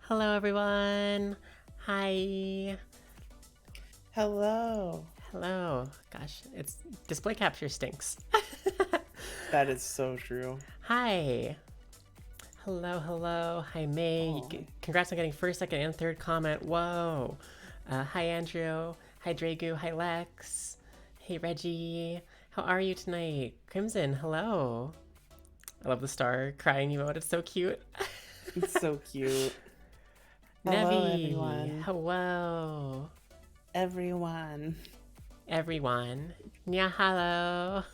Hello, everyone. Hi. Hello. Hello. Gosh, it's display capture stinks. That is so true. Hi. Hello, hello. Hi, May. Oh, Congrats on getting first, second, and third comment. Whoa. Hi, Andrew. Hi, Dragu. Hi, Lex. Hey, Reggie. How are you tonight? Crimson, hello. I love the star crying emote. It's so cute. it's so cute. Hello, Nevi. everyone. Hello. Everyone. Everyone. Yeah, hello.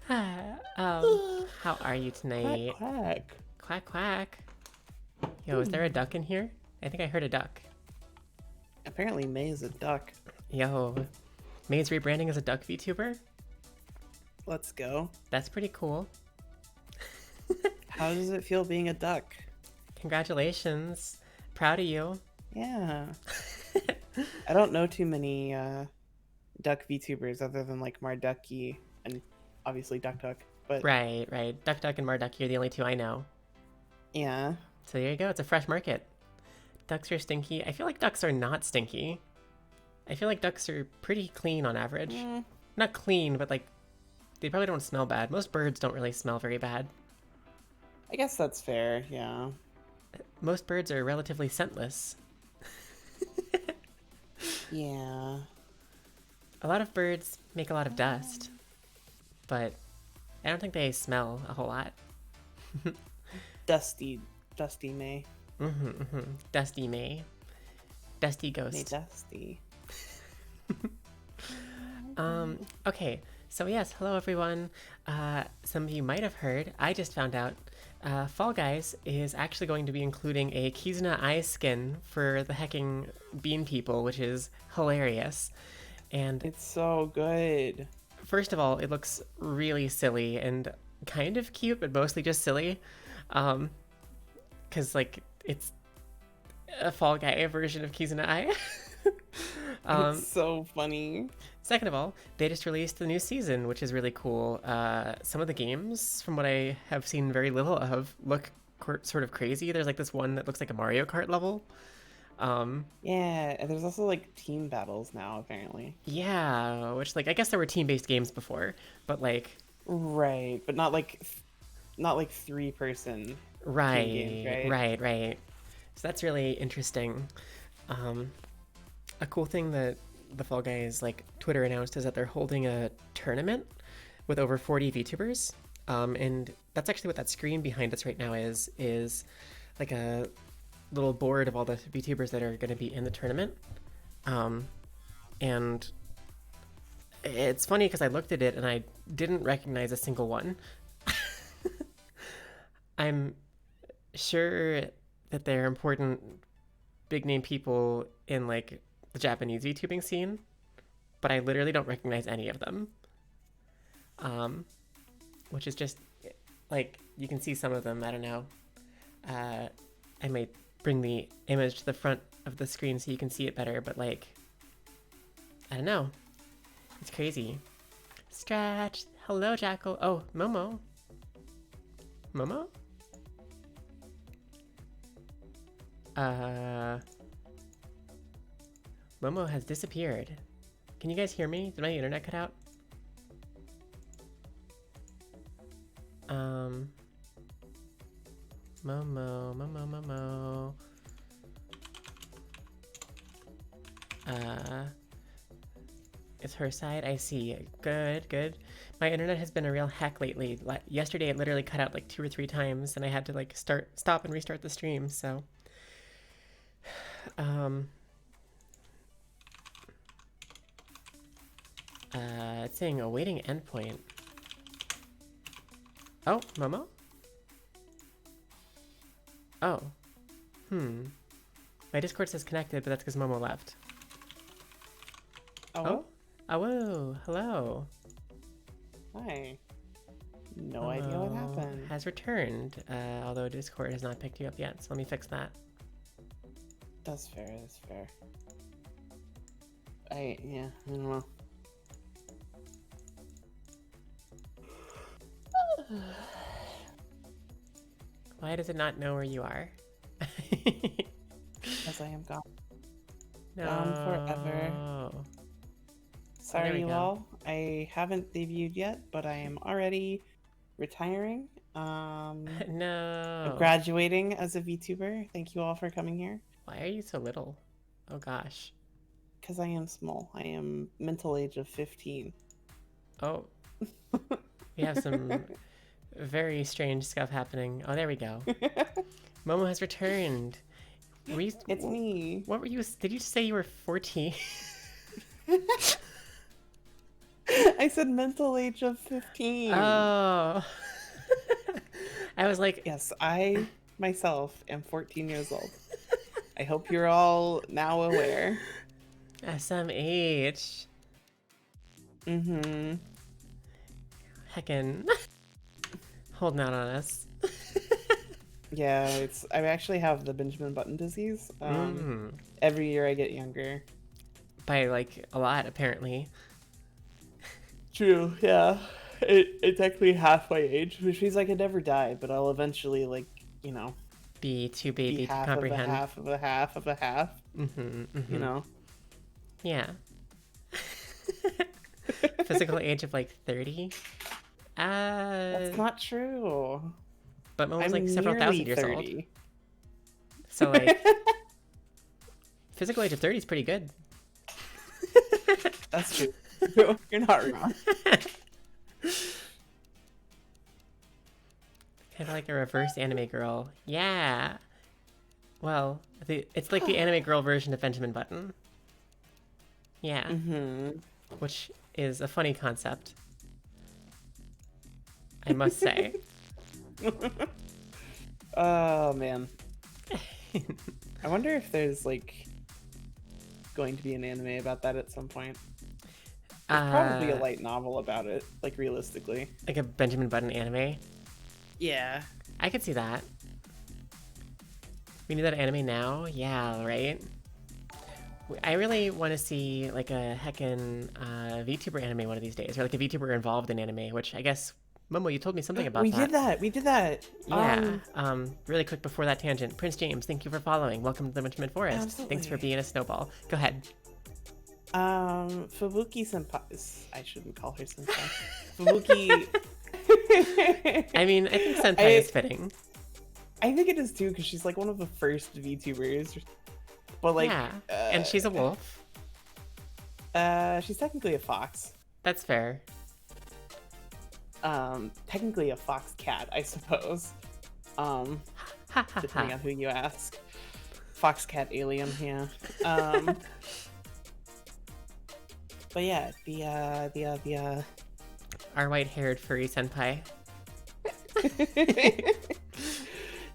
How are you Quack, tonight? quack. Quack, quack. Yo, is there a duck in here? I think I heard a duck. Apparently, May is a duck. Yo, May's rebranding as a duck VTuber? Let's go. That's pretty cool. How does it feel being a duck? Congratulations. Proud of you. Yeah. I don't know too many duck VTubers other than like Marducky and obviously Duck Duck. But Right. Duck Duck and Marducky are the only two I know. yeah. So there you go. It's a fresh market. Ducks are stinky. I feel like ducks are not stinky. I feel like ducks are pretty clean on average. Not clean, but like they probably don't smell bad. Most birds don't really smell very bad. I guess that's fair. Yeah. Most birds are relatively scentless. Yeah. A lot of birds make a lot of dust, but I don't think they smell a whole lot. Dusty May. Dusty May. Dusty May Ghost. Dusty. Okay, so yes, hello everyone. Some of you might have heard, I just found out Fall Guys is actually going to be including a Kizuna eye skin for the hecking bean people, which is hilarious. And It's so good. first of all, it looks really silly and kind of cute, but mostly just silly. Because, like, it's a Fall Guy version of Kizuna eye. It's so funny. Second of all, they just released the new season, which is really cool. Some of the games, from what I have seen very little of, look sort of crazy. There's like this one that looks like a Mario Kart level. Yeah, and there's also like team battles now, apparently. Yeah, which like I guess there were team-based games before, but like Right, but not like 3-person team games, right? right. So that's really interesting. Um, a cool thing that the Fall Guys like Twitter announced is that they're holding a tournament with over 40 VTubers. And that's actually what that screen behind us right now is like a little board of all the VTubers that are going to be in the tournament. And it's funny because I looked at it and I didn't recognize a single one. I'm sure that they're important big name people in like the Japanese VTubing scene, but I literally don't recognize any of them. Which is just like you can see some of them. I don't know. I might bring the image to the front of the screen so you can see it better, but like I don't know. It's crazy. Stretch. Hello, Jackal. Oh, Momo. Momo? Momo has disappeared. Can you guys hear me? Did my internet cut out? Momo. It's her side. I see. Good. My internet has been a real heck lately. Yesterday it literally cut out like 2 or 3 times, and I had to like stop and restart the stream. So, it's saying awaiting endpoint. Oh, Momo? Oh. My Discord says connected, but that's because Momo left. Oh, whoa. Hello. hi. No idea what happened. Has returned, although Discord has not picked you up yet, so let me fix that. That's fair. I don't know. Why does it not know where you are? As I am gone. No. Gone forever. There Sorry, we you go. all. I haven't debuted yet, but I am already retiring. I'm No. graduating as a VTuber. Thank you all for coming here. Why are you so little? Oh gosh. Because I am small. I am mental age of 15. Oh, we have some very strange stuff happening. Oh, there we go. Momo has returned. Were you, It's me. what were you? Did you say you were 14? I said mental age of 15. Oh. I was like, Yes, I myself am 14 years old. I hope you're all now aware. SMH. Mm-hmm. Heckin'. Holding out on us. Yeah, I actually have the Benjamin Button disease. Every year I get younger. By like a lot, apparently. True, yeah. It's actually half my age, which means I could never die, but I'll eventually, like, you know, Be too be baby to half comprehend. of a half of a half of a half. You know? Yeah. Physical age of like 30. That's not true. But Momo's I'm like several nearly thousand years 30. old. So like, physical age of 30 is pretty good. That's true. You're not wrong. Kind of like a reverse anime girl. Yeah. Well, it's like the anime girl version of Benjamin Button. Yeah. Mm-hmm. Which is a funny concept, I must say. Oh, man. I wonder if there's, like, going to be an anime about that at some point. There's probably a light novel about it, like, realistically. Like a Benjamin Button anime. Yeah. I could see that. We need that anime now? Yeah, right? I really want to see like a heckin' VTuber anime one of these days, or like a VTuber involved in anime, which I guess, Momo, you told me something about that. We did that. Yeah. Really quick before that tangent, Prince James, thank you for following. Welcome to the Richmond Forest. Absolutely. Thanks for being a snowball. Go ahead. Fubuki senpai. I shouldn't call her senpai. Fubuki. I mean, I think senpai is fitting. I think it is too, because she's like one of the first VTubers. But like, yeah, and she's a wolf. She's technically a fox. That's fair. Technically a fox cat, I suppose. Depending on who you ask. Fox cat alien, yeah. But yeah, the our white-haired furry senpai.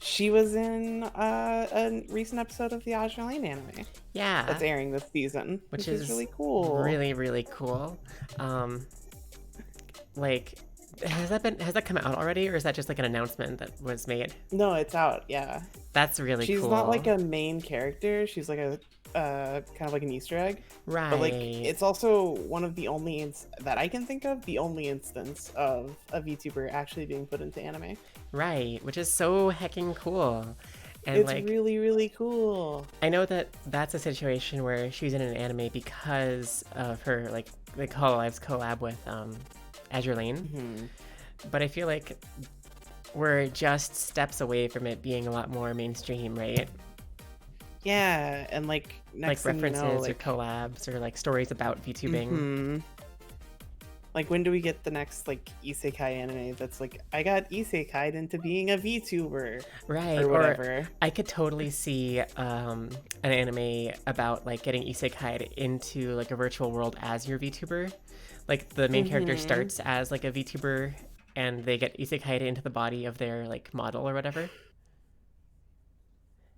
She was in a recent episode of the Azure Lane anime. Yeah. That's airing this season. Which is really cool. Really, really cool. Like, has that come out already, or is that just like an announcement that was made? No, it's out, yeah. That's really cool. She's not like a main character, she's like a kind of like an Easter egg. Right. But like, it's also one of the only that I can think of, the only instance of a VTuber actually being put into anime. Right, which is so hecking cool. And it's like, really, really cool. I know that that's a situation where she's in an anime because of her like Hololive's collab with Azure Lane. Mm-hmm. But I feel like we're just steps away from it being a lot more mainstream, right? Yeah, and like next like references thing you know, like, or collabs or like stories about VTubing. Mm-hmm. Like, when do we get the next like isekai anime that's like, I got isekai'd into being a VTuber, right? Or whatever. Or I could totally see an anime about like getting isekai'd into like a virtual world as your VTuber. Like the main character starts as like a VTuber, and they get isekai'd into the body of their like model or whatever.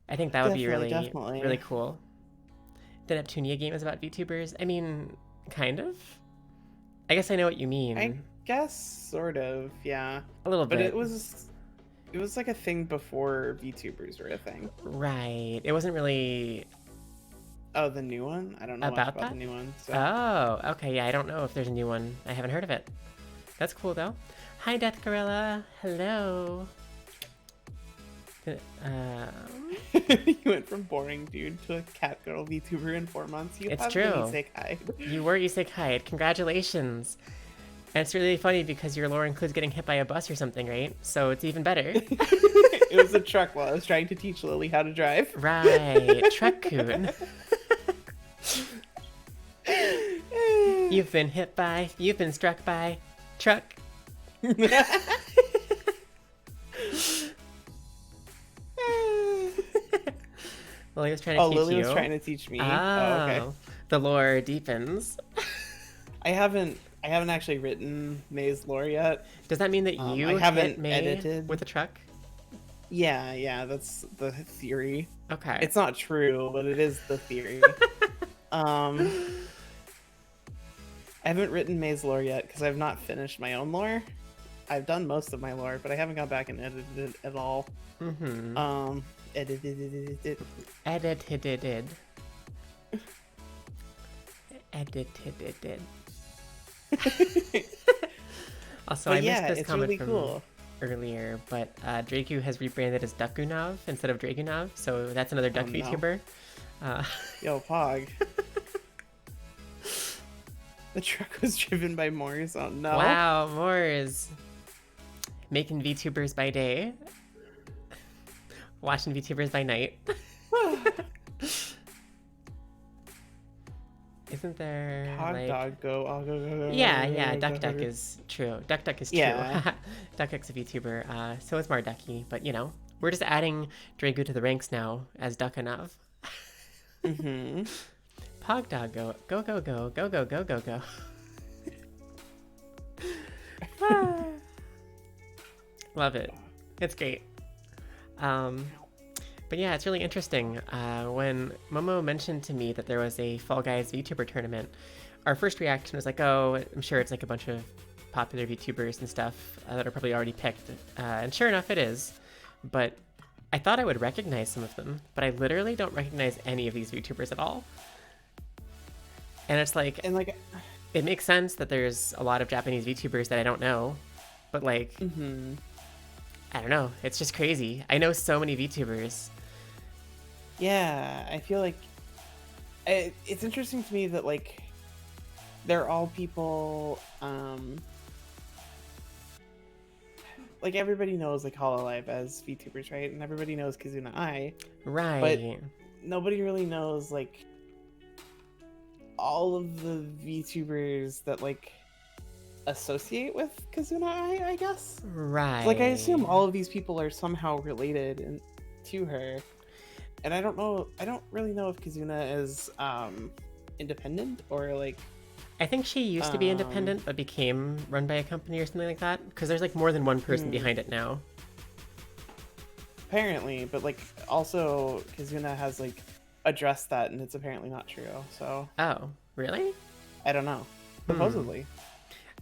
I think that would be really, really cool. The Neptunia game is about VTubers. I mean, kind of. I guess I know what you mean. I guess sort of, yeah. A little bit. But it was like a thing before VTubers were a thing. Right. It wasn't really. Oh, the new one? I don't know about much about that? the new one. So. Oh, okay. Yeah, I don't know if there's a new one. I haven't heard of it. That's cool though. Hi, Death Gorilla. Hello. You went from boring dude to a cat girl VTuber in 4 months. You It's have true. been isekai. You were isekai. Congratulations. And it's really funny because your lore includes getting hit by a bus or something, right? So it's even better. It was a truck while I was trying to teach Lily how to drive. Right. Truck-kun. You've been hit by, you've been struck by, truck. Lily was trying to teach you. Lily was trying to teach me. Oh, okay. The lore deepens. I haven't actually written May's lore yet. Does that mean that you I haven't hit May edited with a truck? Yeah, that's the theory. Okay. It's not true, but it is the theory. I haven't written May's lore yet because I've not finished my own lore. I've done most of my lore, but I haven't gone back and edited it at all. Mm-hmm. Edited. Edited. Also, But I missed this it's comment really from cool. earlier, but Draku has rebranded as Dukunav instead of Dragunav, so that's another duck no. VTuber. Yo, Pog. The truck was driven by Moors. Oh no. Wow, Moors. Making VTubers by day. Watching VTubers by night. Isn't there Hog like... dog go, I'll go. Yeah, Duck is true. Duck is true. Yeah. Duck's a VTuber, so it's more ducky, but you know, we're just adding Dragu to the ranks now as Duckanav. Mm-hmm. Pog dog go. Love it. It's great. But yeah, it's really interesting. When Momo mentioned to me that there was a Fall Guys VTuber tournament, our first reaction was like, oh, I'm sure it's like a bunch of popular VTubers and stuff that are probably already picked. And sure enough, it is. But I thought I would recognize some of them, but I literally don't recognize any of these VTubers at all. And it's like, it makes sense that there's a lot of Japanese VTubers that I don't know, but like, I don't know. It's just crazy. I know so many VTubers. Yeah, I feel like it's interesting to me that like they're all people. Like everybody knows like Hololive as VTubers, right? And everybody knows Kizuna Ai, right? But nobody really knows like all of the VTubers that like associate with Kizuna Ai, I guess. Right. Like I assume all of these people are somehow related to her. And I don't really know if Kizuna is independent or like I think she used to be independent but became run by a company or something like that, because there's like more than one person behind it now. Apparently, but like also Kizuna has like addressed that and it's apparently not true. So Oh, really? I don't know. Supposedly.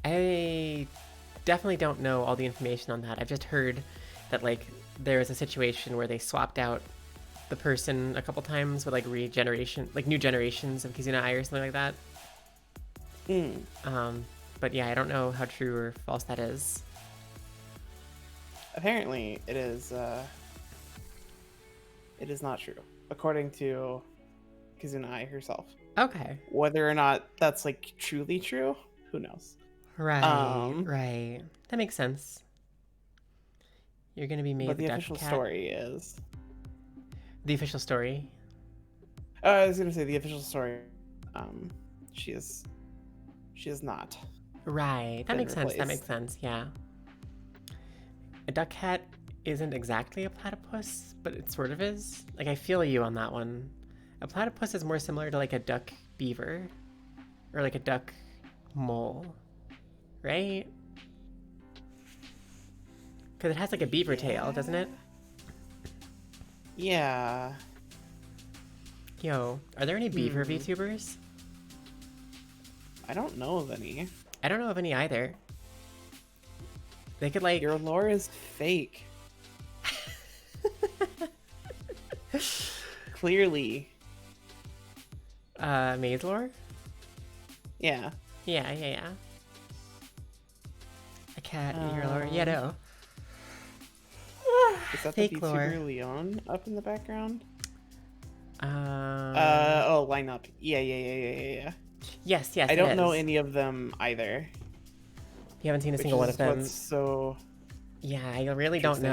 I definitely don't know all the information on that. I've just heard that like there was a situation where they swapped out the person a couple times with like regeneration, like new generations of Kizuna Ai or something like that. But yeah, I don't know how true or false that is. Apparently it is not true, according to Kizuna Ai herself. Okay. Whether or not that's like truly true, who knows? Right, right. That makes sense. You're gonna be made but the the duck official cat. story is The official story? I was gonna say the official story. She is not. Right. That makes sense. That replaced. makes sense. Yeah. A duck cat isn't exactly a platypus, but it sort of is. Like, I feel you on that one. A platypus is more similar to like a duck beaver or like a duck mole, right? Because it has like a beaver tail, doesn't it? Yeah. Yo, are there any beaver VTubers? I don't know of any. I don't know of any either. They could like... Your lore is fake. Clearly. Maze lore? Yeah. Yeah. A cat in your lore? Yeah, no. Is that the Fake lore. VTuber Leon up in the background? Uh, Oh, lineup. Yeah. yes, I it don't know is. any of them either. You haven't seen a Which single one of is them. what's so Yeah, I really don't interesting.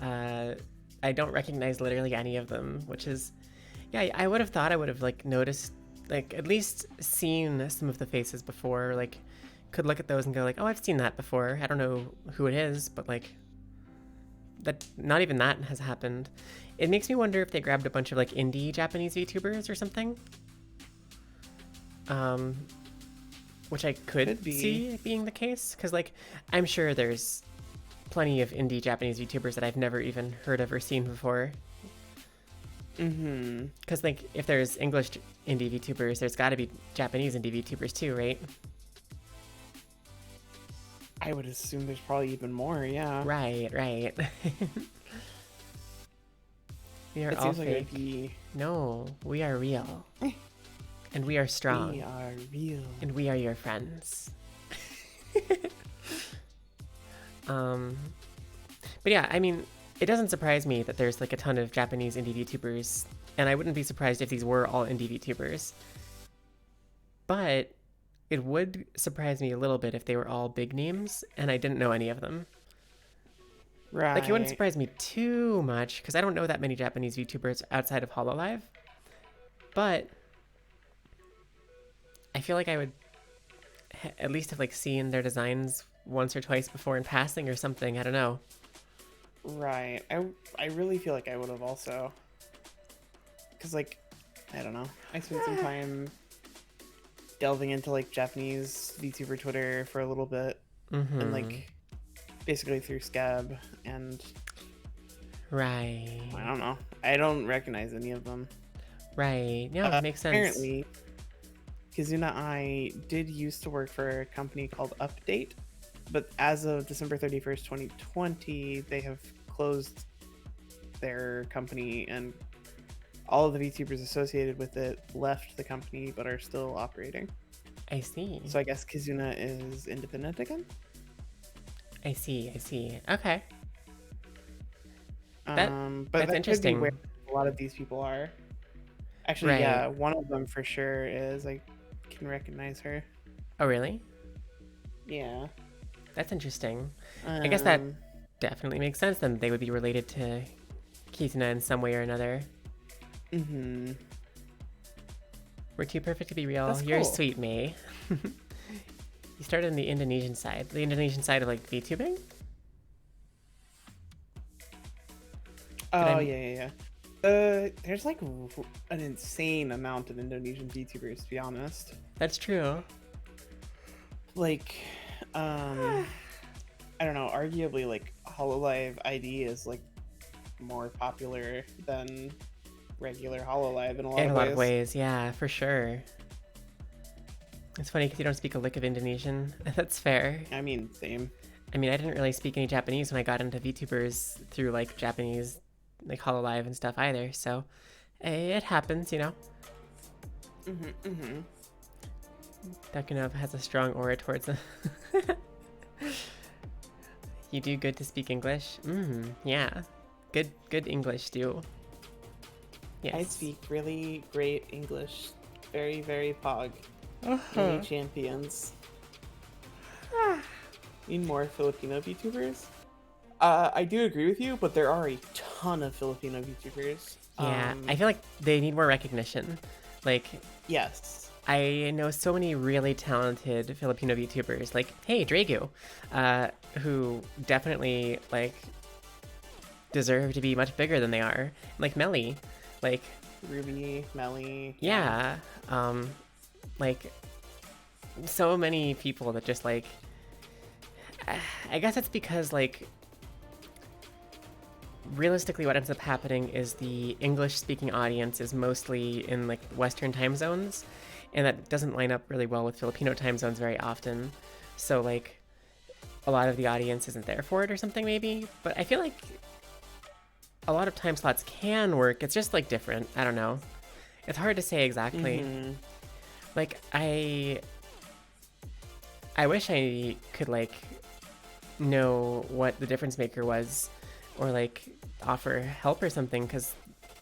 know. I don't recognize literally any of them, which is, yeah, I would have thought I would have like noticed, like at least seen some of the faces before, like could look at those and go like, oh, I've seen that before. I don't know who it is, but like that, not even that has happened. It makes me wonder if they grabbed a bunch of like indie Japanese VTubers or something. Um, which I could be. see being the case, because like I'm sure there's plenty of indie Japanese VTubers that I've never even heard of or seen before. Because like if there's English indie VTubers, there's got to be Japanese indie VTubers too, right? I would assume there's probably even more, yeah. Right. We are It all seems like fake. it'd be... No, we are real. And we are strong. We are real. And we are your friends. But yeah, I mean, it doesn't surprise me that there's like a ton of Japanese indie VTubers, and I wouldn't be surprised if these were all indie VTubers. But it would surprise me a little bit if they were all big names and I didn't know any of them. Right. Like, it wouldn't surprise me too much because I don't know that many Japanese VTubers outside of Hololive. But I feel like I would at least have like seen their designs once or twice before in passing or something. I don't know. Right. I really feel like I would have also. Because, like, I don't know. I spent some time delving into, like, Japanese VTuber Twitter for a little bit. And, like, basically through Scab. And. Right. I don't know. I don't recognize any of them. Right. Yeah, it makes sense. Apparently, Kizuna I did used to work for a company called Update. But as of December 31st, 2020, they have closed their company, and all of the VTubers associated with it left the company but are still operating. I see. So I guess Kizuna is independent again? I see. Okay. But that's that interesting. could be where a lot of these people are. Actually, Right. yeah, one of them for sure is, I can recognize her. Oh, really? Yeah. That's interesting. I guess that Um, definitely makes sense then. They would be related to Kizuna in some way or another. Mm-hmm. We're too perfect to be real. That's You're cool. sweet, May. You started on the Indonesian side. The Indonesian side of like VTubing? Oh, yeah. There's like an insane amount of Indonesian VTubers, to be honest. That's true. Like, I don't know, arguably, like, Hololive ID is, like, more popular than regular Hololive in a lot of ways. Yeah, for sure. It's funny because you don't speak a lick of Indonesian. That's fair. I mean, same. I mean, I didn't really speak any Japanese when I got into VTubers through like Japanese, like Hololive and stuff either. So it happens, you know. Dakunov has a strong aura towards him. You do good to speak English. Yeah, good English, do. Yes. I speak really great English. Very, very pog. Uh-huh. Any champions. Need more Filipino VTubers? I do agree with you, but there are a ton of Filipino VTubers. Yeah, I feel like they need more recognition. Like, yes. I know so many really talented Filipino VTubers, like, hey, Dragu, who definitely, like, deserve to be much bigger than they are. Like, Melly, like... Ruby, Melly. Yeah, like, so many people that just, like... I guess it's because, like... Realistically, what ends up happening is the English-speaking audience is mostly in, like, Western time zones, and that doesn't line up really well with Filipino time zones very often. So, like, a lot of the audience isn't there for it or something, maybe. But I feel like a lot of time slots can work. It's just, like, different. I don't know. It's hard to say exactly. Like, I wish I could, like, know what the difference maker was or like offer help or something, because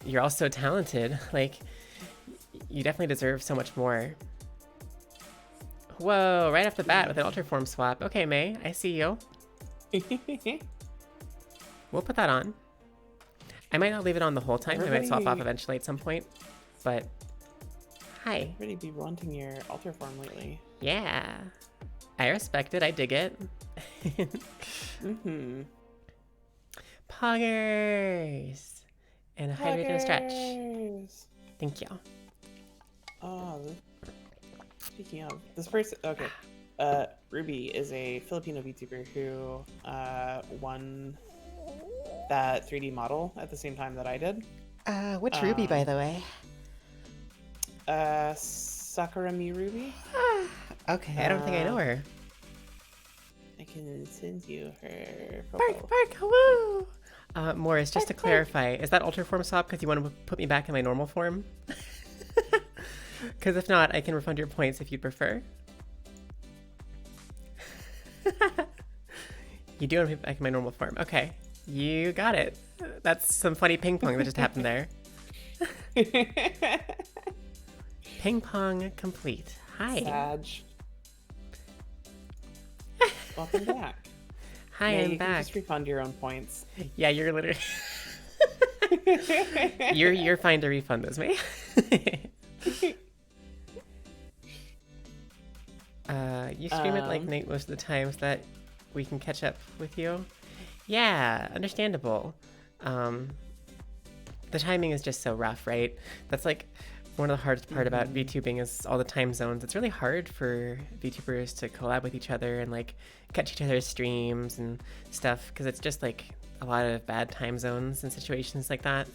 you're all so talented. Like, you definitely deserve so much more. Whoa, right off the bat with an alter form swap. Okay, May, I see you. We'll put that on. I might not leave it on the whole time. I might swap off eventually at some point. But, hi. Really be wanting your alter form lately. Yeah. I respect it. I dig it. Mm-hmm. Poggers. And a hydrate and a stretch. Thank you. Oh, speaking of, this person, okay. Ruby is a Filipino VTuber who won that 3D model at the same time that I did. Which Ruby, by the way? Sakurami Ruby. Okay, I don't think I know her. I can send you her Bark, bark, woo! Morris, just to clarify, is that alter form swap because you want to put me back in my normal form? Because if not, I can refund your points if you'd prefer. You do want to be back in my normal form. Okay, you got it. That's some funny ping pong that just happened there. Ping pong complete. Hi. Sag. Welcome back. Hi, yeah, I'm you back. Can just refund your own points. Yeah, you're literally. you're fine to refund those, mate. You stream at like night most of the times that we can catch up with you. Yeah, understandable. The timing is just so rough, right? That's like one of the hardest part about VTubing is all the time zones. It's really hard for VTubers to collab with each other and like catch each other's streams and stuff because it's just like a lot of bad time zones and situations like that.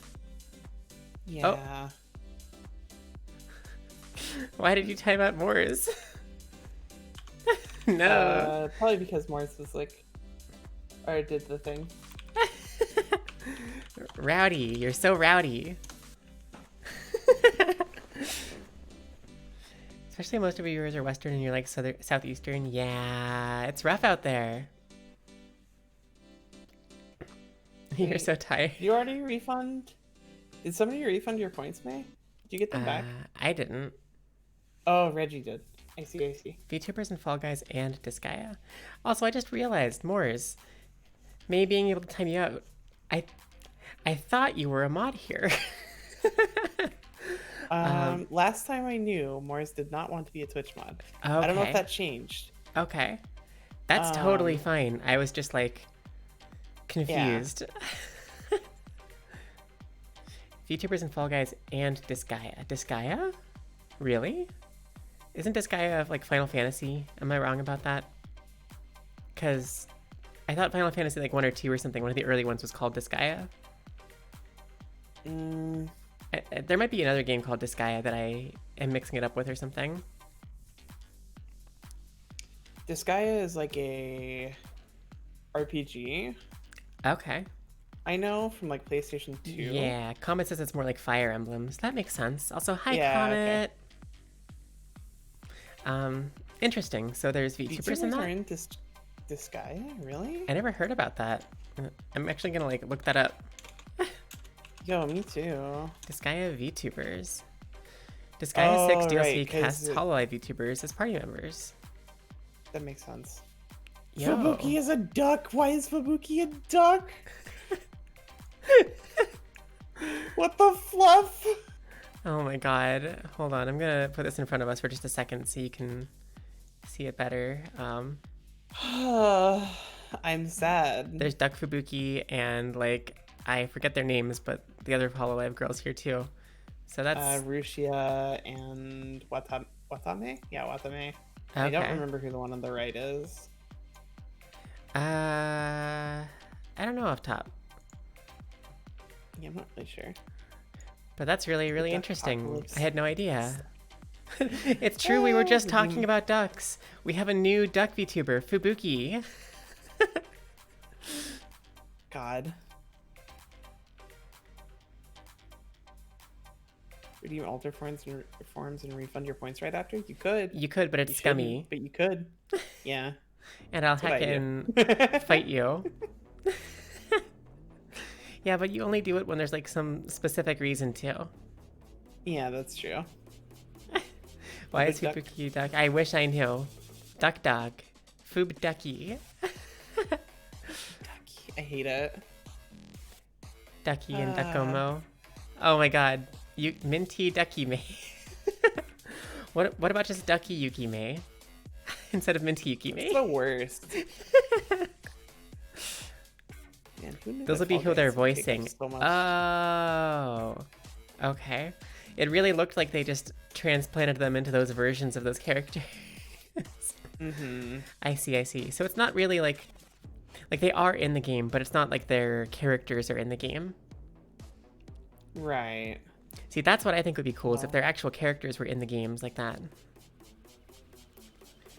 Yeah. Oh. Why did you time out Morris? No. Probably because Morris was like, or did the thing. Rowdy, you're so rowdy. Especially most of your viewers are Western and you're like Southeastern. Yeah, it's rough out there. Wait, you're so tired. You already refund? Did somebody refund your points, May? Did you get them back? I didn't. Oh, Reggie did. I see. VTubers and Fall Guys and Disgaea. Also, I just realized, Moors, May being able to time you out. I thought you were a mod here. Last time I knew, Morris did not want to be a Twitch mod. Okay. I don't know if that changed. Okay. That's totally fine. I was just like confused. Yeah. VTubers and Fall Guys and Disgaea. Disgaea? Really? Isn't Disgaea like Final Fantasy? Am I wrong about that? Because I thought Final Fantasy like 1 or 2 or something, one of the early ones was called Disgaea. There might be another game called Disgaea that I am mixing it up with or something. Disgaea is like a RPG. Okay. I know from like PlayStation 2. Yeah, Comet says it's more like Fire Emblems. That makes sense. Also, hi yeah, Comet. Interesting. So there's VTubers in that? Are in Disgaea? Really? I never heard about that. I'm actually gonna like look that up. Yo, me too. Disgaea VTubers. Disgaea 6 DLC right, casts Hololive VTubers as party members. That makes sense. Yo. Fubuki is a duck. Why is Fubuki a duck? What the fluff? Oh my god. Hold on. I'm gonna put this in front of us for just a second so you can see it better. I'm sad. There's Duck Fubuki and like I forget their names, but the other Hololive girls here too. So that's Rushia and Watame? Yeah, Watame. Okay. I don't remember who the one on the right is. I don't know off top. Yeah, I'm not really sure. But that's really interesting. Apocalypse. I had no idea. It's true, we were just talking about ducks. We have a new duck VTuber, Fubuki. God. Redeem alter forms and refund your points right after? You could. You could, but it's scummy. But you could. Yeah. And I'll hack and fight you. Yeah, but you only do it when there's like some specific reason to. Yeah, that's true. Why is Duck. Fubuki duck? I wish I knew. Duck dog. Fub ducky. Ducky. I hate it. Ducky and Duckomo. Oh my god. Minty Ducky May. What about just Ducky Yuki May? Instead of Minty Yuki May? It's the worst. Man, Those will be who they're voicing. Oh. Okay. It really looked like they just transplanted them into those versions of those characters. I see. So it's not really like they are in the game, but it's not like their characters are in the game. Right. See, that's what I think would be cool, is if their actual characters were in the games like that.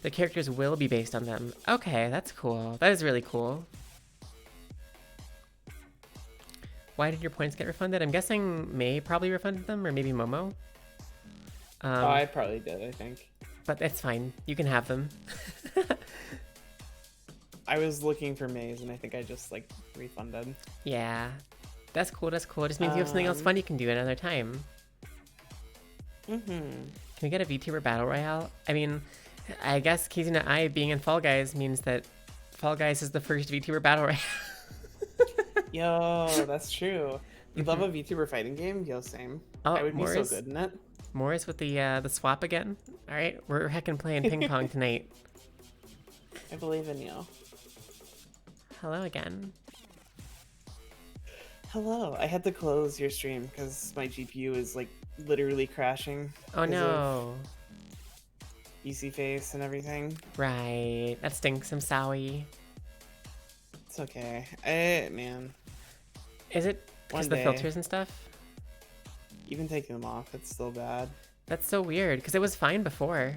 The characters will be based on them. Okay, that's cool. That is really cool. Why did your points get refunded? I'm guessing May probably refunded them, or maybe Momo. I probably did, I think. But it's fine. You can have them. I was looking for Maze, and I think I just, like, refunded. Yeah. That's cool. It just means you have something else fun you can do another time. Can we get a VTuber Battle Royale? I mean, I guess Kizuna Ai being in Fall Guys means that Fall Guys is the first VTuber Battle Royale. Yo, that's true. You love a VTuber fighting game? Yo, same. Oh, I would be so good in it. Morris with the swap again. All right, we're heckin' playing ping pong tonight. I believe in you. Hello again. Hello. I had to close your stream because my GPU is like literally crashing. Oh no. EC face and everything. Right. That stinks. I'm sorry. It's okay. Man. Is it because of the filters and stuff? Even taking them off, it's still bad. That's so weird, because it was fine before.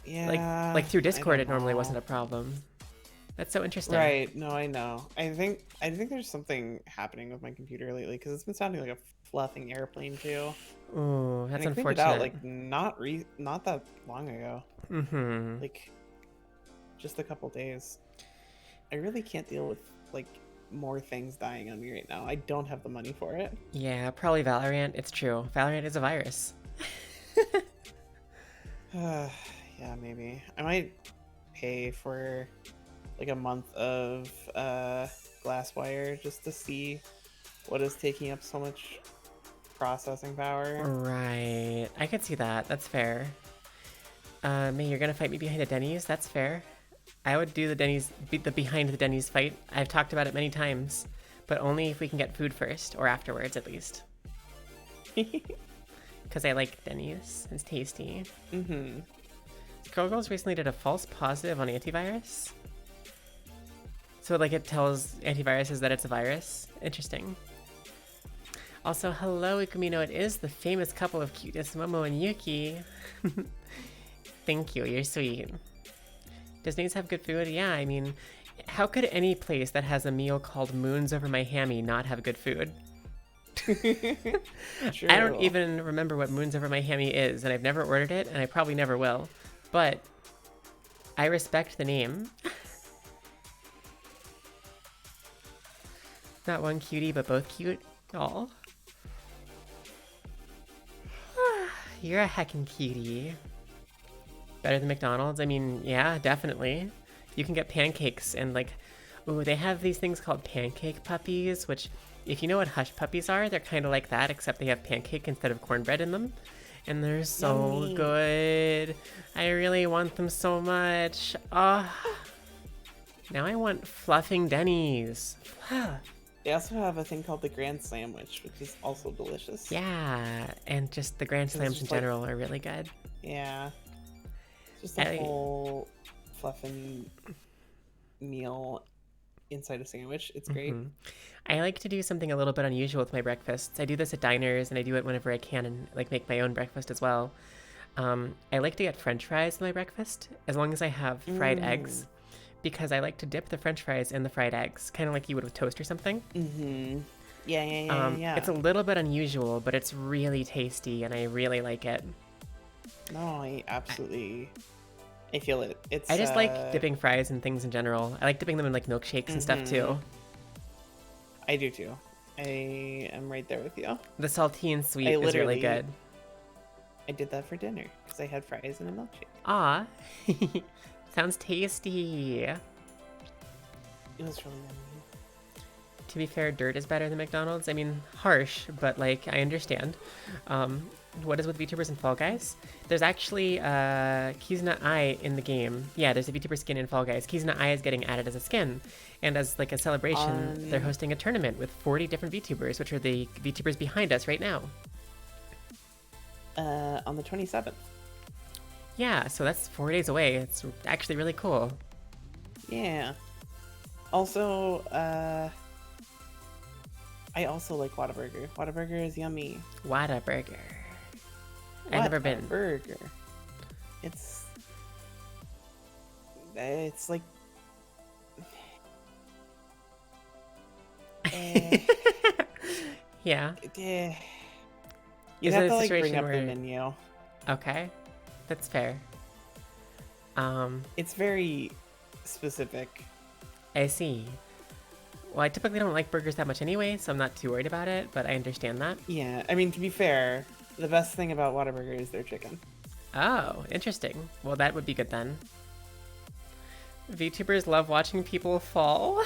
Yeah. Like through Discord, it normally wasn't a problem. That's so interesting. Right. No, I know. I think there's something happening with my computer lately because it's been sounding like a fluffing airplane too. Ooh, that's and I unfortunate. It out like not that long ago. Like just a couple days. I really can't deal with like more things dying on me right now. I don't have the money for it. Yeah, probably Valorant. It's true. Valorant is a virus. Yeah, maybe. I might pay for like a month of Glasswire just to see what is taking up so much processing power. Right. I could see that. That's fair. May, you're gonna fight me behind a Denny's? That's fair. I would do the behind the Denny's fight. I've talked about it many times, but only if we can get food first, or afterwards at least. Because I like Denny's. It's tasty. Girls recently did a false positive on antivirus. So like it tells antiviruses that it's a virus. Interesting. Also, hello Ikumino, it is the famous couple of cuteness, Momo and Yuki. Thank you, you're sweet. Does Nate's have good food? Yeah, I mean, how could any place that has a meal called Moons Over My Hammy not have good food? I don't even remember what Moons Over My Hammy is, and I've never ordered it, and I probably never will. But I respect the name. Not one cutie, but both cute. Aw. You're a heckin' cutie. Better than McDonald's? I mean, yeah, definitely. You can get pancakes and like, ooh, they have these things called pancake puppies, which if you know what hush puppies are, they're kind of like that, except they have pancake instead of cornbread in them. And they're so Yummy. Good. I really want them so much. Ah. Now I want fluffing Denny's. They also have a thing called the Grand Sandwich, which is also delicious. Yeah, and just the Grand Slams in general are really good. Yeah. Just a whole fluffing meal inside a sandwich. It's great. I like to do something a little bit unusual with my breakfasts. I do this at diners, and I do it whenever I can, and like make my own breakfast as well. I like to get French fries in my breakfast, as long as I have fried eggs, because I like to dip the French fries in the fried eggs, kind of like you would with toast or something. Yeah. It's a little bit unusual, but it's really tasty, and I really like it. No, I feel it. I just like dipping fries and things in general. I like dipping them in like milkshakes and stuff too. I do too. I am right there with you. The saltine sweet I is really literally- good. I did that for dinner because I had fries and a milkshake. Ah, sounds tasty. It was really yummy. To be fair, dirt is better than McDonald's. I mean, harsh, but like I understand. What is with VTubers and Fall Guys? There's actually Kizuna Ai in the game. Yeah, there's a VTuber skin in Fall Guys. Kizuna Ai is getting added as a skin, and as like a celebration, they're hosting a tournament with 40 different VTubers, which are the VTubers behind us right now. On the 27th. Yeah, so that's 4 days away. It's actually really cool. Yeah. Also, I also like Whataburger. Whataburger is yummy. Whataburger. I've never been. Whataburger. It's like Yeah. You'd Is have it a to like bring situation up the where- menu. Okay, that's fair. It's very specific. I see. Well, I typically don't like burgers that much anyway, so I'm not too worried about it, but I understand that. Yeah, I mean, to be fair, the best thing about Whataburger is their chicken. Oh, interesting. Well, that would be good then. VTubers love watching people fall.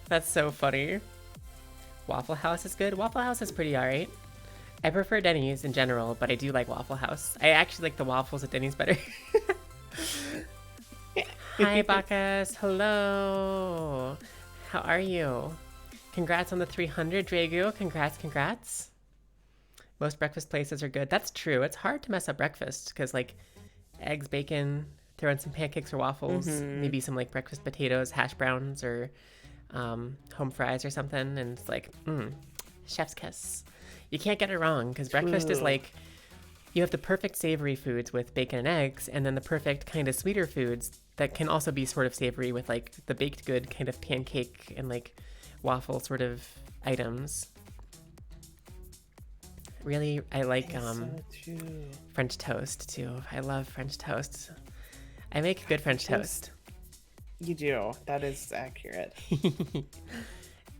That's so funny. Waffle House is good. Waffle House is pretty alright. I prefer Denny's in general, but I do like Waffle House. I actually like the waffles at Denny's better. Hi, Bacchus. Hello. How are you? Congrats on the 300, Dragu. Congrats. Most breakfast places are good. That's true. It's hard to mess up breakfast because, like, eggs, bacon, throw in some pancakes or waffles, maybe some, like, breakfast potatoes, hash browns, or home fries or something. And it's like, chef's kiss. You can't get it wrong because breakfast is like, you have the perfect savory foods with bacon and eggs, and then the perfect kind of sweeter foods that can also be sort of savory with like the baked good kind of pancake and like waffle sort of items. Really, I like French toast too. I love French toast. I make good French toast. You do. That is accurate.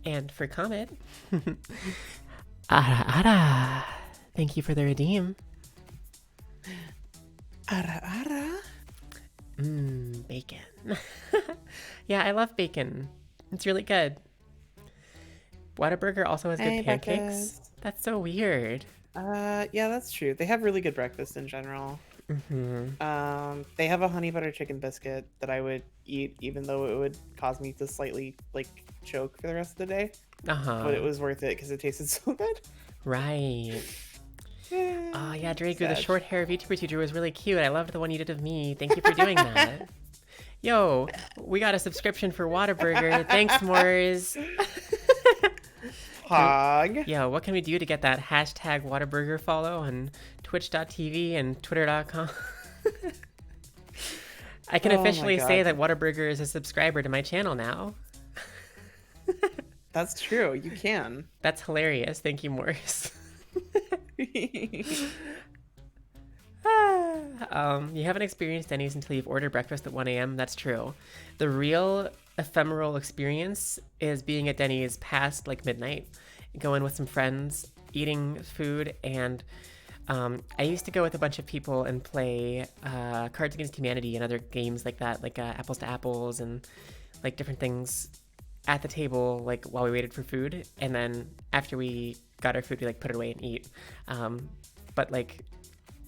And for comment, ara. Thank you for the redeem. Ara. Bacon. Yeah, I love bacon. It's really good. Whataburger also has good Hey, pancakes. Becca's. That's so weird. Yeah, that's true. They have really good breakfast in general. They have a honey butter chicken biscuit that I would eat, even though it would cause me to slightly like choke for the rest of the day. But it was worth it because it tasted so good. Right. Oh yeah, Dragu, the short hair VTuber you drew was really cute. I loved the one you did of me. Thank you for doing that. Yo, we got a subscription for Whataburger. Thanks, Moors. Hog. Yo, what can we do to get that hashtag Whataburger follow on twitch.tv and twitter.com? I can officially say that Whataburger is a subscriber to my channel now. That's true. You can. That's hilarious. Thank you, Morris. You haven't experienced Denny's until you've ordered breakfast at 1 a.m. That's true. The real ephemeral experience is being at Denny's past like midnight, going with some friends, eating food, and I used to go with a bunch of people and play Cards Against Humanity and other games like that, like Apples to Apples and like different things at the table, like while we waited for food, and then after we got our food, we like put it away and eat. But like,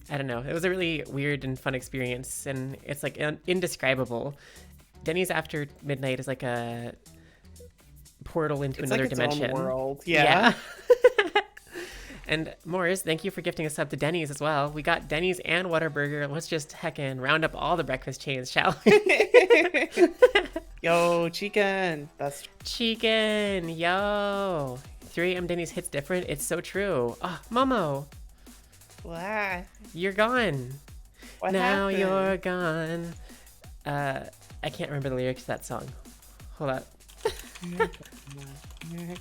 I don't know, it was a really weird and fun experience, and it's like indescribable. Denny's after midnight is like a portal into another dimension. Own world. Yeah. And Morris, thank you for gifting a sub to Denny's as well. We got Denny's and Whataburger. Let's just heckin' round up all the breakfast chains, shall we? Yo, chicken. That's chicken. Yo. 3 a.m. Denny's hits different. It's so true. Oh, Momo. What? You're gone. What now happened? You're gone. I can't remember the lyrics to that song. Hold up. You're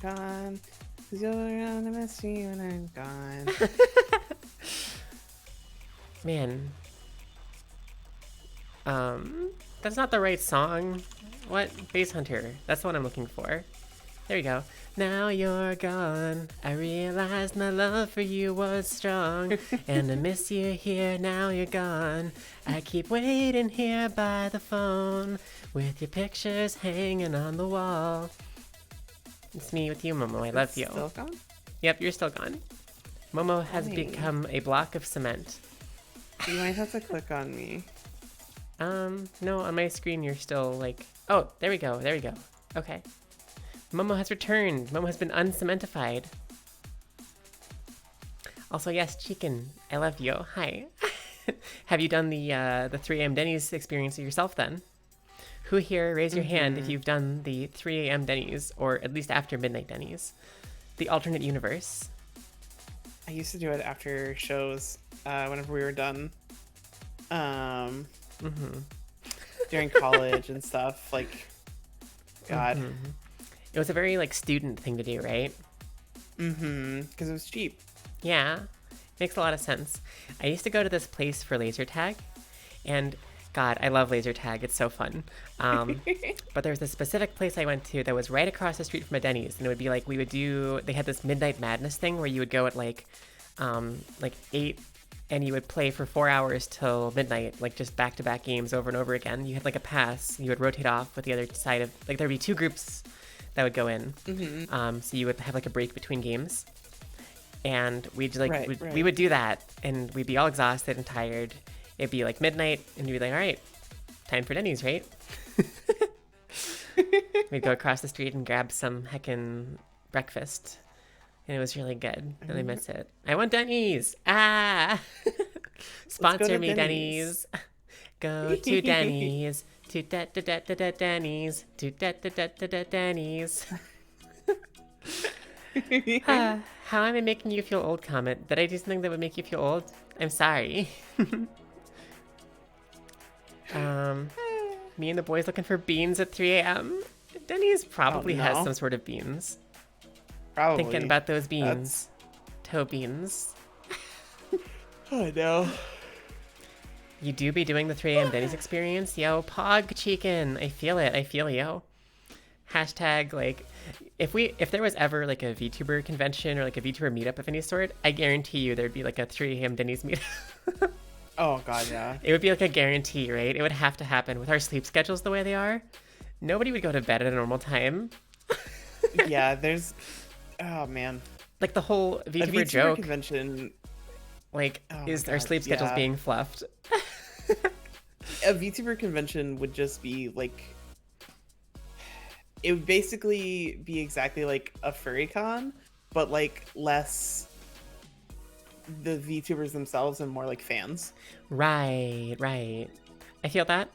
gone. You're gonna miss me when I'm gone. Man. That's not the right song. What? Bass Hunter. That's the one I'm looking for. There we go. Now you're gone. I realized my love for you was strong. And I miss you here, now you're gone. I keep waiting here by the phone with your pictures hanging on the wall. It's me with you, Momo. I love you. Still gone? Yep, you're still gone. Momo has become a block of cement. You might have to click on me. No, on my screen you're still like... Oh, there we go, there we go. Okay. Momo has returned. Momo has been uncementified. Also, yes, Chicken, I love you. Hi. Have you done the 3 a.m. Denny's experience yourself then? Who here, raise your hand if you've done the 3 a.m. Denny's, or at least after midnight Denny's. The alternate universe. I used to do it after shows, whenever we were done. During college and stuff, like, God. It was a very, like, student thing to do, right? Because it was cheap. Yeah, makes a lot of sense. I used to go to this place for laser tag, and God, I love laser tag. It's so fun. But there was a specific place I went to that was right across the street from a Denny's, and it would be like they had this Midnight Madness thing where you would go at like 8, and you would play for 4 hours till midnight, like just back-to-back games over and over again. You had like a pass. You would rotate off with the other side of, like, there'd be 2 groups that would go in. So you would have like a break between games, and we'd like we would do that, and we'd be all exhausted and tired. It'd be like midnight, and we'd be like, all right, time for Denny's, right? We'd go across the street and grab some heckin' breakfast, and it was really good, and I miss it. I want Denny's! Ah! Sponsor me, Denny's. Go to Denny's. To Denny's. To Denny's. How am I making you feel old, Comet? Did I do something that would make you feel old? I'm sorry. Me and the boys looking for beans at 3 a.m. Denny's probably has some sort of beans. Probably. Thinking about those beans. Toe beans. Oh, no. You do be doing the 3 a.m. Denny's experience? Yo, Pog Chicken. I feel it. I feel yo. Hashtag, like, if there was ever, like, a VTuber convention or, like, a VTuber meetup of any sort, I guarantee you there'd be, like, a 3 a.m. Denny's meetup. Oh, God, yeah. It would be, like, a guarantee, right? It would have to happen. With our sleep schedules the way they are, nobody would go to bed at a normal time. Yeah, there's... Oh, man. Like, the whole VTuber joke... convention... Like, is our sleep schedules being fluffed? A VTuber convention would just be, like... It would basically be exactly like a furry con, but, like, less the VTubers themselves and more like fans. Right. I feel that.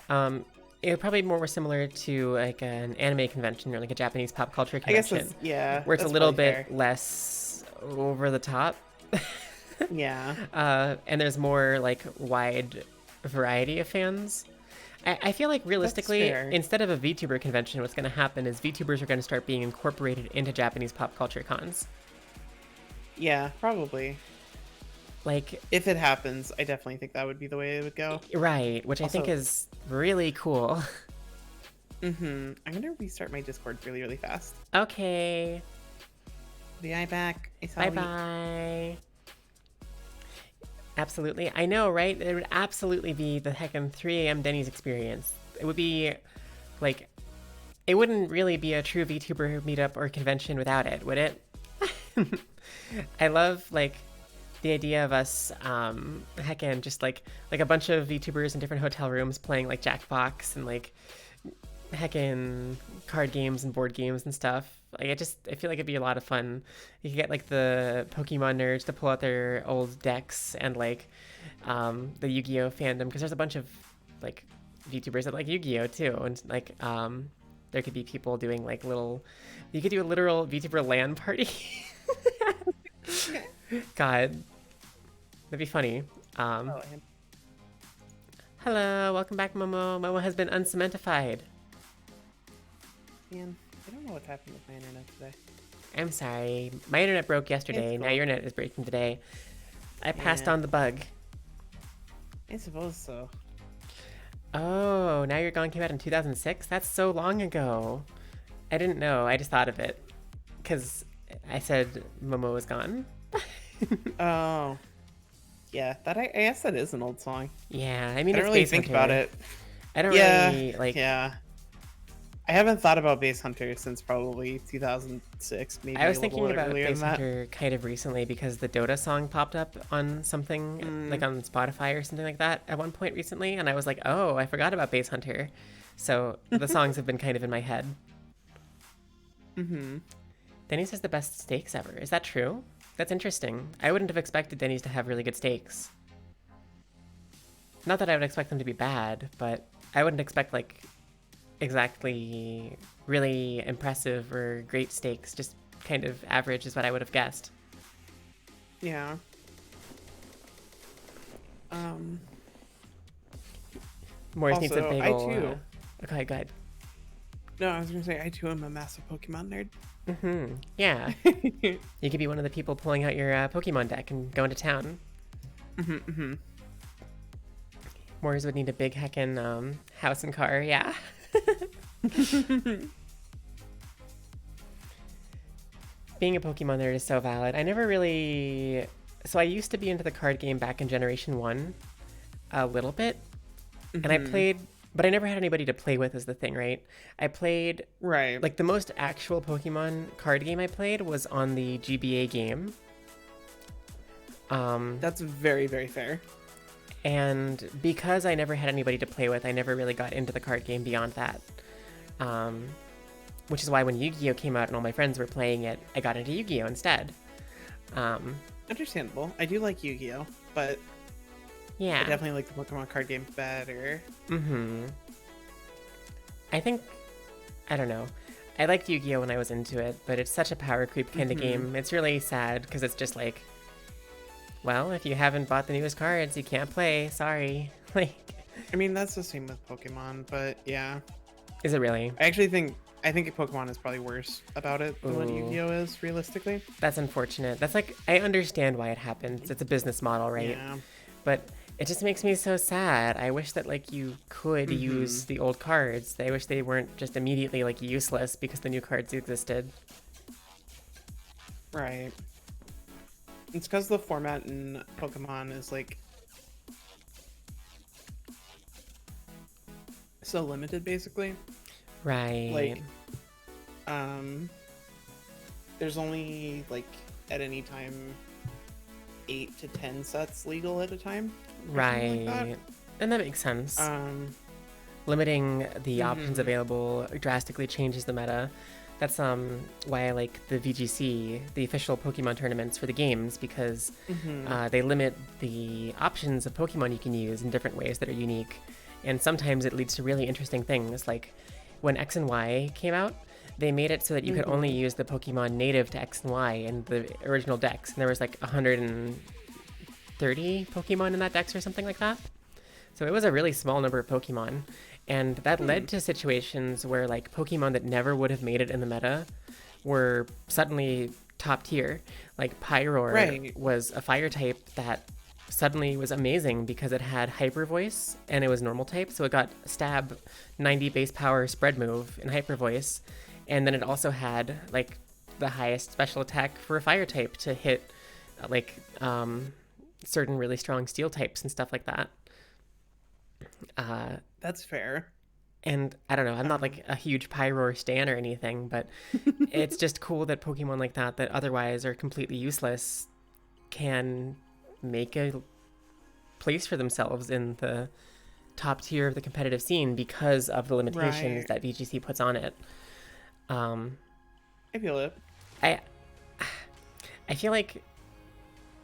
It would probably be more similar to, like, an anime convention or, like, a Japanese pop culture convention. I guess where it's a little bit less over the top. Yeah. And there's more, like, wide variety of fans. I feel like realistically, instead of a VTuber convention, what's going to happen is VTubers are going to start being incorporated into Japanese pop culture cons. Yeah, probably. Like, if it happens, I definitely think that would be the way it would go. Right, which also, I think is really cool. I'm going to restart my Discord really, really fast. Okay. Be right back. Bye-bye. Absolutely. I know, right? It would absolutely be the heckin' 3 a.m. Denny's experience. It would be, like, it wouldn't really be a true VTuber meetup or convention without it, would it? I love, like, the idea of us, heckin' just, like a bunch of VTubers in different hotel rooms playing, like, Jackbox and, like, heckin' card games and board games and stuff. Like, I feel like it'd be a lot of fun. You could get, like, the Pokemon nerds to pull out their old decks and, like, the Yu-Gi-Oh fandom, because there's a bunch of, like, VTubers that like Yu-Gi-Oh too, and, like, there could be people doing, like, you could do a literal VTuber LAN party. God, that'd be funny. Hello, welcome back, Momo. Momo has been uncementified. Man, I don't know what's happening with my internet today. I'm sorry. My internet broke yesterday. Now your internet is breaking today. I passed on the bug. I suppose so. Oh, Now You're Gone came out in 2006? That's so long ago. I didn't know. I just thought of it. Because I said Momo was gone. Oh, yeah. That I guess that is an old song. Yeah, I mean, I don't it's really Base think about Hunter. it. I don't Yeah, really, like... yeah. I haven't thought about Base Hunter since probably 2006, I maybe was a little thinking about earlier than Base that. Hunter kind of recently because the Dota song popped up on something, like Mm, on Spotify or something like that at one point recently, and I was like, oh, I forgot about Base Hunter. So the songs have been kind of in my head. mm-hmm. Denny's has the best steaks ever. Is that true? That's interesting. I wouldn't have expected Denny's to have really good steaks. Not that I would expect them to be bad, but I wouldn't expect, like, exactly really impressive or great steaks. Just kind of average is what I would have guessed. Yeah. Um. Morris needs a Also, big I ol' too. okay, good. No, I was gonna say I too am a massive Pokemon nerd. Yeah. You could be one of the people pulling out your Pokemon deck and going to town. Mm-hmm. Morris would need a big heckin' house and car, yeah. Being a Pokemon nerd is so valid. I never really... So I used to be into the card game back in Generation 1 a little bit. And I played... But I never had anybody to play with is the thing, right? I played... Right. Like, the most actual Pokemon card game I played was on the GBA game. That's very, very fair. And because I never had anybody to play with, I never really got into the card game beyond that. Which is why when Yu-Gi-Oh came out and all my friends were playing it, I got into Yu-Gi-Oh instead. Understandable. I do like Yu-Gi-Oh, but Yeah. I definitely like the Pokemon card game better. I think, I don't know. I liked Yu-Gi-Oh when I was into it, but it's such a power creep kind of game. It's really sad because it's just like, well, if you haven't bought the newest cards, you can't play. Sorry. Like, I mean, that's the same with Pokemon, but yeah. is it really? I think Pokemon is probably worse about it than what Ooh. Yu-Gi-Oh is, realistically. That's unfortunate. That's like, I understand why it happens. It's a business model, right? Yeah. But it just makes me so sad. I wish that like you could use the old cards. I wish they weren't just immediately like useless because the new cards existed. Right. It's because the format in Pokemon is like so limited, basically. Right. Like, there's only like at any time 8 to 10 sets legal at a time. Right. Like And that makes sense. that. Limiting the options available drastically changes the meta. That's why I like the VGC, the official Pokemon tournaments for the games, because they limit the options of Pokemon you can use in different ways that are unique. And sometimes it leads to really interesting things, like when X and Y came out, they made it so that you could only use the Pokemon native to X and Y in the original decks. And there was like 130 Pokemon in that dex or something like that. So it was a really small number of Pokemon. And that led to situations where like Pokemon that never would have made it in the meta were suddenly top tier. Like Pyroar was a fire type that suddenly was amazing because it had Hyper Voice and it was normal type. So it got Stab 90 base power spread move in Hyper Voice. And then it also had like the highest special attack for a fire type to hit like certain really strong steel types and stuff like that. That's fair. And I don't know, I'm not like a huge Pyroar stan or anything, but it's just cool that Pokemon like that otherwise are completely useless can make a place for themselves in the top tier of the competitive scene because of the limitations that VGC puts on it. I feel it. I feel like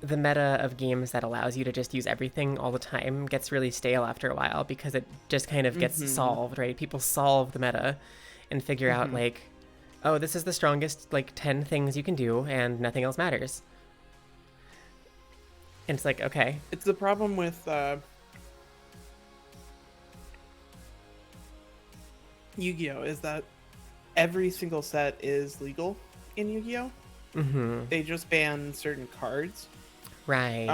the meta of games that allows you to just use everything all the time gets really stale after a while because it just kind of gets solved, right? People solve the meta and figure out like, oh, this is the strongest like 10 things you can do and nothing else matters. And it's like, okay. It's the problem with Yu-Gi-Oh is that every single set is legal in Yu-Gi-Oh. They just ban certain cards. Right.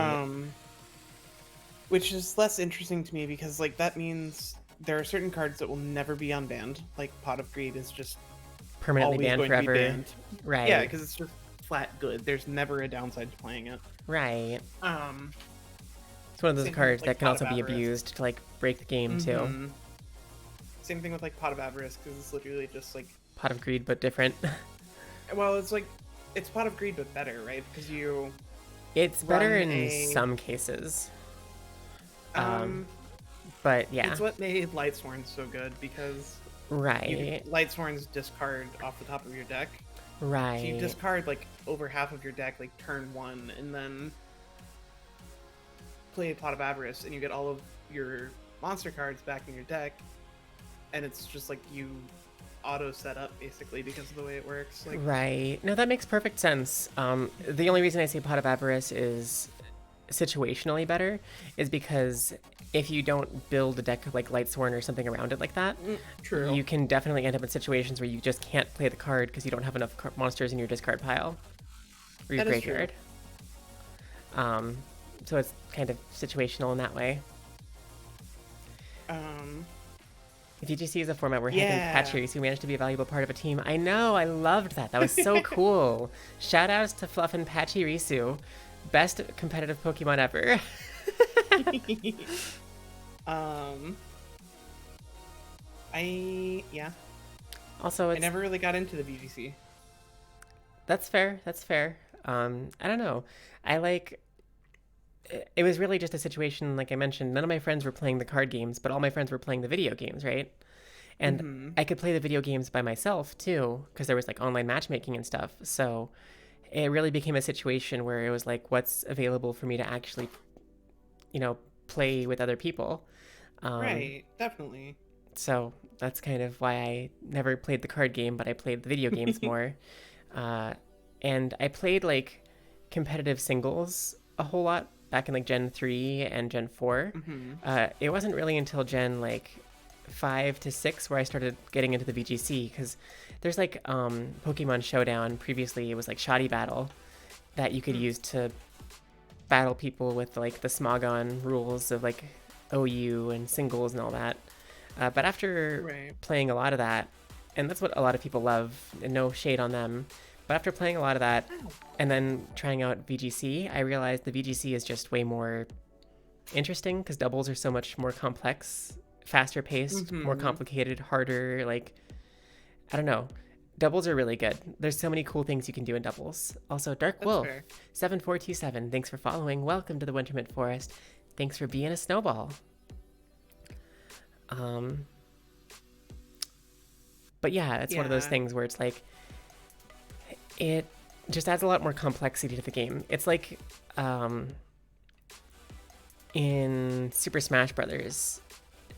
Which is less interesting to me because like that means there are certain cards that will never be unbanned. Like Pot of Greed is just Permanently always banned going forever. to be banned. Right. Yeah, because it's just flat good. There's never a downside to playing it. Right. Um, It's one of those same thing cards with, like, that can Pot also of be Avarice. abused to like break the game too. Same thing with like Pot of Avarice, because it's literally just like, Pot of Greed, but different. well, it's like, it's Pot of Greed but better, right? Because you It's better run in some cases. um, But yeah. it's what made Lightsworn so good, because Right. Lightsworn's discard off the top of your deck. Right. So you discard like over half of your deck like turn 1, and then play a Pot of Avarice, and you get all of your monster cards back in your deck, and it's just like you auto set up basically because of the way it works. Like, right. No, that makes perfect sense. The only reason I say Pot of Avarice is situationally better is because if you don't build a deck like Lightsworn or something around it like that, true, you can definitely end up in situations where you just can't play the card because you don't have enough monsters in your discard pile or your graveyard. So it's kind of situational in that way. VGC is a format where Heck and Patcheries, who managed to be a valuable part of a team. I know, I loved that. That was so cool. Shout outs to Fluff and Patchy Risu. Best competitive Pokemon ever. Also, I never really got into the VGC. That's fair. That's fair. I don't know. It was really just a situation, like I mentioned, none of my friends were playing the card games, but all my friends were playing the video games, right? And I could play the video games by myself too, because there was like online matchmaking and stuff. So it really became a situation where it was like, what's available for me to actually, play with other people. Right, definitely. So that's kind of why I never played the card game, but I played the video games more. And I played like competitive singles a whole lot back in like Gen 3 and Gen 4. It wasn't really until Gen like 5 to 6 where I started getting into the VGC, because there's like Pokemon Showdown. Previously it was like Shoddy Battle that you could use to battle people with like the Smogon rules of like OU and singles and all that. But after playing a lot of that, and that's what a lot of people love, and no shade on them, but after playing a lot of that and then trying out VGC, I realized the VGC is just way more interesting because doubles are so much more complex, faster paced, more complicated, harder. Like, I don't know. Doubles are really good. There's so many cool things you can do in doubles. Also, Dark Wolf 7427, thanks for following. Welcome to the Wintermint Forest. Thanks for being a snowball. But yeah, it's one of those things where it's like, it just adds a lot more complexity to the game. It's like in Super Smash Brothers,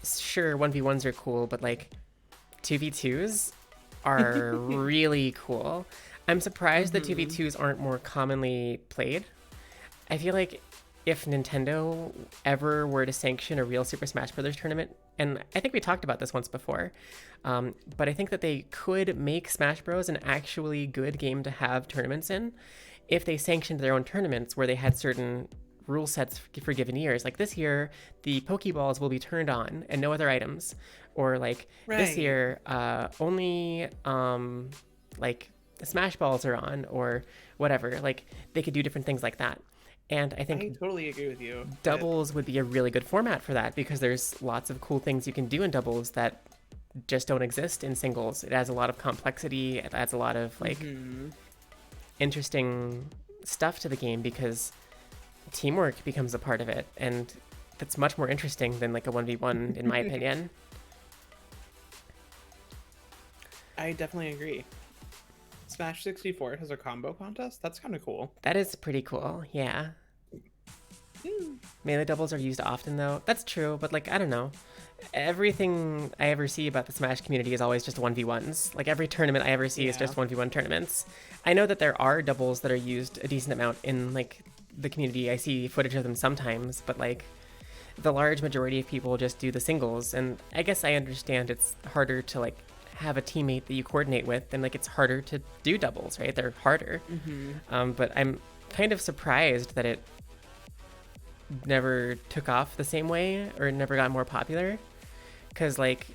sure, 1v1s are cool, but like 2v2s are really cool. I'm surprised that 2v2s aren't more commonly played. I feel like if Nintendo ever were to sanction a real Super Smash Brothers tournament, and I think we talked about this once before, but I think that they could make Smash Bros. An actually good game to have tournaments in if they sanctioned their own tournaments where they had certain rule sets for given years. Like this year, the Pokeballs will be turned on and no other items. Or like this year, only like Smash Balls are on, or whatever. Like they could do different things like that. And I think I totally agree with you. Doubles would be a really good format for that, because there's lots of cool things you can do in doubles that just don't exist in singles. It adds a lot of complexity. It adds a lot of like interesting stuff to the game because teamwork becomes a part of it, and that's much more interesting than like a 1v1 in my opinion. I definitely agree. Smash 64 has a combo contest. That's kind of cool. That is pretty cool. Yeah. Melee doubles are used often though. That's true, but like I don't know. Everything I ever see about the Smash community is always just 1v1s. Like every tournament I ever see is just 1v1 tournaments. I know that there are doubles that are used a decent amount in like the community. I see footage of them sometimes, but like the large majority of people just do the singles, and I guess I understand it's harder to like have a teammate that you coordinate with, and like it's harder to do doubles, right? They're harder. But I'm kind of surprised that it never took off the same way or never got more popular, because like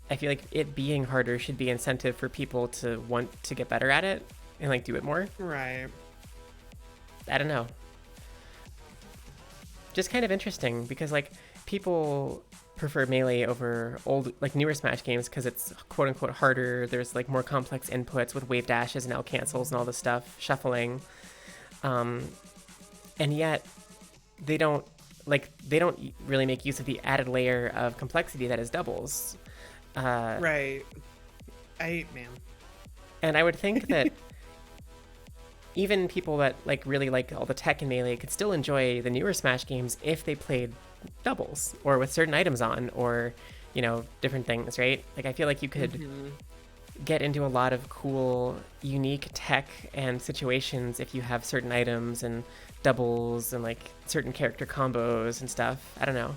I feel like it being harder should be incentive for people to want to get better at it and like do it more. Right. I don't know. Just kind of interesting because like people prefer Melee over old like newer Smash games because it's quote unquote harder. There's like more complex inputs with wave dashes and L cancels and all this stuff, shuffling. And yet they don't really make use of the added layer of complexity that is doubles. Right. Man. And I would think that even people that like really like all the tech in Melee could still enjoy the newer Smash games if they played doubles or with certain items on, or you know, different things, right? Like I feel like you could get into a lot of cool unique tech and situations if you have certain items and doubles and like certain character combos and stuff. I don't know.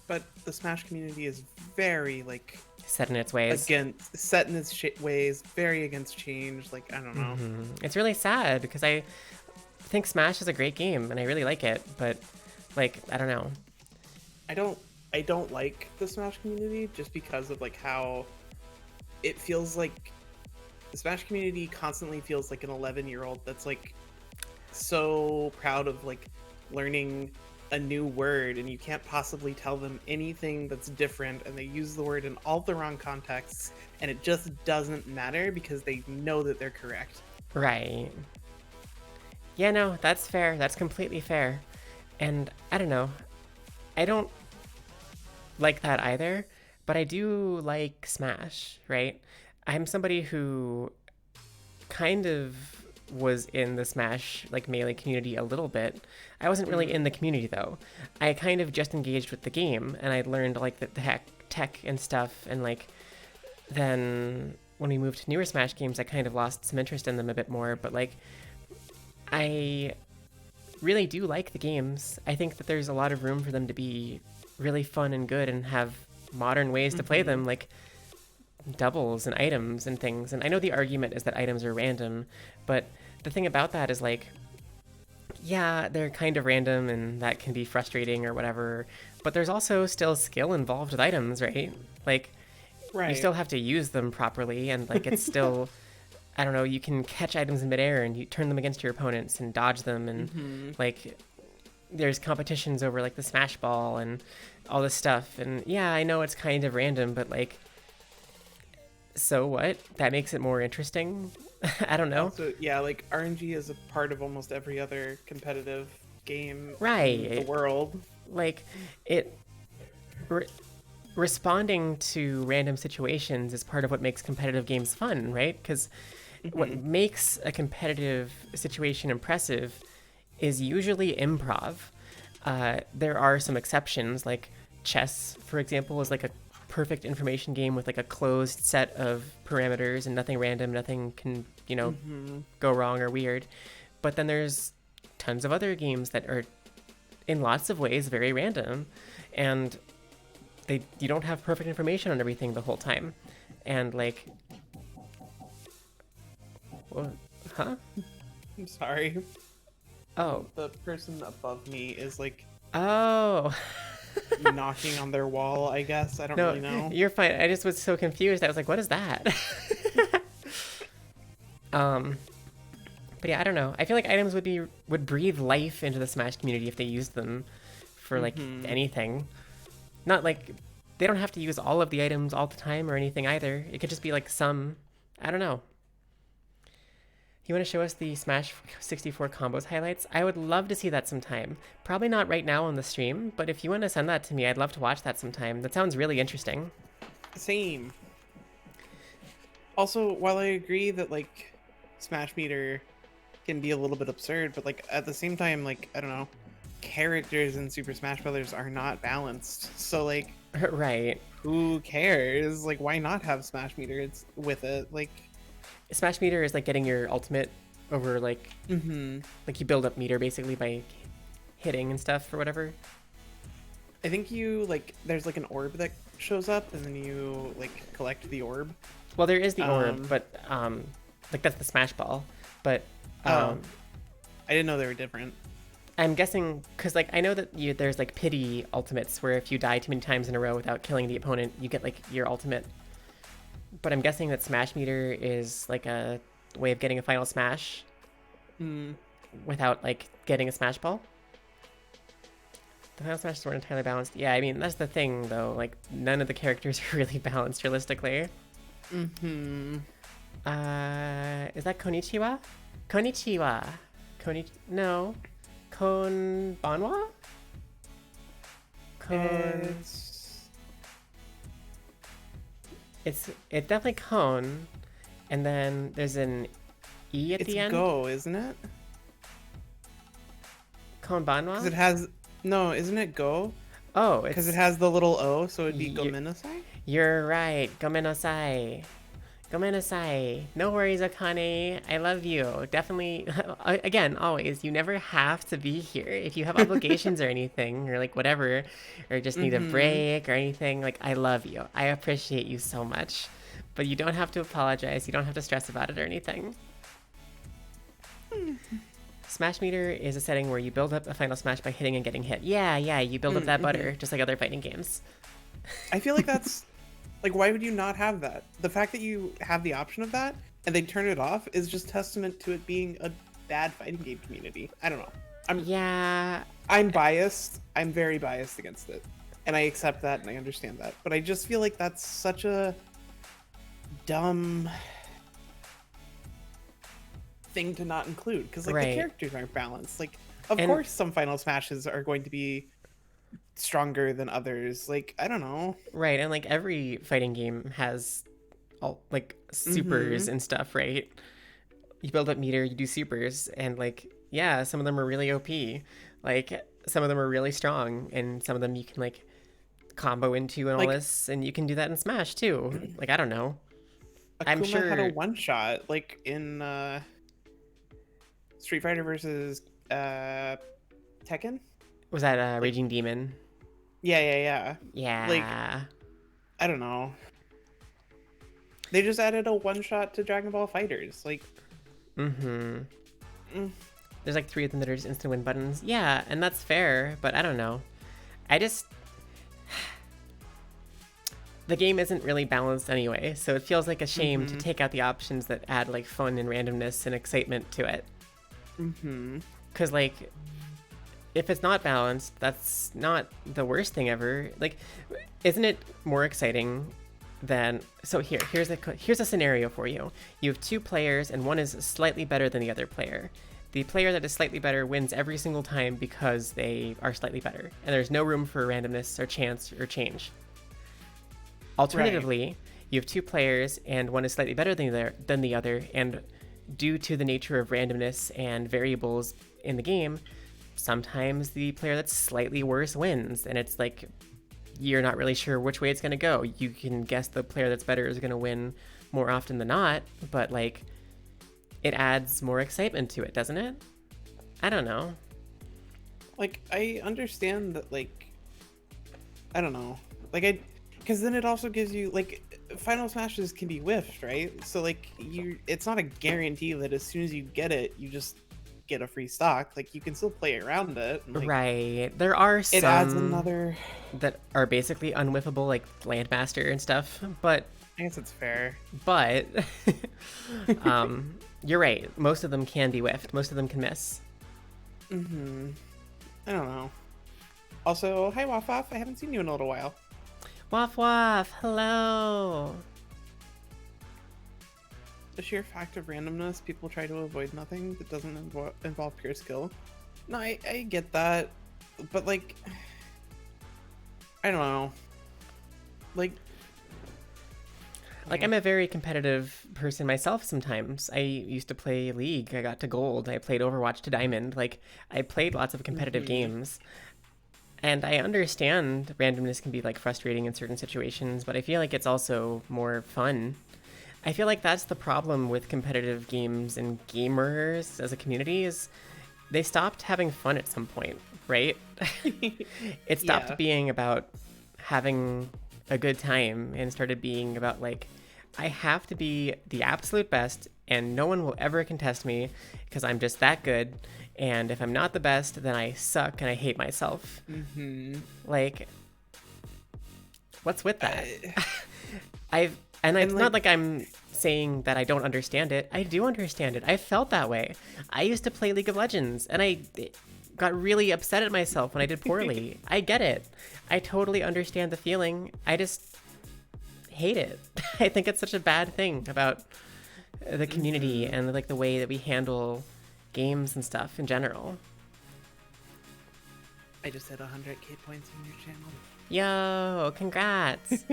But the Smash community is very like Set in its ways. set in its ways, very against change. Like I don't know. It's really sad because I think Smash is a great game and I really like it, but like I don't know. I don't like the Smash community just because of like how it feels like the Smash community constantly feels like an 11-year-old that's like so proud of like learning a new word, and you can't possibly tell them anything that's different, and they use the word in all the wrong contexts, and it just doesn't matter because they know that they're correct. Right. Yeah, no, that's fair. That's completely fair. And I don't know. I don't like that either, but I do like Smash, right? I'm somebody who kind of was in the Smash like Melee community a little bit. I wasn't really in the community though. I kind of just engaged with the game and I learned like the tech and stuff, and like then when we moved to newer Smash games I kind of lost some interest in them a bit more, but like I really do like the games. I think that there's a lot of room for them to be really fun and good and have modern ways to play them, like doubles and items and things. And I know the argument is that items are random, but the thing about that is like, yeah, they're kind of random and that can be frustrating or whatever, but there's also still skill involved with items, right? Like you still have to use them properly, and like it's still I don't know, you can catch items in midair and you turn them against your opponents and dodge them, and like there's competitions over like the Smash Ball and all this stuff. And yeah, I know it's kind of random, but like, so what? That makes it more interesting. I don't know. Also, yeah, like RNG is a part of almost every other competitive game in the world. Like it responding to random situations is part of what makes competitive games fun, right? Because what makes a competitive situation impressive is usually improv. There are some exceptions, like chess, for example, is like a perfect information game with like a closed set of parameters and nothing random, nothing can, you know, go wrong or weird. But then there's tons of other games that are in lots of ways very random, and you don't have perfect information on everything the whole time. And like, what? Huh? I'm sorry. Oh. The person above me is like knocking on their wall, I guess. I don't really know. You're fine. I just was so confused. I was like, what is that? But yeah, I don't know. I feel like items would breathe life into the Smash community if they used them for like anything. Not like they don't have to use all of the items all the time or anything either. It could just be like some, I don't know. You want to show us the Smash 64 combos highlights? I would love to see that sometime. Probably not right now on the stream, but if you want to send that to me, I'd love to watch that sometime. That sounds really interesting. Same. Also, while I agree that like Smash Meter can be a little bit absurd, but like at the same time, like I don't know, characters in Super Smash Brothers are not balanced. So like, right? Who cares? Like, why not have Smash Meter with it? Like, Smash Meter is like getting your ultimate over like like you build up meter basically by hitting and stuff or whatever. I think you like there's like an orb that shows up and then you like collect the orb. Well, there is the orb, but like that's the Smash Ball. But I didn't know they were different. I'm guessing because like I know that there's like pity ultimates where if you die too many times in a row without killing the opponent, you get like your ultimate. But I'm guessing that Smash Meter is like a way of getting a final smash without like getting a smash ball. The final smashes weren't entirely balanced. Yeah, I mean that's the thing though. Like none of the characters are really balanced realistically. Is that Konnichiwa? Konnichiwa. No. Konbanwa? It's definitely Kon, and then there's an E at the end. It's Go, isn't it? Konbanwa? Because it has isn't it Go? Oh, because it has the little O, so it'd be Gomenasai. You're right. Gomenasai. Gomenasai. No worries, Akane. I love you. Definitely. Again, always. You never have to be here. If you have obligations or anything, or like whatever, or just need a break or anything, like I love you. I appreciate you so much. But you don't have to apologize. You don't have to stress about it or anything. Smash Meter is a setting where you build up a final smash by hitting and getting hit. Yeah, you build up that butter, just like other fighting games. I feel like that's... Like, why would you not have that? The fact that you have the option of that and they turn it off is just testament to it being a bad fighting game community. I don't know. I'm biased. I'm very biased against it. And I accept that and I understand that. But I just feel like that's such a dumb thing to not include. Because, like, the characters aren't balanced. Like, of course some Final Smashes are going to be stronger than others. Like, I don't know. Right, and like every fighting game has all like supers and stuff, right? You build up meter, you do supers, and like some of them are really OP. Like some of them are really strong, and some of them you can like combo into and all this, and you can do that in Smash too. Like I don't know. I'm sure had a one shot like in Street Fighter versus Tekken. Was that Raging Demon? Yeah. Like, I don't know. They just added a one-shot to Dragon Ball FighterZ. Like, there's like 3 of them that are just instant win buttons. Yeah, and that's fair, but I don't know. The game isn't really balanced anyway, so it feels like a shame to take out the options that add like fun and randomness and excitement to it. Because like... if it's not balanced, that's not the worst thing ever. Like, isn't it more exciting than... So here's a scenario for you. You have 2 players and one is slightly better than the other player. The player that is slightly better wins every single time because they are slightly better. And there's no room for randomness or chance or change. Alternatively, you have 2 players and one is slightly better than the other, and due to the nature of randomness and variables in the game, sometimes the player that's slightly worse wins, and it's like you're not really sure which way it's going to go. You can guess the player that's better is going to win more often than not, but like it adds more excitement to it, doesn't it? I don't know. Like, I understand that, like, I don't know. Like, because then it also gives you, like, Final Smashes can be whiffed, right? So, like, it's not a guarantee that as soon as you get it, you just get a free stock. Like, you can still play around it. And, like, right. There are some it adds another that are basically unwhiffable, like Landmaster and stuff, but I guess it's fair. But you're right. Most of them can be whiffed. Most of them can miss. I don't know. Also, hi Waf Waf. I haven't seen you in a little while. Waf Waf, hello. The sheer fact of randomness, people try to avoid nothing that doesn't involve pure skill. No, I get that, but like, I don't know. Like I'm a very competitive person myself sometimes. I used to play League. I got to gold. I played Overwatch to diamond. Like, I played lots of competitive games. And I understand randomness can be like frustrating in certain situations, but I feel like it's also more fun. I feel like that's the problem with competitive games and gamers as a community is they stopped having fun at some point, right? It stopped being about having a good time and started being about like, I have to be the absolute best and no one will ever contest me because I'm just that good. And if I'm not the best, then I suck and I hate myself. Like, what's with that? And it's not like I'm saying that I don't understand it. I do understand it. I felt that way. I used to play League of Legends, and I got really upset at myself when I did poorly. I get it. I totally understand the feeling. I just hate it. I think it's such a bad thing about the community and like the way that we handle games and stuff in general. I just hit 100k points on your channel. Yo, congrats.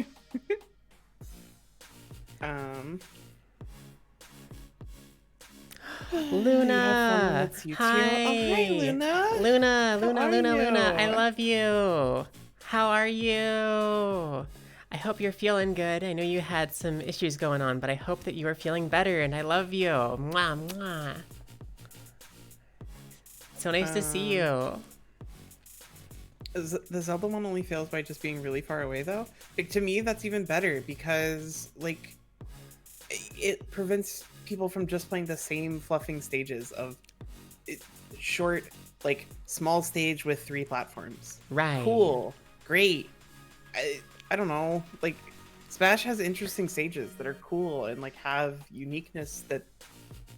Luna. Hi. Oh, hi, Luna. Luna. I love you. How are you? I hope you're feeling good. I know you had some issues going on, but I hope that you are feeling better, and I love you. Mwah, mwah. So nice to see you. The Zelda one only fails by just being really far away, though. Like, to me, that's even better because, like, it prevents people from just playing the same fluffing stages of short, like, small stage with 3 platforms. Right. Cool. Great. I don't know. Like, Smash has interesting stages that are cool and, like, have uniqueness that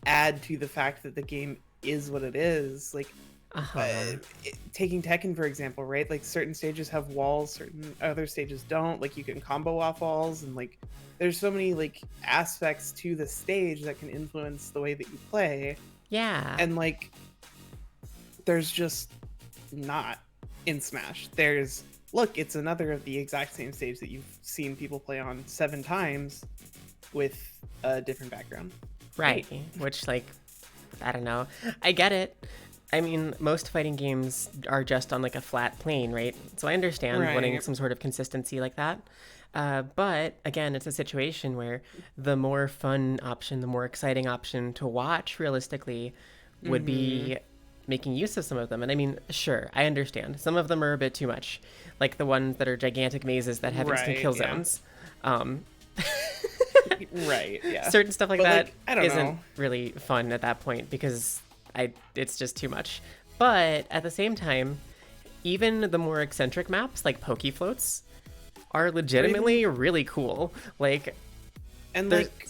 add to the fact that the game is what it is. Like, taking Tekken, for example, right? Like, certain stages have walls, certain other stages don't. Like, you can combo off walls, and, like, there's so many, like, aspects to the stage that can influence the way that you play. Yeah. And, like, there's just not in Smash. There's, look, it's another of the exact same stage that you've seen people play on 7 times with a different background. Right. Which, like, I don't know. I get it. I mean, most fighting games are just on like a flat plane, right? So I understand wanting some sort of consistency like that. But again, it's a situation where the more fun option, the more exciting option to watch realistically would be making use of some of them. And I mean, sure, I understand. Some of them are a bit too much. Like the ones that are gigantic mazes that have instant kill zones. Right, yeah. Certain stuff like that isn't really fun at that point because it's just too much. But at the same time, even the more eccentric maps like Poke Floats are legitimately really cool. Like, and like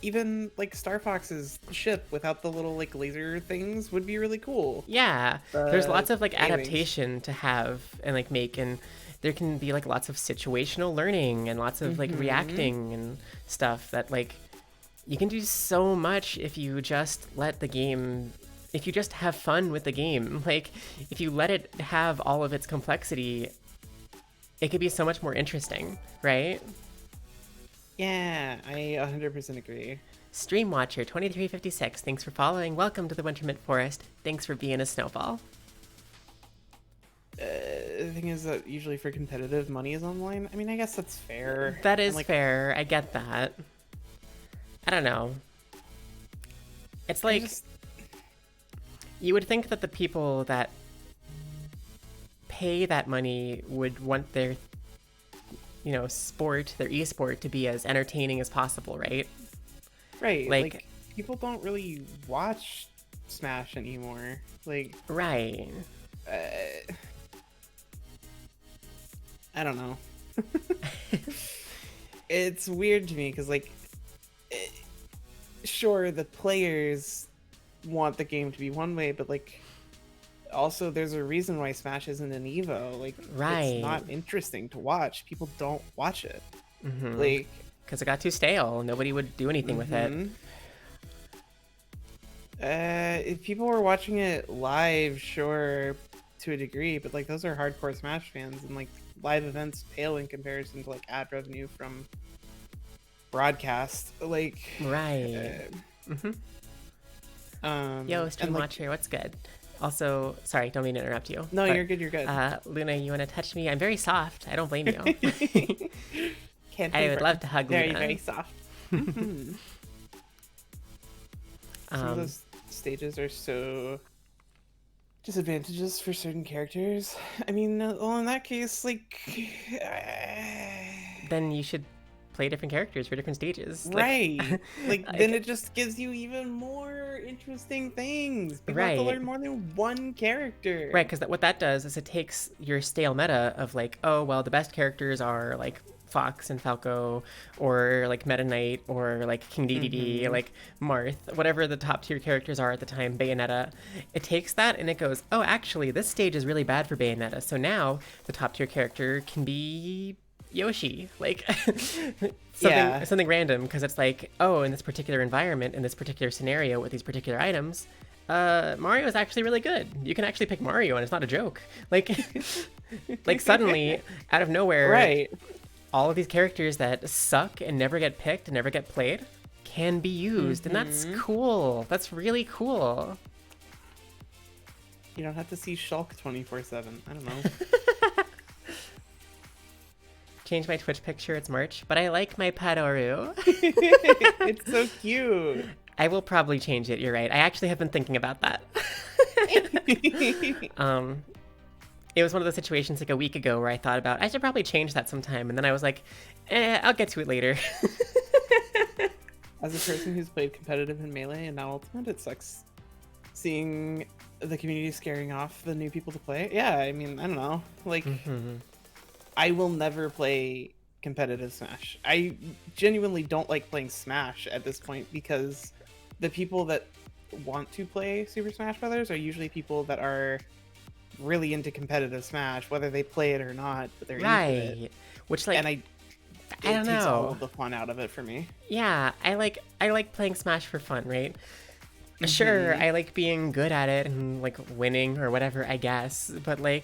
even like Star Fox's ship without the little like laser things would be really cool. Yeah, there's lots of like adaptation to have and like make, and there can be like lots of situational learning and lots of like reacting and stuff that like you can do so much if you just let the game, if you just have fun with the game. Like, if you let it have all of its complexity, it could be so much more interesting, right? Yeah, I 100% agree. Stream Watcher 2356, thanks for following. Welcome to the Wintermint Forest. Thanks for being a snowball. The thing is that usually for competitive, money is online. I mean, I guess that's fair. That is fair. I get that. I don't know. It's like, you would think that the people that pay that money would want their, you know, sport, their esport to be as entertaining as possible, right? Right. Like people don't really watch Smash anymore. Like, right. I don't know. It's weird to me because, like, sure, the players want the game to be one way, but like, also there's a reason why Smash isn't an Evo. Like, it's not interesting to watch. People don't watch it. Like, because it got too stale. Nobody would do anything with it. If people were watching it live, sure, to a degree, but like those are hardcore Smash fans, and like live events pale in comparison to like ad revenue from broadcast. Like, right. Yo, Stream Watcher, what's good? Also, sorry, don't mean to interrupt you. No, you're good. You're good. Luna, you want to touch me? I'm very soft. I don't blame you. I would love to hug Luna. Very soft. Some of those stages are so disadvantages for certain characters. I mean, well, in that case, like, then you should play different characters for different stages. Right. Like then like it just gives you even more interesting things. People have to right. learn more than one character. Right, because what that does is it takes your stale meta of like, oh well, the best characters are like Fox and Falco, or like Meta Knight, or like King DDD, Mm-hmm. like Marth, whatever the top tier characters are at the time, Bayonetta. It takes that and it goes, oh, actually, this stage is really bad for Bayonetta. So now the top tier character can be Yoshi, like Yeah. something random, because it's like, oh, in this particular environment, in this particular scenario with these particular items, Mario is actually really good. You can actually pick Mario, and it's not a joke. Like, like suddenly, out of nowhere, Right. all of these characters that suck and never get picked and never get played can be used, and that's Mm-hmm. cool. That's really cool. You don't have to see Shulk 24/7. I don't know. Change my Twitch picture. It's March, but I like my Padoru. It's so cute. I will probably change it. You're right. I actually have been thinking about that. It was one of those situations like a week ago where I thought about I should probably change that sometime, and then I was like, I'll get to it later. As a person who's played competitive in Melee and now Ultimate, it sucks seeing the community scaring off the new people to play. Yeah, I mean, I don't know. Like, I will never play competitive Smash. I genuinely don't like playing Smash at this point because the people that want to play Super Smash Brothers are usually people that are really into competitive Smash, whether they play it or not, but they're into it. Right. Which like And I it don't takes all know. of the fun out of it for me. Yeah, I like playing Smash for fun, right? Sure, I like being good at it and like winning or whatever, I guess. But like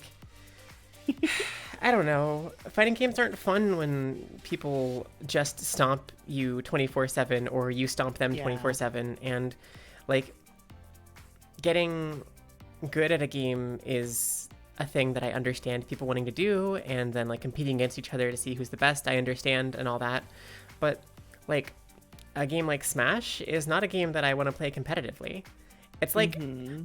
I don't know. Fighting games aren't fun when people just stomp you 24/7 or you stomp them Yeah. 24/7, and like getting good at a game is a thing that I understand people wanting to do, and then like competing against each other to see who's the best, I understand and all that. But like a game like Smash is not a game that I want to play competitively. It's like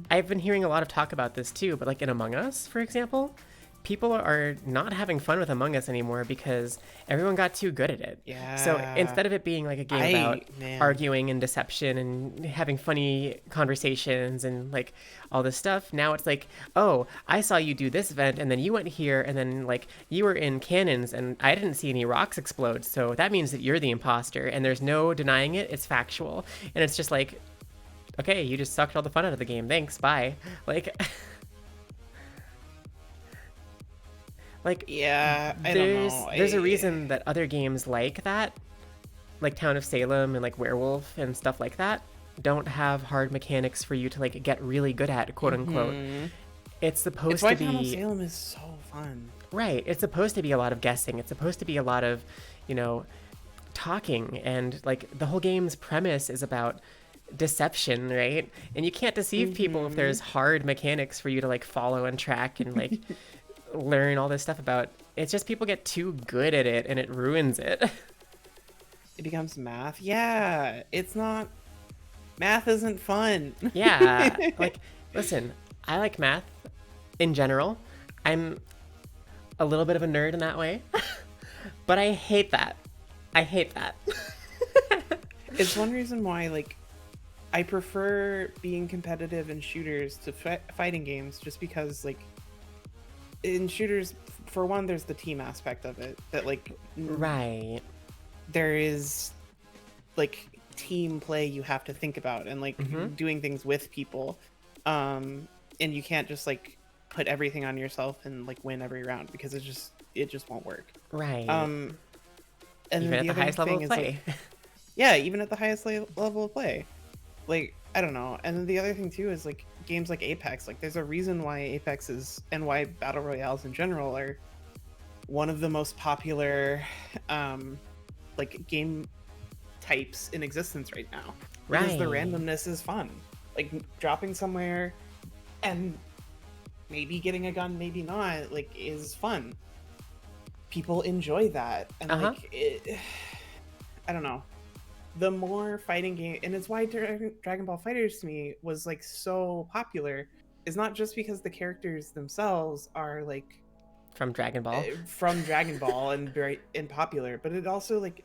I've been hearing a lot of talk about this too, but like in Among Us, for example, people are not having fun with Among Us anymore because everyone got too good at it. So Yeah. instead of it being like a game about man. arguing and deception and having funny conversations and like all this stuff, now it's like, oh, I saw you do this event and then you went here and then like you were in cannons and I didn't see any rocks explode. So that means that you're the imposter and there's no denying it. It's factual. And it's just like, okay, you just sucked all the fun out of the game. Thanks. Bye. Like, like Yeah, I don't know. there's a reason that other games like that, like Town of Salem and like Werewolf and stuff like that, don't have hard mechanics for you to like get really good at, quote unquote. It's supposed It's why to Town of be Salem is so fun. right. It's supposed to be a lot of guessing. It's supposed to be a lot of, you know, talking, and like the whole game's premise is about deception, right? And you can't deceive people if there's hard mechanics for you to like follow and track and like learn all this stuff about. It's just people get too good at it and it ruins it. It becomes math. Yeah, it's not. Math isn't fun. Yeah, like listen, I like math in general. I'm a little bit of a nerd in that way, but I hate that. I hate that. It's one reason why, like, I prefer being competitive in shooters to fighting games, just because, like, in shooters, for one, there's the team aspect of it that, like, Right. there is, like, team play you have to think about and like doing things with people, and you can't just like put everything on yourself and like win every round because it just won't work. Right. And Even then at the highest level of play. like, yeah, even at the highest level of play, like I don't know. And then the other thing too is like games like Apex. Like there's a reason why Apex is, and why battle royales in general are one of the most popular like game types in existence right now, because the Right. randomness is fun. Like dropping somewhere and maybe getting a gun, maybe not, like is fun. People enjoy that, and like it, I don't know. The more fighting game, and it's why Dragon Ball Fighters to me was like so popular, is not just because the characters themselves are like From Dragon Ball. from Dragon Ball and very and popular, but it also like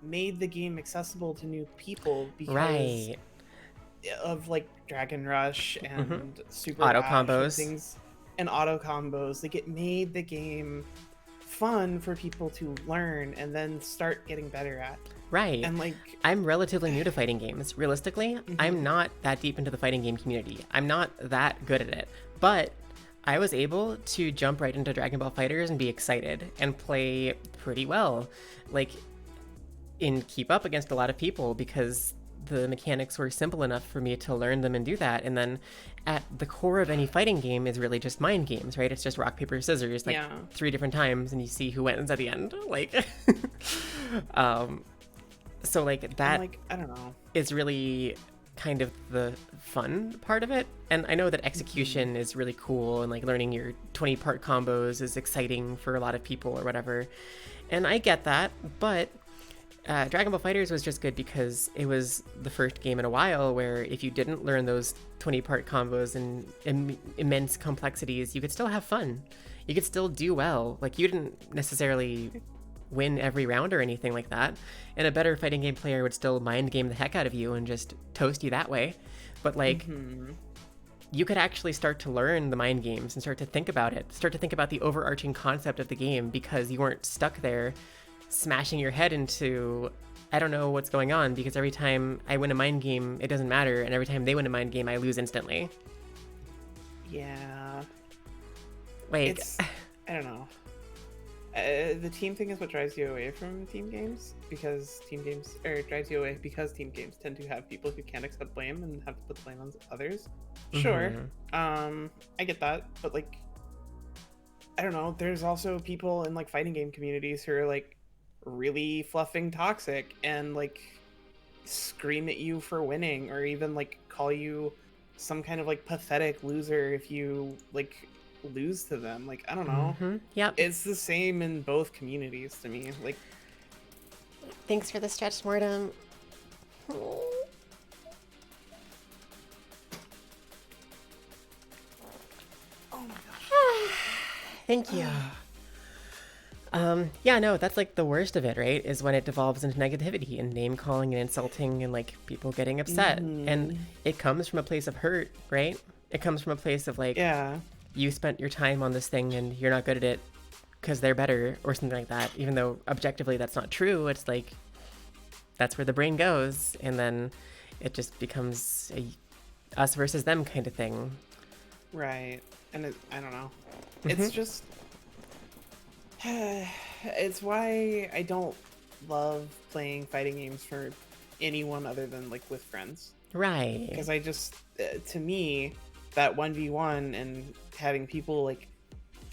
made the game accessible to new people because Right. of like Dragon Rush and Super Auto Ash and combos. things, and auto combos. Like, it made the game fun for people to learn and then start getting better at. Right. And like, I'm relatively new to fighting games. Realistically, I'm not that deep into the fighting game community. I'm not that good at it. But I was able to jump right into Dragon Ball Fighters and be excited and play pretty well. Like, and keep up against a lot of people because the mechanics were simple enough for me to learn them and do that. And then at the core of any fighting game is really just mind games, right? It's just rock, paper, scissors, like 3 different times, and you see who wins at the end. Like, so like that, like, I don't know, is really kind of the fun part of it. And I know that execution is really cool, and like learning your 20-part combos is exciting for a lot of people or whatever. And I get that, but Dragon Ball Fighters was just good because it was the first game in a while where if you didn't learn those 20-part combos and immense complexities, you could still have fun. You could still do well. Like, you didn't necessarily win every round or anything like that. And a better fighting game player would still mind game the heck out of you and just toast you that way. But like, you could actually start to learn the mind games and start to think about it, start to think about the overarching concept of the game, because you weren't stuck there smashing your head into, I don't know what's going on, because every time I win a mind game, it doesn't matter, and every time they win a mind game, I lose instantly. Yeah. Like, I don't know. The team thing is what drives you away from team games, because team games tend to have people who can't accept blame and have to put blame on others. Sure. I get that, but like, I don't know, there's also people in like fighting game communities who are like really fluffing toxic and like scream at you for winning, or even like call you some kind of like pathetic loser if you like lose to them. Like, I don't know. Yep. It's the same in both communities to me. Like, thanks for the stretch, Mortem. oh my gosh. Thank you. Yeah, no, that's like the worst of it, right? Is when it devolves into negativity and name calling and insulting and like people getting upset. And it comes from a place of hurt, right? It comes from a place of like, you spent your time on this thing and you're not good at it because they're better or something like that. Even though objectively that's not true, it's like, that's where the brain goes. And then it just becomes a us versus them kind of thing. Right. And I don't know. It's just, it's why I don't love playing fighting games for anyone other than like with friends. Right. Because I just, to me, that 1v1 and having people like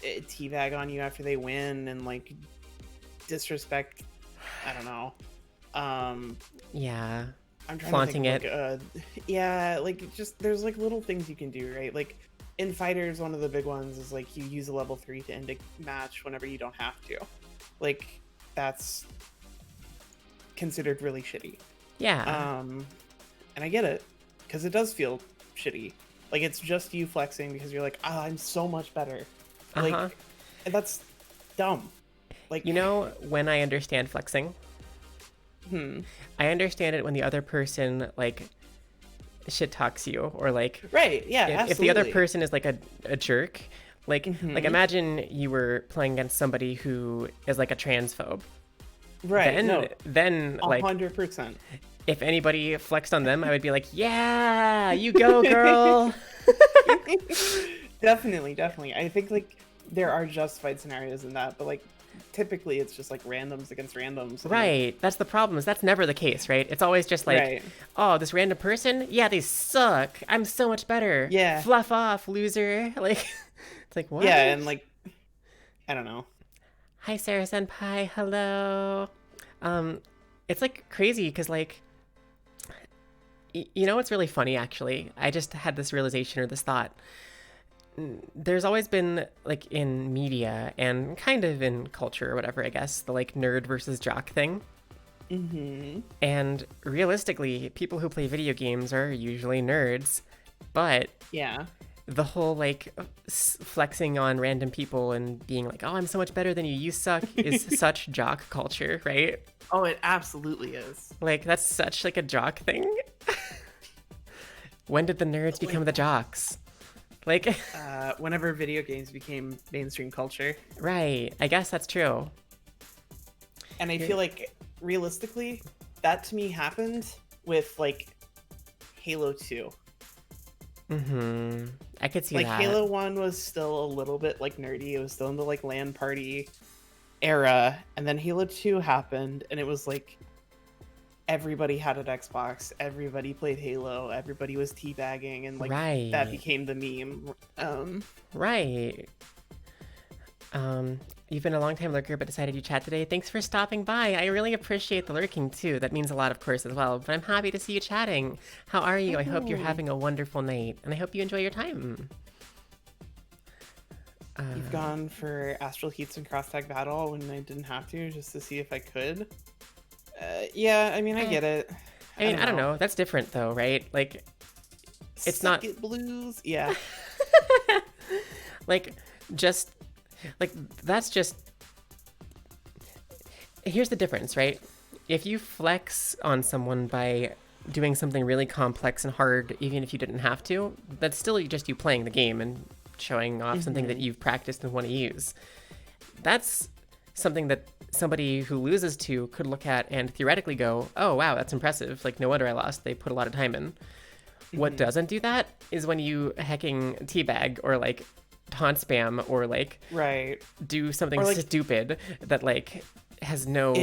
teabag on you after they win and like disrespect, I don't know. Yeah. I'm trying flaunting to think of, like, yeah, like just there's like little things you can do, right? Like in fighters, one of the big ones is like you use a level 3 to end a match whenever you don't have to. Like, that's considered really shitty. Yeah. And I get it, because it does feel shitty. Like, it's just you flexing because you're like, I'm so much better. Like, that's dumb. Like, you know, when I understand flexing, I understand it when the other person like shit talks you, or like, right, yeah, if the other person is like a jerk, like like imagine you were playing against somebody who is like a transphobe, right? Then like 100%. If anybody flexed on them, I would be like, yeah, you go, girl. Definitely. I think like there are justified scenarios in that, but like typically it's just like randoms against randoms. Right. Like, that's the problem. That's never the case, right? It's always just like, oh, this random person? Yeah, they suck. I'm so much better. Yeah. Fluff off, loser. Like, it's like, what? Yeah, and like, I don't know. Hi, Sarah Senpai. Hello. It's like crazy because like, you know what's really funny, actually? I just had this realization or this thought. There's always been, like, in media and kind of in culture or whatever, I guess, the, like, nerd versus jock thing. And realistically, people who play video games are usually nerds. But the whole like flexing on random people and being like, oh, I'm so much better than you suck is such jock culture, right? Oh, it absolutely is. Like that's such like a jock thing. When did the nerds become the jocks? Like Whenever video games became mainstream culture. right, I guess that's true. And I feel like realistically that to me happened with like Halo 2. I could see Like that. Halo 1 was still a little bit like nerdy. It was still in the like LAN party era, and then Halo 2 happened and it was like everybody had an Xbox, everybody played Halo, everybody was teabagging, and like Right. that became the meme. Right. You've been a long time lurker but decided you chat today. Thanks for stopping by. I really appreciate the lurking too. That means a lot, of course, as well. But I'm happy to see you chatting. How are you? I hope you're having a wonderful night, and I hope you enjoy your time. You've gone for Astral Heats and Cross Tag Battle when I didn't have to, just to see if I could. Yeah, I mean, I get it. I mean, I don't know. That's different though, right? Like, it's Suck not it, blues. Yeah. like just like that's just here's the difference, right? If you flex on someone by doing something really complex and hard, even if you didn't have to, that's still just you playing the game and showing off something that you've practiced and want to use. That's something that somebody who loses to could look at and theoretically go, oh wow, that's impressive, like no wonder I lost, they put a lot of time in. What doesn't do that is when you hecking teabag or like taunt spam or like Right. do something Or, like, stupid that like has no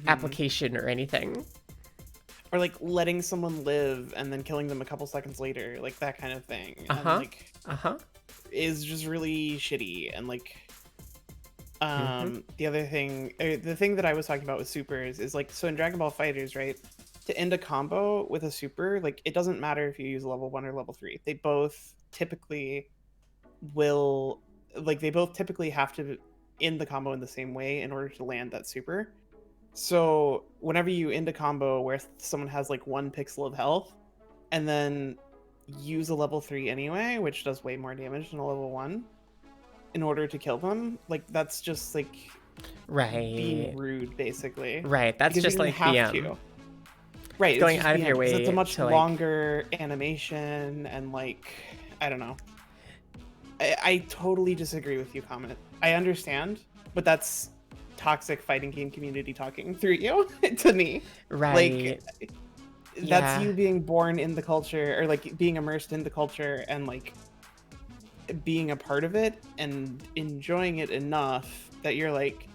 application or anything. Or like letting someone live and then killing them a couple seconds later, like that kind of thing. And, like, is just really shitty. And like the other thing, the thing that I was talking about with supers is like, so in Dragon Ball Fighters, right, to end a combo with a super, like it doesn't matter if you use level 1 or level 3, they both typically have to end the combo in the same way in order to land that super. So whenever you end a combo where someone has like 1 pixel of health and then use a level 3 anyway, which does way more damage than a level 1, in order to kill them, like that's just like being rude, basically. Right, that's because just you like have the to. Right, going it's out of your way it's a much to, like, longer animation, and like I don't know. I totally disagree with you, Comet. I understand, but that's toxic fighting game community talking through you to me. right. Like Yeah. that's you being born in the culture, or like being immersed in the culture and like being a part of it and enjoying it enough that you're like,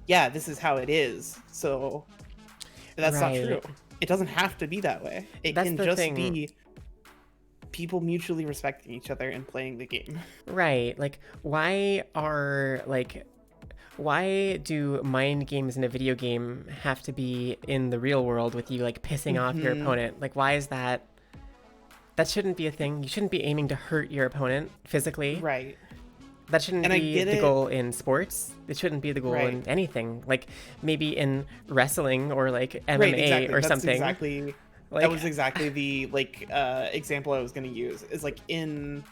yeah, this is how it is. So that's not true. It doesn't have to be that way. It That's can the just thing. be people mutually respecting each other and playing the game. Right. Like, why do mind games in a video game have to be in the real world with you, like, pissing off your opponent? Like, why is that? That shouldn't be a thing. You shouldn't be aiming to hurt your opponent physically. Right. That shouldn't be the goal in sports. It shouldn't be the goal in anything. Like, maybe in wrestling or, like, MMA or something. Exactly. Like, that was exactly the like example I was going to use. Is like in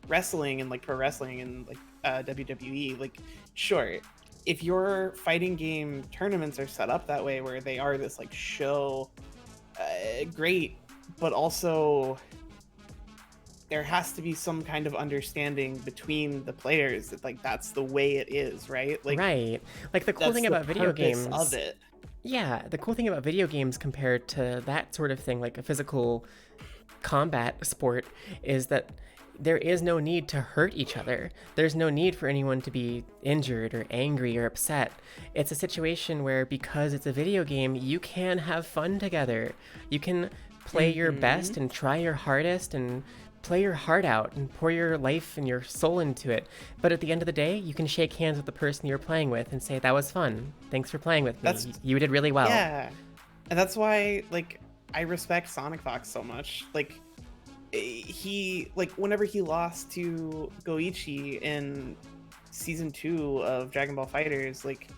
wrestling and like pro wrestling and like WWE. Like, sure, if your fighting game tournaments are set up that way, where they are this like show, great, but also there has to be some kind of understanding between the players that like that's the way it is, right? Like, right. Like, the cool thing about video games of it. Yeah, the cool thing about video games compared to that sort of thing, like a physical combat sport, is that there is no need to hurt each other. There's no need for anyone to be injured or angry or upset. It's a situation where, because it's a video game, you can have fun together. You can play your best and try your hardest and play your heart out and pour your life and your soul into it. But at the end of the day, you can shake hands with the person you're playing with and say, that was fun. Thanks for playing with me. You did really well. Yeah. And that's why, like, I respect Sonic Fox so much. Like, he, like, whenever he lost to Goichi in season 2 of Dragon Ball Fighters, like,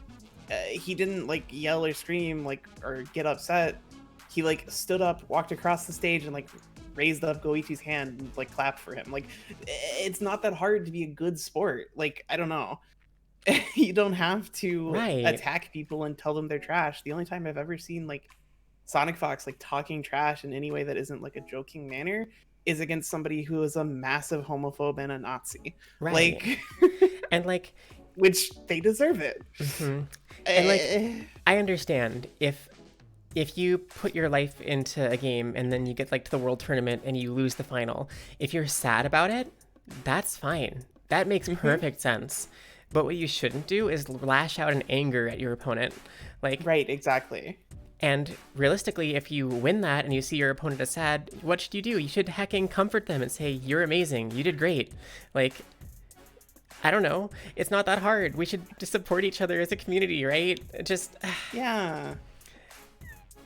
he didn't, like, yell or scream, like, or get upset. He, like, stood up, walked across the stage, and, like, raised up Goichi's hand and like clapped for him. Like, it's not that hard to be a good sport. Like, I don't know. You don't have to Right. attack people and tell them they're trash. The only time I've ever seen like Sonic Fox like talking trash in any way that isn't like a joking manner is against somebody who is a massive homophobe and a Nazi. Right. Like, And like, which they deserve it. and like, I understand if you put your life into a game and then you get like to the world tournament and you lose the final, if you're sad about it, that's fine. That makes perfect sense. But what you shouldn't do is lash out in anger at your opponent. Like, right, exactly. and realistically, if you win that and you see your opponent is sad, what should you do? You should hecking comfort them and say, "You're amazing. You did great." Like, I don't know. It's not that hard. We should just support each other as a community, right? Just Yeah.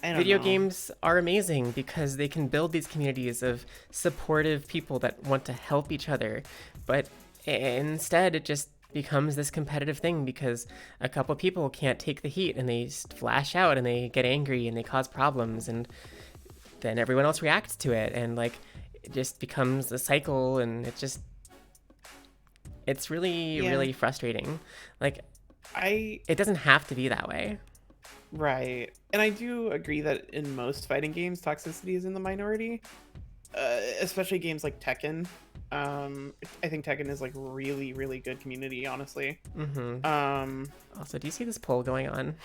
video games are amazing because they can build these communities of supportive people that want to help each other. But instead, it just becomes this competitive thing because a couple people can't take the heat and they flash out and they get angry and they cause problems, and then everyone else reacts to it, and like it just becomes a cycle, and it's really really frustrating. Like, it doesn't have to be that way. Right. And I do agree that in most fighting games, toxicity is in the minority, especially games like Tekken. I think Tekken is like really, really good community, honestly. Also, do you see this poll going on?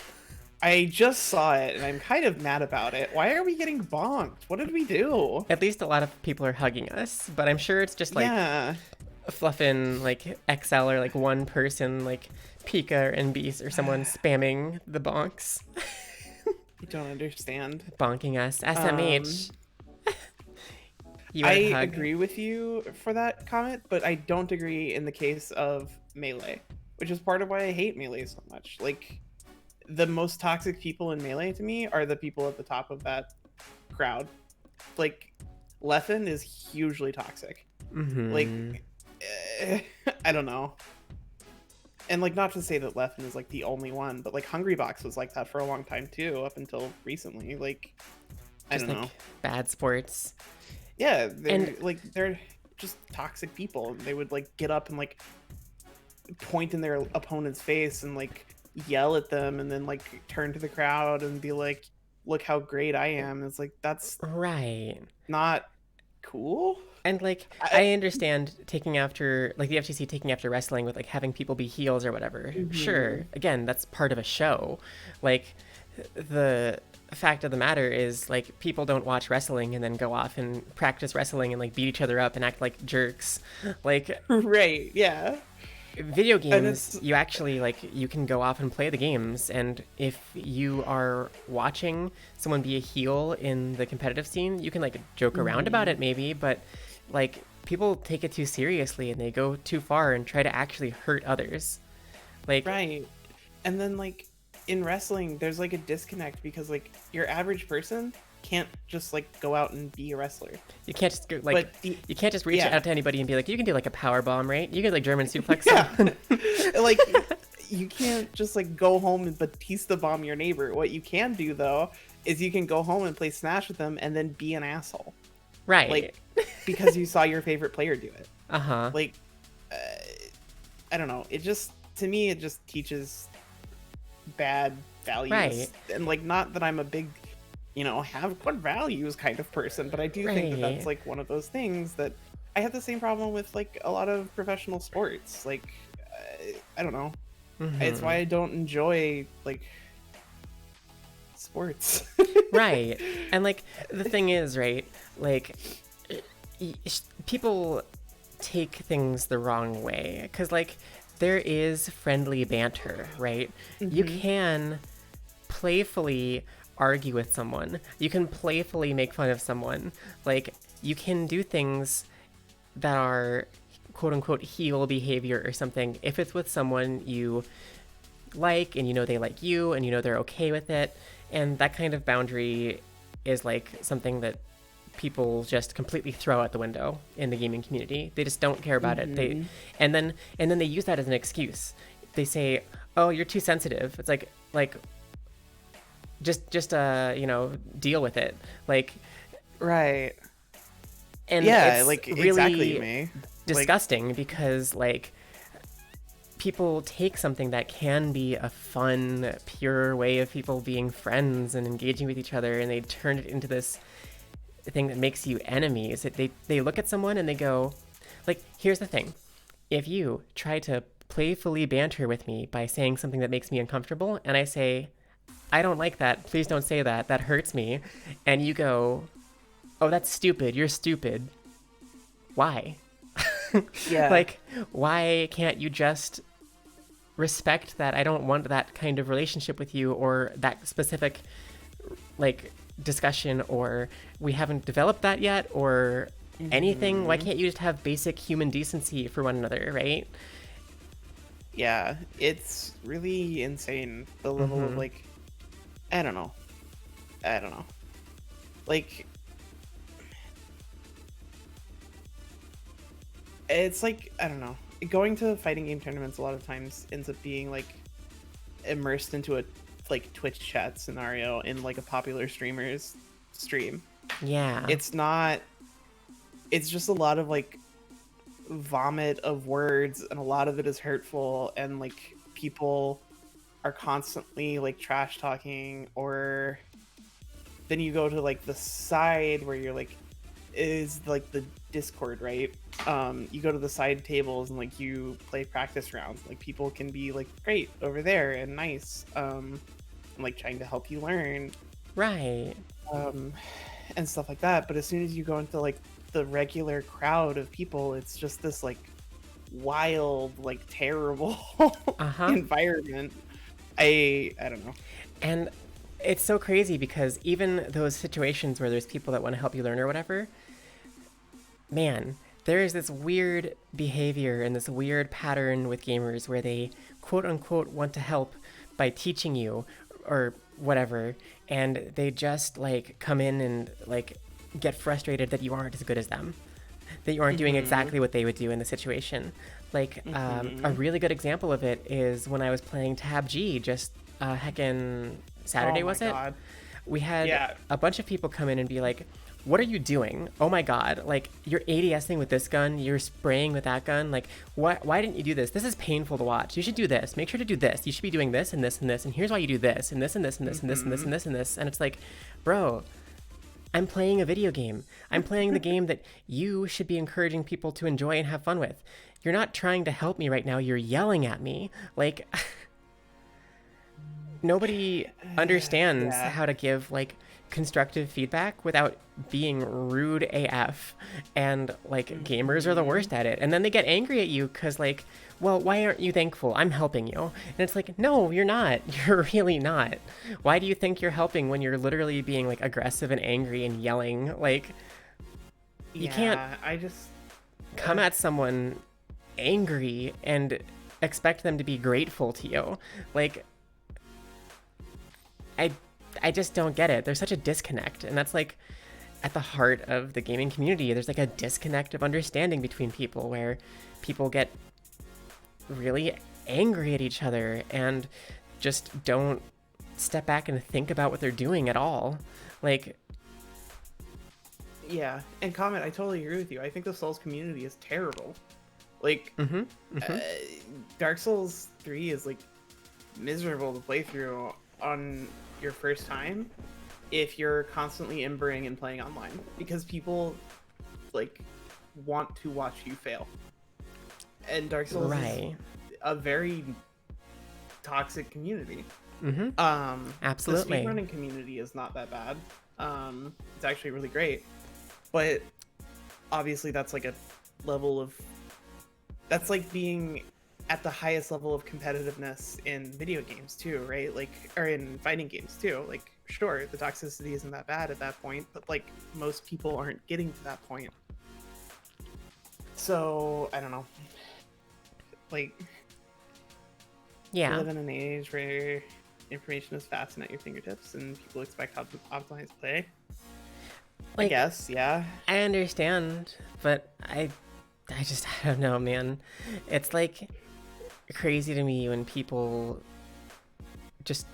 I just saw it and I'm kind of mad about it. Why are we getting bonked? What did we do? At least a lot of people are hugging us, but I'm sure it's just like fluffing like XL or like one person like Pika and Beast or someone spamming the bonks. I don't understand. Bonking us. SMH. I agree with you for that comment, but I don't agree in the case of Melee, which is part of why I hate Melee so much. Like, the most toxic people in Melee to me are the people at the top of that crowd. Like, Leffen is hugely toxic. Like, I don't know. And like, not to say that Leffen is like the only one, but like Hungrybox was like that for a long time too, up until recently. Like, I don't know. Bad sports. Yeah, they're just toxic people. They would like get up and like point in their opponent's face and like yell at them, and then like turn to the crowd and be like, "Look how great I am." It's like, that's right. Not cool. And like, I understand taking after, like, the FTC taking after wrestling with like having people be heels or whatever. Sure, again, that's part of a show. Like, the fact of the matter is, like, people don't watch wrestling and then go off and practice wrestling and like beat each other up and act like jerks. Like, right, yeah. Video games, you actually, like, you can go off and play the games, and if you are watching someone be a heel in the competitive scene, you can like joke around about it maybe, but like, people take it too seriously and they go too far and try to actually hurt others. Like, right. And then like in wrestling, there's like a disconnect because like your average person can't just like go out and be a wrestler. You can't just go, like, you can't just reach out to anybody and be like, you can do like a power bomb, right? You can like German suplex someone. Like, you can't just like go home and Batista bomb your neighbor. What you can do though is you can go home and play Smash with them and then be an asshole, right? Like, because you saw your favorite player do it. Like, I don't know, it just, to me, it just teaches bad values. Right. And like, not that I'm a big, you know, have good values kind of person, but I do think that that's like one of those things that I have the same problem with like a lot of professional sports. Like, I don't know. It's why I don't enjoy like sports. Right. And like, the thing is, right, like, people take things the wrong way, because like, there is friendly banter, right? You can playfully argue with someone, you can playfully make fun of someone, like, you can do things that are quote unquote heel behavior or something if it's with someone you like and you know they like you and you know they're okay with it. And that kind of boundary is like something that people just completely throw out the window in the gaming community. They just don't care about it. And then they use that as an excuse. They say, "Oh, you're too sensitive." It's like just you know, deal with it. Like, right. And Yeah, it's like exactly, really May. Like, disgusting because like people take something that can be a fun, pure way of people being friends and engaging with each other, and they turn it into this thing that makes you enemies. They look at someone and they go, like, here's the thing. If you try to playfully banter with me by saying something that makes me uncomfortable, and I say, I don't like that, please don't say that, that hurts me, and you go, oh, that's stupid, you're stupid, why? yeah, Like, why can't you just respect that I don't want that kind of relationship with you or that specific like discussion, or we haven't developed that yet, or anything? Why can't you just have basic human decency for one another, right? yeah, it's really insane the level of like, I don't know, I don't know, like it's like, I don't know, going to fighting game tournaments a lot of times ends up being like immersed into a like Twitch chat scenario in like a popular streamer's stream. Yeah. It's not, it's just a lot of like vomit of words, and a lot of it is hurtful, and like people are constantly like trash talking. Or then you go to like the side where you're like, is like the Discord, right? You go to the side tables and like you play practice rounds. Like people can be like great over there and nice, and like trying to help you learn, Right. and stuff like that. But as soon as you go into like the regular crowd of people, it's just this like wild, like terrible environment. I don't know. And it's so crazy because even those situations where there's people that want to help you learn or whatever, man, there is this weird behavior and this weird pattern with gamers where they quote unquote want to help by teaching you or whatever, and they just like come in and like get frustrated that you aren't as good as them, that you aren't doing exactly what they would do in the situation. Like a really good example of it is when I was playing Tab G just heckin' Saturday, was it? God. We had a bunch of people come in and be like, what are you doing? Oh my god, like you're ADSing with this gun, you're spraying with that gun, like why didn't you do this? This is painful to watch. You should do this. Make sure to do this. You should be doing this and this and this, and here's why you do this and this and this and this and this and this and this and this. And it's like, bro, I'm playing a video game. I'm playing the game that you should be encouraging people to enjoy and have fun with. You're not trying to help me right now. You're yelling at me. Like, nobody understands how to give, like, constructive feedback without being rude AF. And, like, gamers are the worst at it. And then they get angry at you because, like, well, why aren't you thankful? I'm helping you. And it's like, no, you're not. You're really not. Why do you think you're helping when you're literally being like aggressive and angry and yelling? Like, you can't come at someone angry and expect them to be grateful to you. Like, I just don't get it. There's such a disconnect. And that's like at the heart of the gaming community. There's like a disconnect of understanding between people where people get really angry at each other and just don't step back and think about what they're doing at all. Like, yeah, and comment, I totally agree with you. I think the Souls community is terrible. Like, Dark Souls 3 is like miserable to play through on your first time if you're constantly embering and playing online, because people like want to watch you fail. And Dark Souls is a very toxic community. Absolutely. The speedrunning community is not that bad. It's actually really great. But obviously that's like a level of... That's like being at the highest level of competitiveness in video games too, right? Like, or in fighting games too. Like, sure, the toxicity isn't that bad at that point, but like most people aren't getting to that point. So, I don't know. Like, we live in an age where information is fast and at your fingertips, and people expect optimized play. Like, I guess, yeah. I understand, but I just, I don't know, man. It's like crazy to me when people just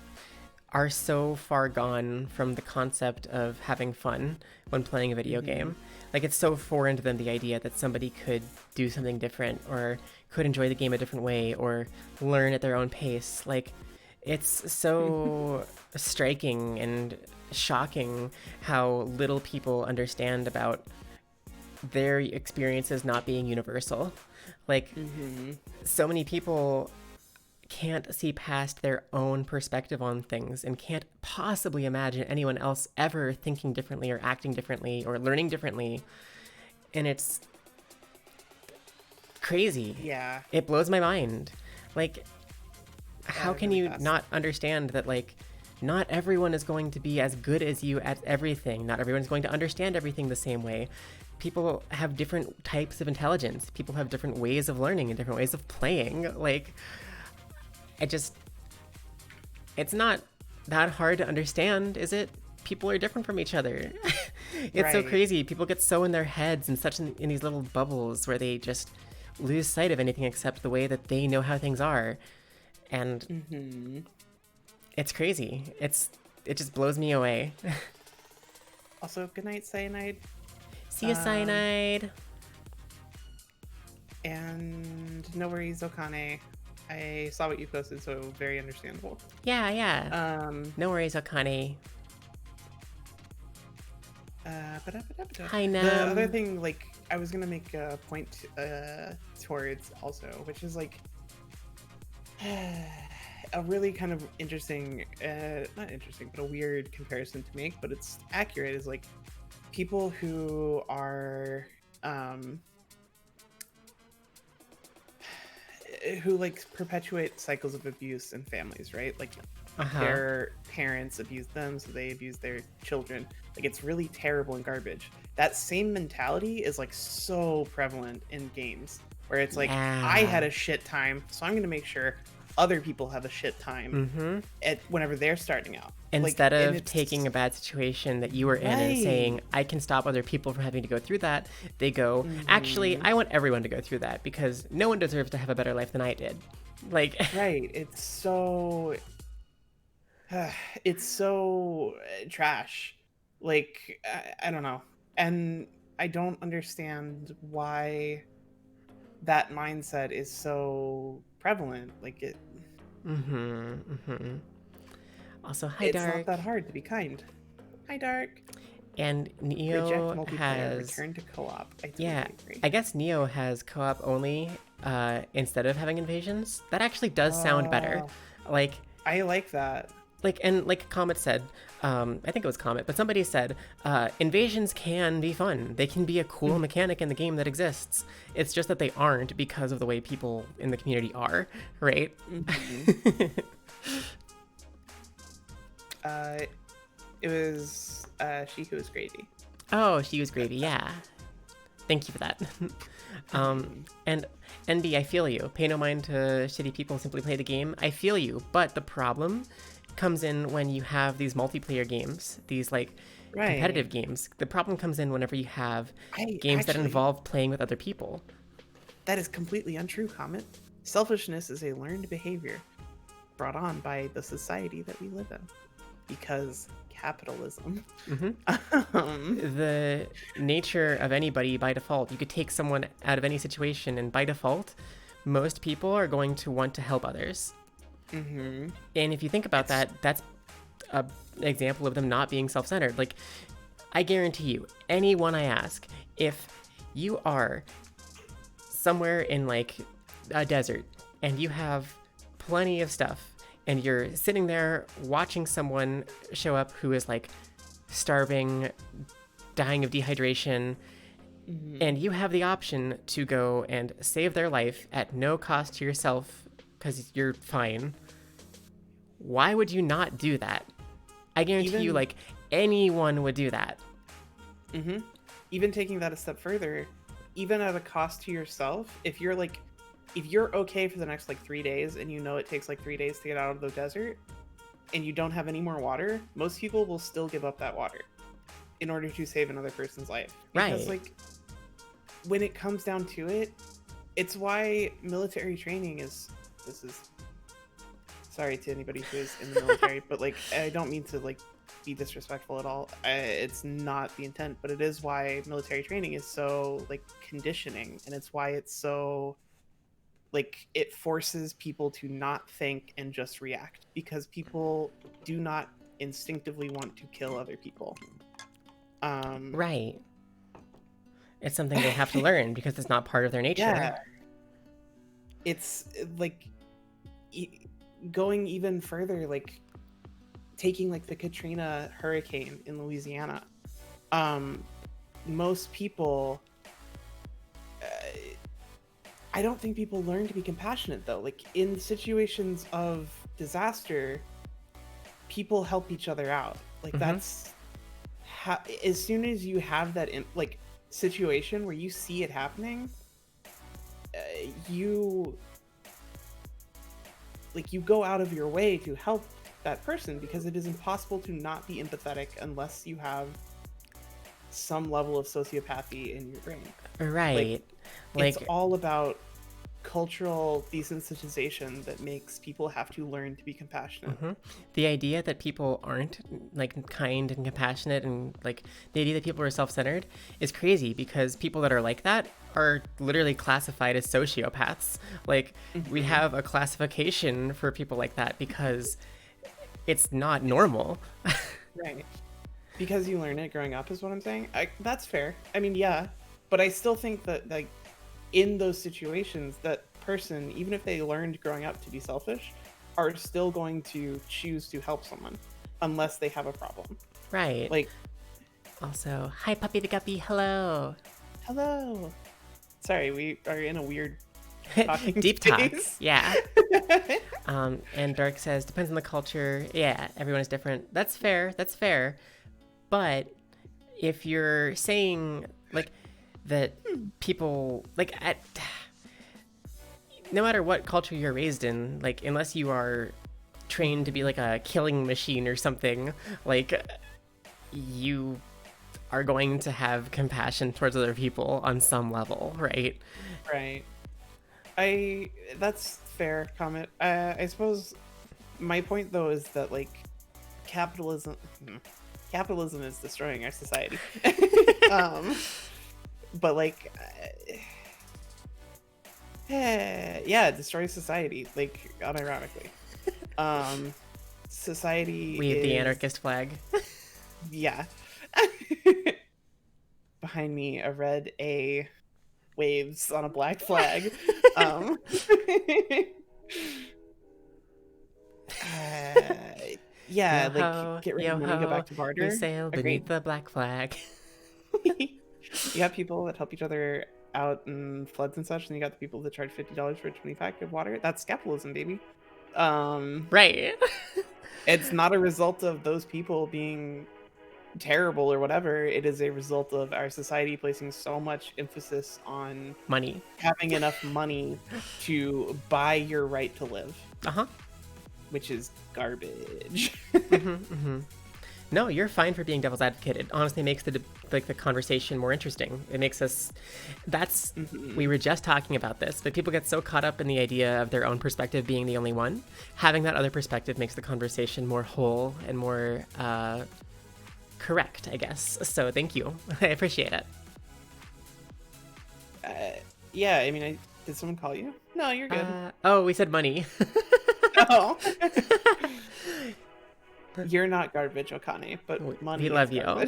are so far gone from the concept of having fun when playing a video game. Like, it's so foreign to them, the idea that somebody could do something different or could enjoy the game a different way or learn at their own pace. Like, it's so striking and shocking how little people understand about their experiences not being universal. Like, so many people can't see past their own perspective on things and can't possibly imagine anyone else ever thinking differently or acting differently or learning differently. And it's crazy. Yeah. It blows my mind. Like, how can really you does. not understand that, like, not everyone is going to be as good as you at everything. Not everyone's going to understand everything the same way. People have different types of intelligence. People have different ways of learning and different ways of playing. Like, it's not that hard to understand, is it? People are different from each other. It's so Right. crazy. People get so in their heads and such in these little bubbles where they just lose sight of anything except the way that they know how things are. And it's crazy. It just blows me away. Also, good night, Cyanide. See you, Cyanide. And no worries, Okane. I saw what you posted, so very understandable. Yeah. No worries, Okane. Hi, Nam. The other thing, like, I was gonna make a point towards also, which is like a really kind of interesting, not interesting, but a weird comparison to make, but it's accurate. Is like people who are who like perpetuate cycles of abuse in families, right? Like their parents abuse them, so they abuse their children. Like, it's really terrible and garbage. That same mentality is like so prevalent in games, where it's like, I had a shit time, so I'm gonna make sure other people have a shit time whenever they're starting out. Instead of taking a bad situation that you were in and saying, I can stop other people from having to go through that, they go, actually, I want everyone to go through that because no one deserves to have a better life than I did. Like, right. It's so trash. Like, I don't know. And I don't understand why that mindset is so prevalent. Like, it Also, hi, it's Dark. not that hard to be kind. Hi, Dark. And Neo Reject multiplayer, has return to co-op. I totally agree. I guess Neo has co-op only instead of having invasions. That actually does sound better. Like, I like that. Like Comet said, I think it was Comet, but somebody said, invasions can be fun. They can be a cool mechanic in the game that exists. It's just that they aren't because of the way people in the community are, right? It was She Who Was Gravy. Oh, She Was Gravy, yeah. Thank you for that. And NB, I feel you. Pay no mind to shitty people, simply play the game. I feel you, but the problem comes in when you have these multiplayer games, these like competitive games. The problem comes in whenever you have games that involve playing with other people. That is completely untrue, Comet. Selfishness is a learned behavior brought on by the society that we live in. Because capitalism. The nature of anybody by default, you could take someone out of any situation, and by default, most people are going to want to help others. And if you think about that, that's an example of them not being self-centered. Like, I guarantee you, anyone I ask, if you are somewhere in like a desert and you have plenty of stuff, and you're sitting there watching someone show up who is like starving, dying of dehydration, and you have the option to go and save their life at no cost to yourself because you're fine, why would you not do that? I guarantee you, like, anyone would do that. Even taking that a step further, even at a cost to yourself, if you're okay for the next like 3 days and you know it takes like 3 days to get out of the desert and you don't have any more water, most people will still give up that water in order to save another person's life. Because like, when it comes down to it, it's why military training is sorry to anybody who is in the military, but like I don't mean to like be disrespectful at all. It's not the intent, but it is why military training is so like conditioning, and it's why it's so like it forces people to not think and just react, because people do not instinctively want to kill other people. Right. It's something they have to learn because it's not part of their nature. Yeah. It's like going even further, like taking like the Katrina hurricane in Louisiana. Most people, I don't think people learn to be compassionate though. Like in situations of disaster, people help each other out. Like that's as soon as you have that like situation where you see it happening, you go out of your way to help that person, because it is impossible to not be empathetic unless you have some level of sociopathy in your brain. Right. It's all about cultural desensitization that makes people have to learn to be compassionate. The idea that people aren't like kind and compassionate, and like the idea that people are self-centered is crazy, because people that are like that are literally classified as sociopaths. Like we have a classification for people like that because it's not normal. Right. Because you learn it growing up is what I'm saying. That's fair. I mean, yeah, but I still think that like in those situations, that person, even if they learned growing up to be selfish, are still going to choose to help someone unless they have a problem. Right. Like, also, hi Puppy the Guppy, hello. Hello. Sorry, we are in a weird deep talk. Yeah. And Dark says, depends on the culture. Yeah, everyone is different. That's fair. But if you're saying like that people like no matter what culture you're raised in, like unless you are trained to be like a killing machine or something, like you are going to have compassion towards other people on some level, right? Right. That's fair comment. I suppose my point though is that like capitalism is destroying our society. But like yeah, destroy society, like unironically. Society Wave the anarchist flag. Yeah. Behind me, a red A waves on a black flag. Yeah, Yo-ho, like get rid of money, go back to barter. We sail beneath the black flag. You have people that help each other out in floods and such, and you got the people that charge $50 for a 20-pack of water. That's capitalism, baby. Right. It's not a result of those people being terrible or whatever. It is a result of our society placing so much emphasis on money, having enough money to buy your right to live. Which is garbage. No, you're fine for being devil's advocate. It honestly makes the conversation more interesting. It makes us. We were just talking about this, but people get so caught up in the idea of their own perspective being the only one. Having that other perspective makes the conversation more whole and more correct, I guess. So thank you. I appreciate it. Yeah, I mean, did someone call you? No, you're good. Oh, we said money. Oh. You're not garbage, Okane, but money. We love you. Hi,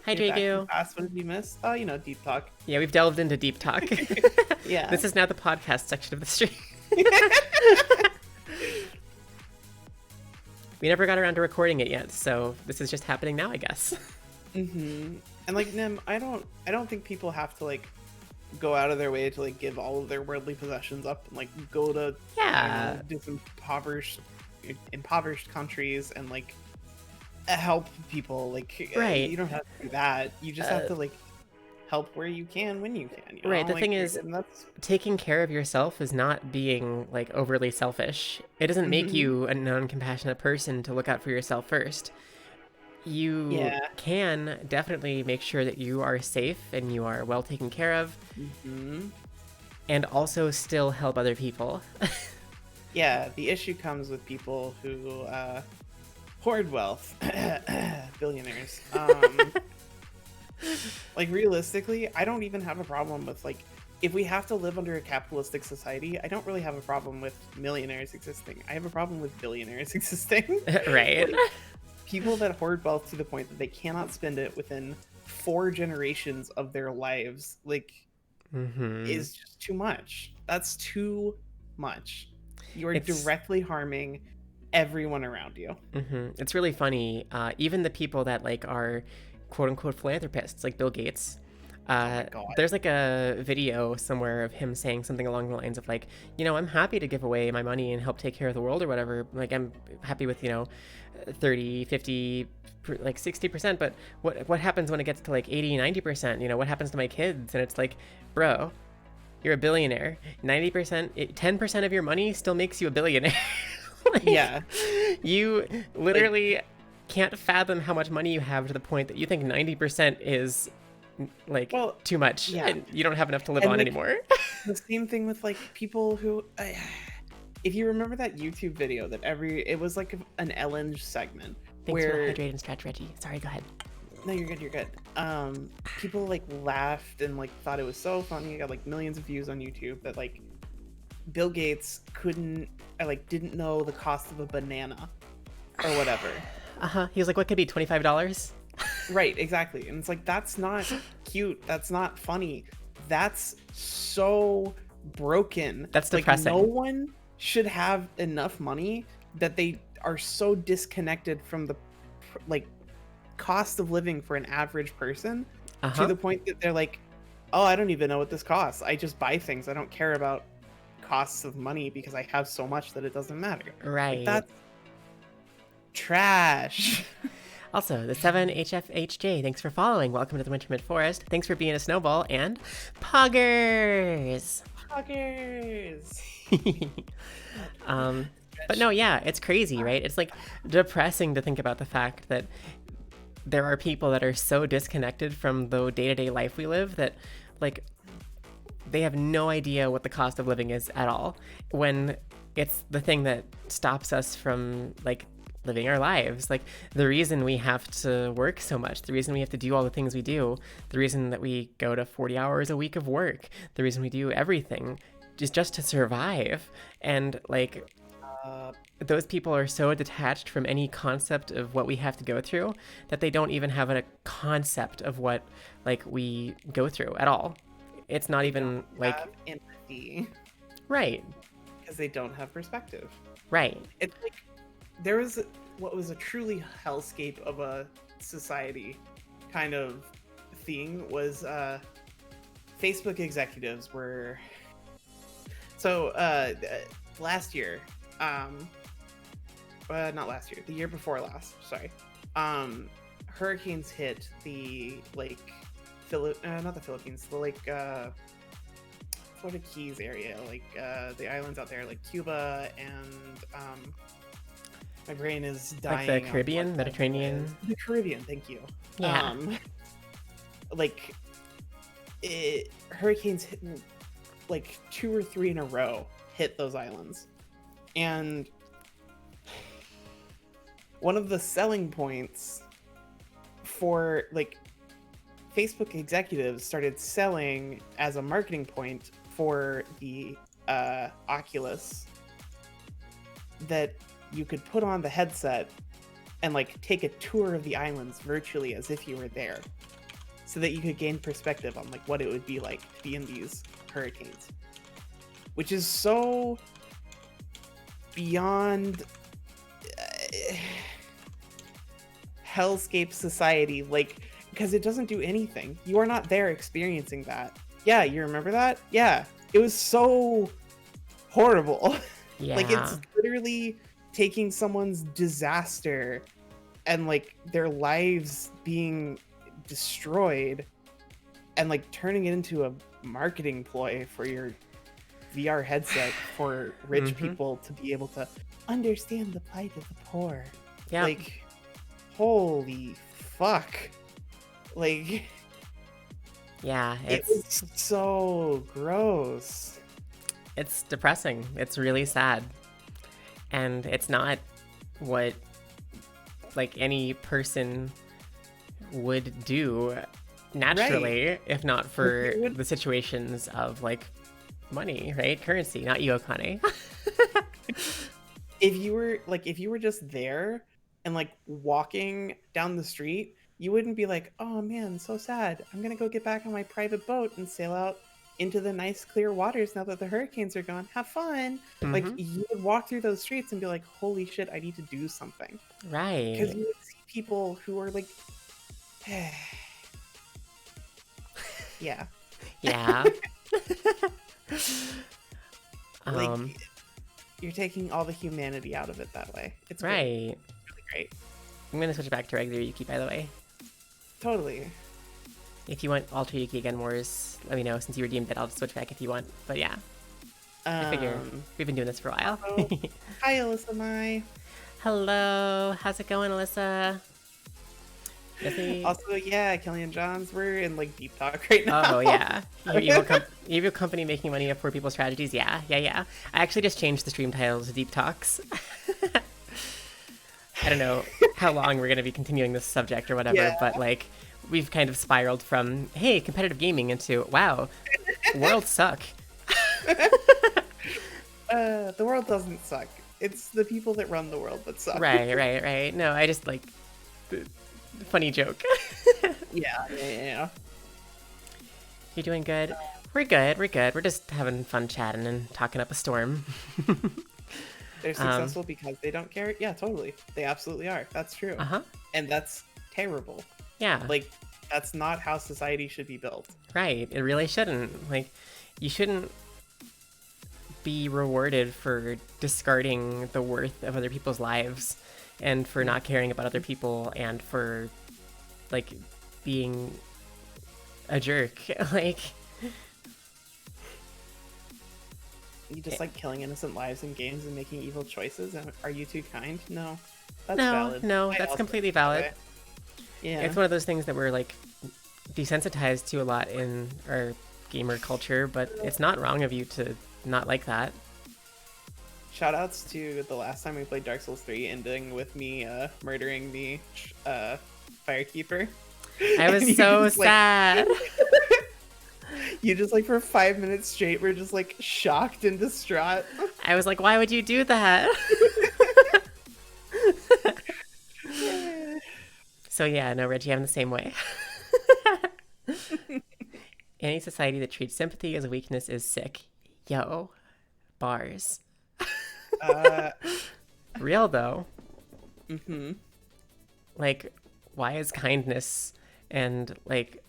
Dragu. What did you miss? Oh, deep talk. Yeah, we've delved into deep talk. Yeah. This is now the podcast section of the stream. We never got around to recording it yet, so this is just happening now, I guess. And like Nim, I don't think people have to like go out of their way to like give all of their worldly possessions up and like go to impoverished countries and like help people. Like right. You don't have to do that. You just have to like help where you can when you can. Right. The thing is, taking care of yourself is not being like overly selfish. It doesn't make you a non-compassionate person to look out for yourself first. You can definitely make sure that you are safe and you are well taken care of. and also still help other people. Yeah, the issue comes with people who hoard wealth, billionaires. Like realistically, I don't even have a problem with like if we have to live under a capitalistic society, I don't really have a problem with millionaires existing. I have a problem with billionaires existing. Right. Like, people that hoard wealth to the point that they cannot spend it within 4 generations of their lives, like, is just too much. That's too much. You are directly harming everyone around you. It's really funny. Even the people that like are quote unquote philanthropists, like Bill Gates. There's like a video somewhere of him saying something along the lines of like, I'm happy to give away my money and help take care of the world or whatever. Like I'm happy with, 30, 50, like 60%. But what happens when it gets to like 80, 90%? What happens to my kids? And it's like, bro, you're a billionaire. 90%, 10% of your money still makes you a billionaire. Like, yeah. You literally can't fathom how much money you have to the point that you think 90% is like too much, and you don't have enough to live on anymore. The same thing with like people who if you remember that YouTube video that it was like an Ellen segment. Thanks for hydrate and stretch, Reggie. Sorry, go ahead. No, you're good. People like laughed and like thought it was so funny. It got like millions of views on YouTube that like Bill Gates didn't know the cost of a banana or whatever. He was like, what could be $25? Right, exactly. And it's like, that's not cute. That's not funny. That's so broken. That's depressing. Like, no one should have enough money that they are so disconnected from the like cost of living for an average person to the point that they're like, oh, I don't even know what this costs. I just buy things. I don't care about costs of money because I have so much that it doesn't matter. Right. Like, that's trash. Also, the 7HFHJ, thanks for following. Welcome to the Winter Mid Forest. Thanks for being a snowball and poggers. But no, yeah, it's crazy, right? It's like depressing to think about the fact that there are people that are so disconnected from the day-to-day life we live that like they have no idea what the cost of living is at all, when it's the thing that stops us from like living our lives. Like the reason we have to work so much, the reason we have to do all the things we do, the reason that we go to 40 hours a week of work, the reason we do everything is just to survive. And like those people are so detached from any concept of what we have to go through that they don't even have a concept of what like we go through at all. It's not even like empathy, right? Because they don't have perspective, right? It's like there was what was a truly hellscape of a society kind of thing was Facebook executives were last year, not last year, the year before last, sorry, hurricanes hit the not the Philippines, the Florida Keys area, the islands out there, like Cuba and my brain is dying. Like the Caribbean, Mediterranean. The Caribbean, thank you. Yeah. Hurricanes hit like 2 or 3 in a row hit those islands, and one of the selling points for like Facebook executives started selling as a marketing point for the Oculus that you could put on the headset and like take a tour of the islands virtually as if you were there, so that you could gain perspective on like what it would be like to be in these hurricanes, which is so beyond hellscape society, like, because it doesn't do anything. You are not there experiencing that. Yeah, you remember that? Yeah, it was so horrible. Yeah. Like, it's literally taking someone's disaster and like their lives being destroyed and like turning it into a marketing ploy for your VR headset for rich people to be able to understand the plight of the poor. Yeah. Like, holy fuck. Like, Yeah, It was so gross. it's depressing. It's really sad. And it's not what like any person would do naturally, Right. if not for the situations of like money, right? Currency, not you, Okane. If you were just there and like walking down the street, you wouldn't be like, "Oh man, so sad. I'm gonna go get back on my private boat and sail out into the nice clear waters now that the hurricanes are gone. Have fun." Like Mm-hmm. you would walk through those streets and be like, "Holy shit, I need to do something." Because Right. you would see people who are like, yeah, Yeah. like you're taking all the humanity out of it that way. It's great. Right. It's really great. I'm gonna switch back to regular Yuki, by the way. Totally. If you want Alter Yuki again, Wars, let me know. Since you redeemed it, I'll switch back if you want. But yeah, I figure we've been doing this for a while. Hi, Alyssa Mai. Hello, how's it going, Alyssa? Also, yeah, Kelly and Johns, we're in like deep talk right now. Oh yeah, evil company making money off poor people's tragedies. Yeah. I actually just changed the stream title to Deep Talks. I don't know how long we're gonna be continuing this subject or whatever, but like we've kind of spiraled from hey competitive gaming into wow, worlds suck. The world doesn't suck. It's the people that run the world that suck. Right. No, I just like funny joke. Yeah. You're doing good. We're good. We're just having fun chatting and talking up a storm. They're successful because they don't care. Yeah, totally. They absolutely are. That's true. And that's terrible. Yeah. Like, that's not how society should be built. Right. It really shouldn't. Like, you shouldn't be rewarded for discarding the worth of other people's lives and for not caring about other people and for, like, being a jerk. Like... You just like killing innocent lives in games and making evil choices? Are you too kind? No. That's valid. No, that's completely valid. Yeah. It's one of those things that we're like desensitized to a lot in our gamer culture, but it's not wrong of you to not like that. Shoutouts to the last time we played Dark Souls 3 ending with me murdering the firekeeper. I was so sad. You just like for 5 minutes straight were just like shocked and distraught. I was like, why would you do that? So yeah, no, Reggie, I'm the same way. Any society that treats sympathy as a weakness is sick. Yo, bars. Real though. Like, why is kindness and like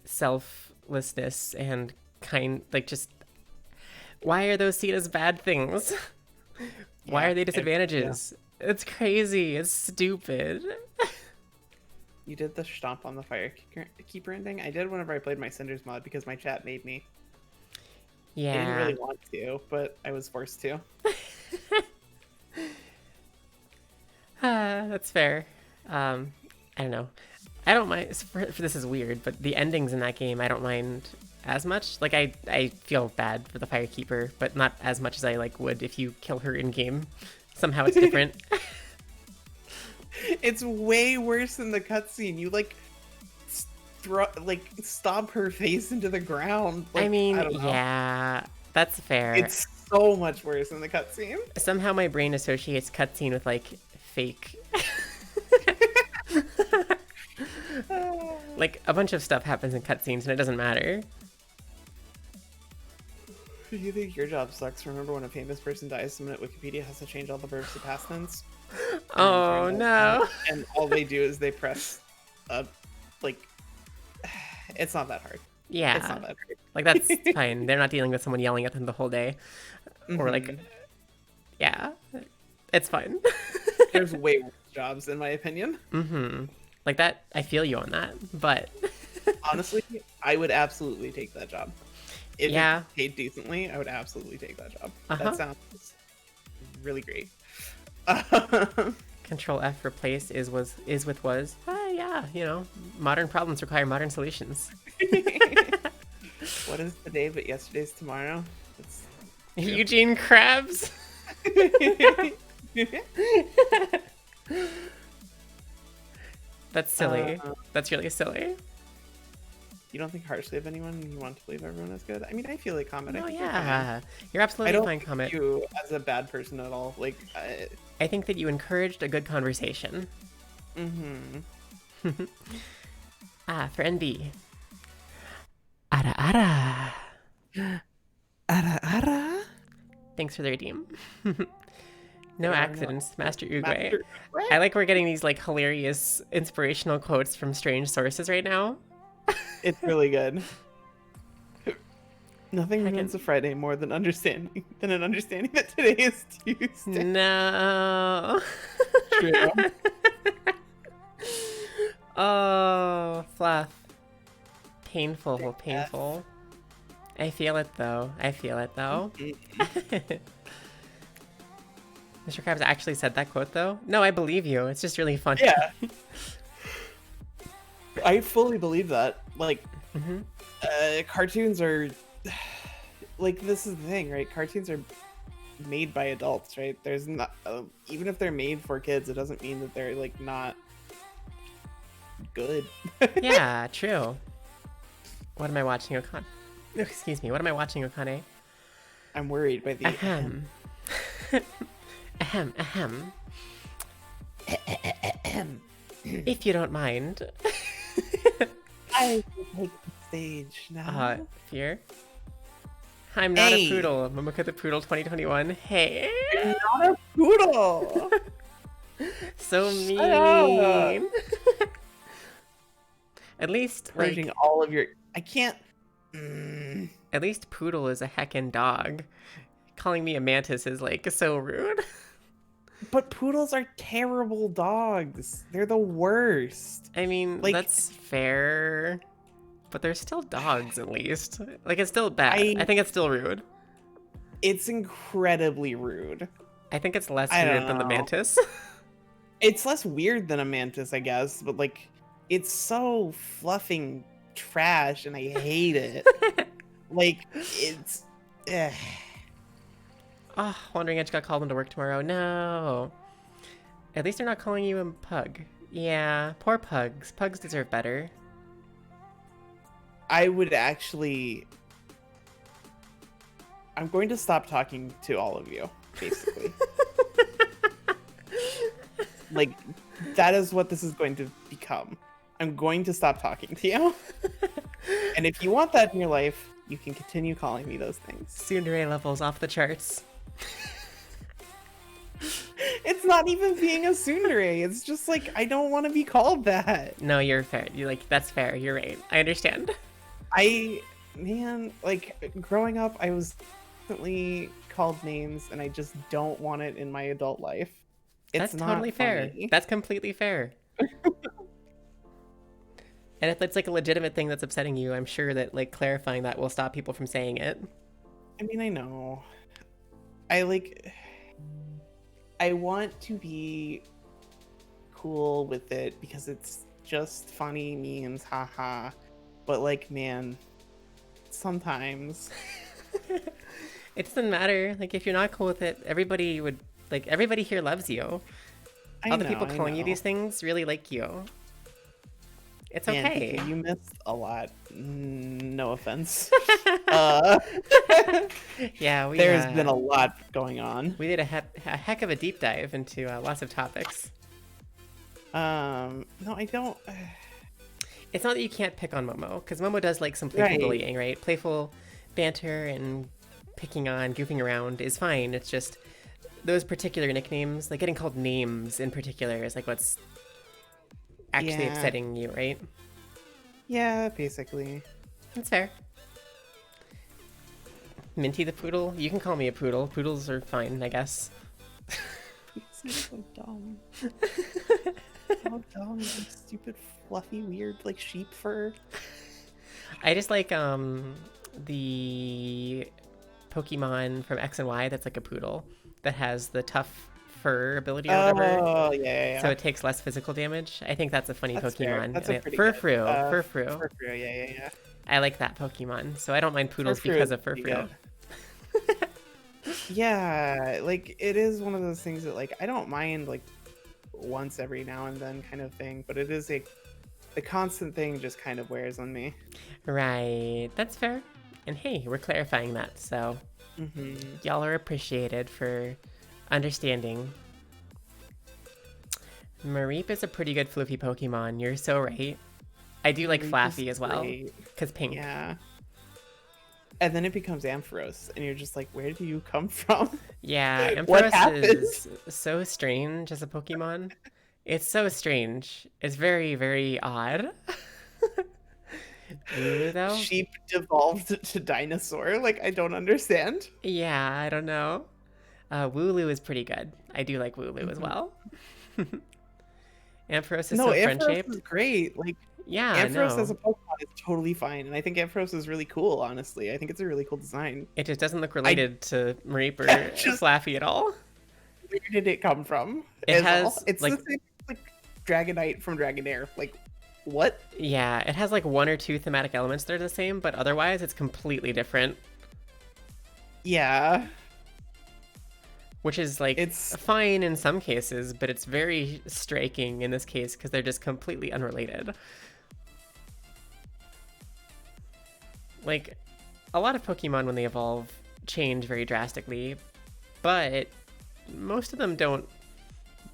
selflessness and just why are those seen as bad things? Why are they disadvantages? It's crazy. It's stupid. You did the stomp on the firekeeper ending? I did whenever I played my Cinders mod because my chat made me. Yeah. I didn't really want to, but I was forced to. That's fair. I don't know. I don't mind. This is weird, but the endings in that game, I don't mind as much. Like, I feel bad for the firekeeper, but not as much as I like would if you kill her in game. Somehow it's different. It's way worse than the cutscene. You like stomp her face into the ground. Like, I mean, yeah, that's fair. It's so much worse than the cutscene. Somehow my brain associates cutscene with like fake. Like a bunch of stuff happens in cutscenes and it doesn't matter. Do you think your job sucks? Remember when a famous person dies, someone at Wikipedia has to change all the verbs to past tense? Oh no! And all they do is they press like, it's not that hard. Yeah, it's not that hard. Like that's fine. They're not dealing with someone yelling at them the whole day, or like, yeah, it's fine. There's way worse jobs, in my opinion. Like that, I feel you on that, but honestly, I would absolutely take that job. If it paid decently, I would absolutely take that job. That sounds really great. Control F replace is with was. Ah, yeah. yeah, modern problems require modern solutions. What is today but yesterday's tomorrow? That's Eugene Krabs. That's silly. That's really silly. You don't think harshly of anyone and you want to believe everyone is good? I mean, I feel like Comet. Oh, I think yeah. You're I absolutely don't fine, think Comet. you as a bad person at all. Like, I think that you encouraged a good conversation. For NB. Ara ara. Ara ara. Thanks for the redeem. No accidents, Master Uguay. Master Uguay? I like we're getting these like hilarious inspirational quotes from strange sources right now. It's really good. Nothing ruins a Friday more than an understanding that today is Tuesday. No. True. Oh, Fluff. Painful, painful. I feel it though. Mr. Krabs actually said that quote though? No, I believe you. It's just really funny. Yeah. I fully believe that. Like, cartoons are... Like, this is the thing, right? Cartoons are made by adults, right? There's not... even if they're made for kids, it doesn't mean that they're, like, not good. Yeah, true. What am I watching, Okane? Excuse me, what am I watching, Okane? I'm worried by the... Ahem. Ahem. If you don't mind. I will take the stage now. Fear? I'm not a poodle. Momokavt the Poodle 2021. Hey! You're not a poodle! So mean! At least, Purging all of your... I can't... At least poodle is a heckin' dog. Calling me a mantis is, like, so rude. But poodles are terrible dogs. They're the worst. I mean, like, that's fair. But they're still dogs, at least. Like, it's still bad. I think it's still rude. It's incredibly rude. I think it's less weird than the mantis. It's less weird than a mantis, I guess. But, like, it's so fluffing trash, and I hate it. Like, it's... Oh, Wandering Edge got called into work tomorrow. No. At least they're not calling you a pug. Yeah, poor pugs. Pugs deserve better. I would actually... I'm going to stop talking to all of you, basically. Like, that is what this is going to become. I'm going to stop talking to you. And if you want that in your life, you can continue calling me those things. Tsundere levels off the charts. It's not even being a tsundere. It's just like, I don't want to be called that. No, you're fair. That's fair. You're right. I understand. Man, like, growing up, I was constantly called names, and I just don't want it in my adult life. That's totally fair. That's completely fair. And if it's like a legitimate thing that's upsetting you, I'm sure that like clarifying that will stop people from saying it. I mean, I know. I want to be cool with it because it's just funny memes, haha. But like, man, sometimes it doesn't matter. Like, if you're not cool with it, everybody here loves you. All the people calling you these things really like you. It's okay. Man, you missed a lot. No offense. Yeah, there's been a lot going on. We did a heck of a deep dive into lots of topics. No, I don't. It's not that you can't pick on Momo, because Momo does like some playful bullying, right? Playful banter and picking on, goofing around is fine. It's just those particular nicknames, like getting called names in particular, is like what's actually upsetting you, right? Yeah, basically. That's fair. Minty the Poodle? You can call me a poodle. Poodles are fine, I guess. It's so dumb. So dumb. Like, stupid, fluffy, weird, like, sheep fur. I just like, the Pokemon from X and Y that's like a poodle that has the tough fur ability or whatever. Oh, yeah. So it takes less physical damage. I think that's a funny That's fair. Pokemon. That's a pretty Furfrou. good. Furfrou. Furfrou, yeah. I like that Pokemon. So I don't mind Poodles Furfrou because is of pretty Furfrou. good. Yeah, like it is one of those things that like I don't mind like once every now and then kind of thing, but it is a the constant thing just kind of wears on me. Right. That's fair. And hey, we're clarifying that. So y'all are appreciated for understanding. Mareep is a pretty good floofy Pokemon. You're so right. I do like Flaffy as well. Because pink. Yeah. And then it becomes Ampharos, and you're just like, where do you come from? Yeah, What Ampharos happened? is so strange as a Pokemon. It's so strange. It's very, very odd. Ooh, though? Sheep devolved to dinosaur. Like, I don't understand. Yeah, I don't know. Wooloo is pretty good. I do like Wooloo as well. Ampharos is so friend-shaped. Ampharos is great. Like, yeah, Ampharos as a Pokemon is totally fine, and I think Ampharos is really cool, honestly. I think it's a really cool design. It just doesn't look related to Mareep or Flaffy at all. Where did it come from? It has, It's like, the same like Dragonite from Dragonair. Like, what? Yeah, it has like one or two thematic elements that are the same, but otherwise it's completely different. Yeah. Which is like, it's fine in some cases, but it's very striking in this case because they're just completely unrelated. Like, a lot of Pokemon when they evolve change very drastically, but most of them don't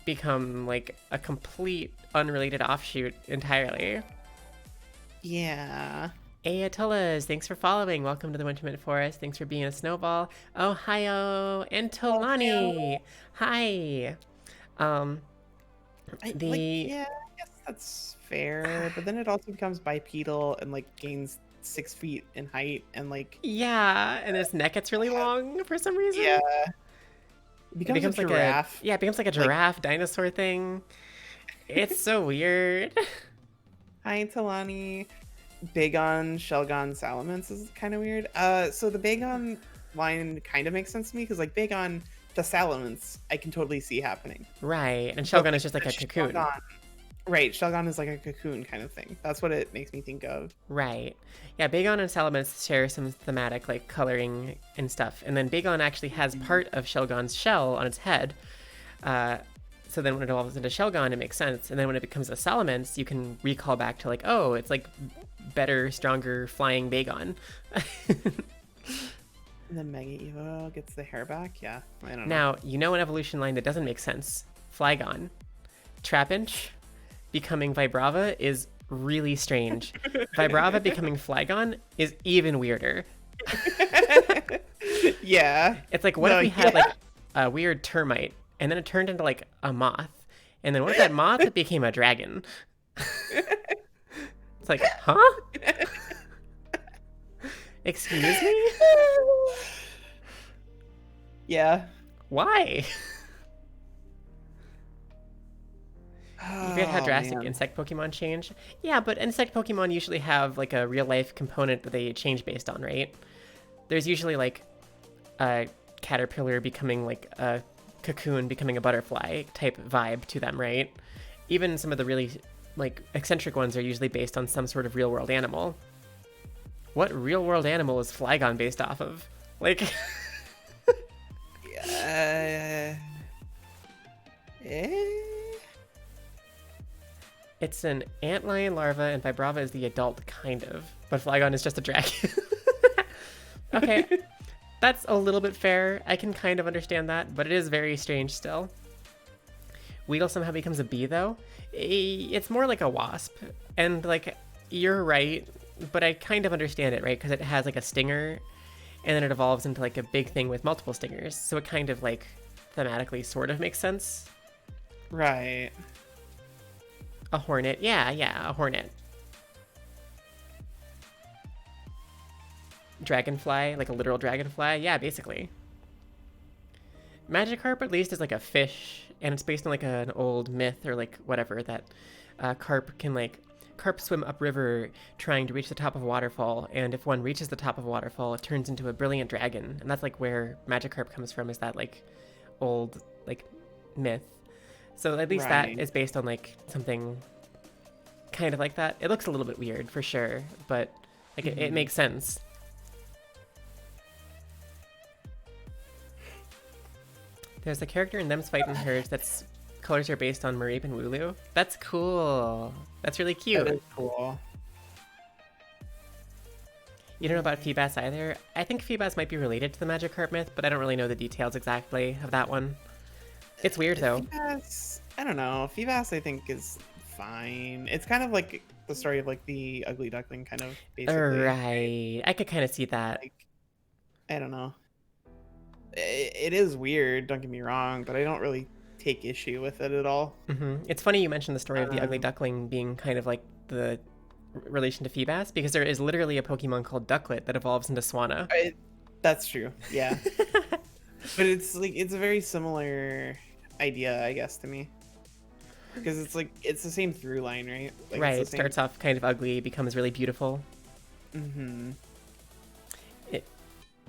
become like a complete unrelated offshoot entirely. Yeah. Ayatollahs, thanks for following. Welcome to the Wintermint Forest. Thanks for being a snowball. Ohio and Tolani. Hi. Yeah, I guess that's fair. But then it also becomes bipedal and like gains 6 feet in height and like yeah, and its neck gets really long for some reason. Yeah. It becomes like a giraffe. It becomes like a giraffe dinosaur thing. It's so weird. Hi, Talani. Bagon, Shelgon, Salamence is kind of weird. So the Bagon line kind of makes sense to me because like Bagon to Salamence, I can totally see happening. Right, and Shelgon is just like a cocoon. Right, Shelgon is like a cocoon kind of thing. That's what it makes me think of. Right. Yeah, Bagon and Salamence share some thematic like coloring and stuff. And then Bagon actually has part of Shelgon's shell on its head. So then when it evolves into Shelgon, it makes sense. And then when it becomes a Salamence, you can recall back to like, oh, it's like better, stronger flying Bagon. The Mega Evo gets the hair back? Yeah, I don't know. Now, you know an evolution line that doesn't make sense. Flygon. Trapinch becoming Vibrava is really strange. Vibrava becoming Flygon is even weirder. Yeah. It's like, what if we had like a weird termite and then it turned into like a moth? And then what if that moth became a dragon? It's like, huh? Excuse me? Yeah. Why? You forget how drastic man. insect Pokemon change? Yeah, but insect Pokemon usually have like a real life component that they change based on, right? There's usually like a caterpillar becoming like a cocoon, becoming a butterfly type vibe to them, right? Even some of the really like eccentric ones are usually based on some sort of real world animal. What real world animal is Flygon based off of? Like... It's an antlion larva, and Vibrava is the adult, kind of. But Flygon is just a dragon. Okay, that's a little bit fair. I can kind of understand that, but it is very strange still. Weedle somehow becomes a bee, though. It's more like a wasp. And, like, you're right, but I kind of understand it, right? Because it has, like, a stinger, and then it evolves into, like, a big thing with multiple stingers. So it kind of, like, thematically sort of makes sense. Right. A hornet. Yeah, a hornet. Dragonfly, like a literal dragonfly. Yeah, basically. Magikarp at least is like a fish, and it's based on like an old myth or like whatever that carp swim upriver trying to reach the top of a waterfall, and if one reaches the top of a waterfall, it turns into a brilliant dragon. And that's like where Magikarp comes from, is that like old like myth. So at least Right. that is based on like something kind of like that. It looks a little bit weird for sure, but like it makes sense. There's a character in Them's Fightin' Hers that's colors are based on Mareep and Wooloo. That's cool. That's really cute. That is cool. You don't know about Feebas either? I think Feebas might be related to the Magikarp myth, but I don't really know the details exactly of that one. It's weird though. Feebas, I don't know. Feebas, I think, is fine. It's kind of like the story of like the ugly duckling, kind of basically. Right. I could kind of see that. Like, I don't know. It is weird. Don't get me wrong, but I don't really take issue with it at all. It's funny you mentioned the story of the ugly duckling being kind of like the relation to Feebas, because there is literally a Pokemon called Ducklet that evolves into Swanna. That's true. Yeah. But it's like it's a very similar idea, I guess, to me. Because it's like it's the same through line, right? Like, Right. It starts off kind of ugly, becomes really beautiful.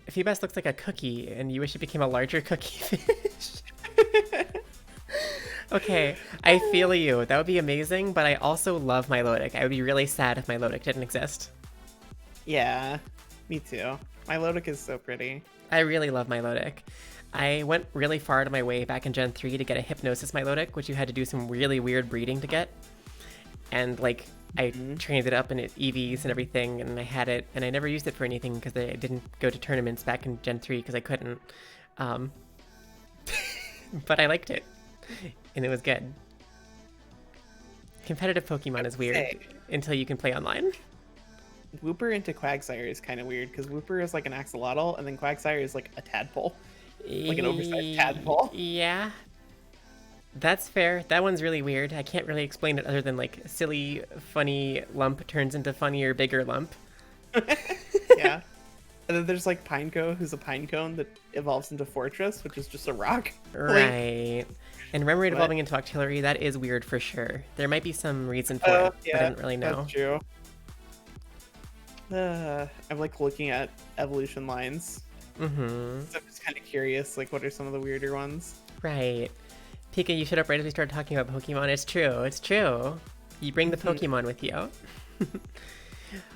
Feebas looks like a cookie, and you wish it became a larger cookie fish. Okay, I feel you. That would be amazing, but I also love Milotic. I would be really sad if Milotic didn't exist. Yeah, me too. Milotic is so pretty. I really love Milotic. I went really far to my way back in Gen 3 to get a Hypnosis Milotic, which you had to do some really weird breeding to get. And, like, I trained it up in it EVs and everything, and I had it, and I never used it for anything because I didn't go to tournaments back in Gen 3 because I couldn't. But I liked it, and it was good. Competitive Pokemon is weird until you can play online. Wooper into Quagsire is kind of weird because Wooper is like an axolotl, and then Quagsire is like a tadpole. Like an oversized tadpole. Yeah. That's fair. That one's really weird. I can't really explain it other than like silly, funny lump turns into funnier, bigger lump. Yeah. And then there's like Pineco, who's a pine cone that evolves into Fortress, which is just a rock. Right. And Remoraid evolving into Octillery, that is weird for sure. There might be some reason for it, but I don't really know. That's true. I'm like looking at evolution lines. So I'm just kind of curious, like what are some of the weirder ones? Right. Pika, you shut up right as we started talking about Pokemon. It's true. It's true. You bring the Pokemon with you.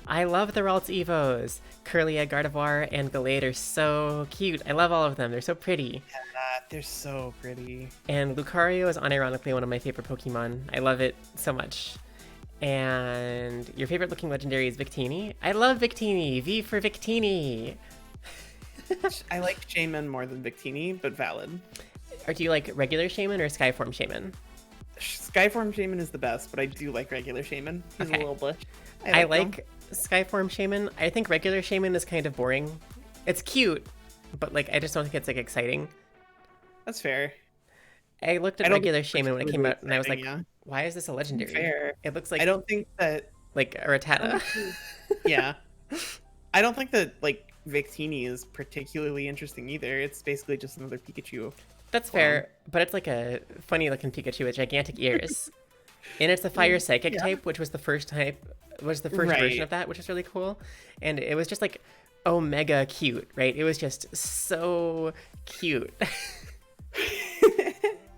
I love the Ralts Evos. Curlia, Gardevoir, and Gallade are so cute. I love all of them. They're so pretty. Yeah, they're so pretty. And Lucario is unironically one of my favorite Pokemon. I love it so much. And your favorite looking legendary is Victini. I love Victini. V for Victini. I like Shaman more than Victini, but valid. Or do you like regular Shaman or Skyform Shaman? Skyform Shaman is the best, but I do like regular Shaman. He's a little bush. I like Skyform Shaman. I think regular Shaman is kind of boring. It's cute, but like I just don't think it's like exciting. That's fair. I looked at regular Shaman when it came out, and I was like, "Why is this a legendary?" Fair. It looks like I don't think that like a Rattata. Yeah, I don't think that like Victini is particularly interesting either. It's basically just another Pikachu. That's fair, but it's like a funny looking Pikachu with gigantic ears. And it's the Fire Psychic type, which was the first type, was the first version of that, which is really cool. And it was just like omega cute, right? It was just so cute.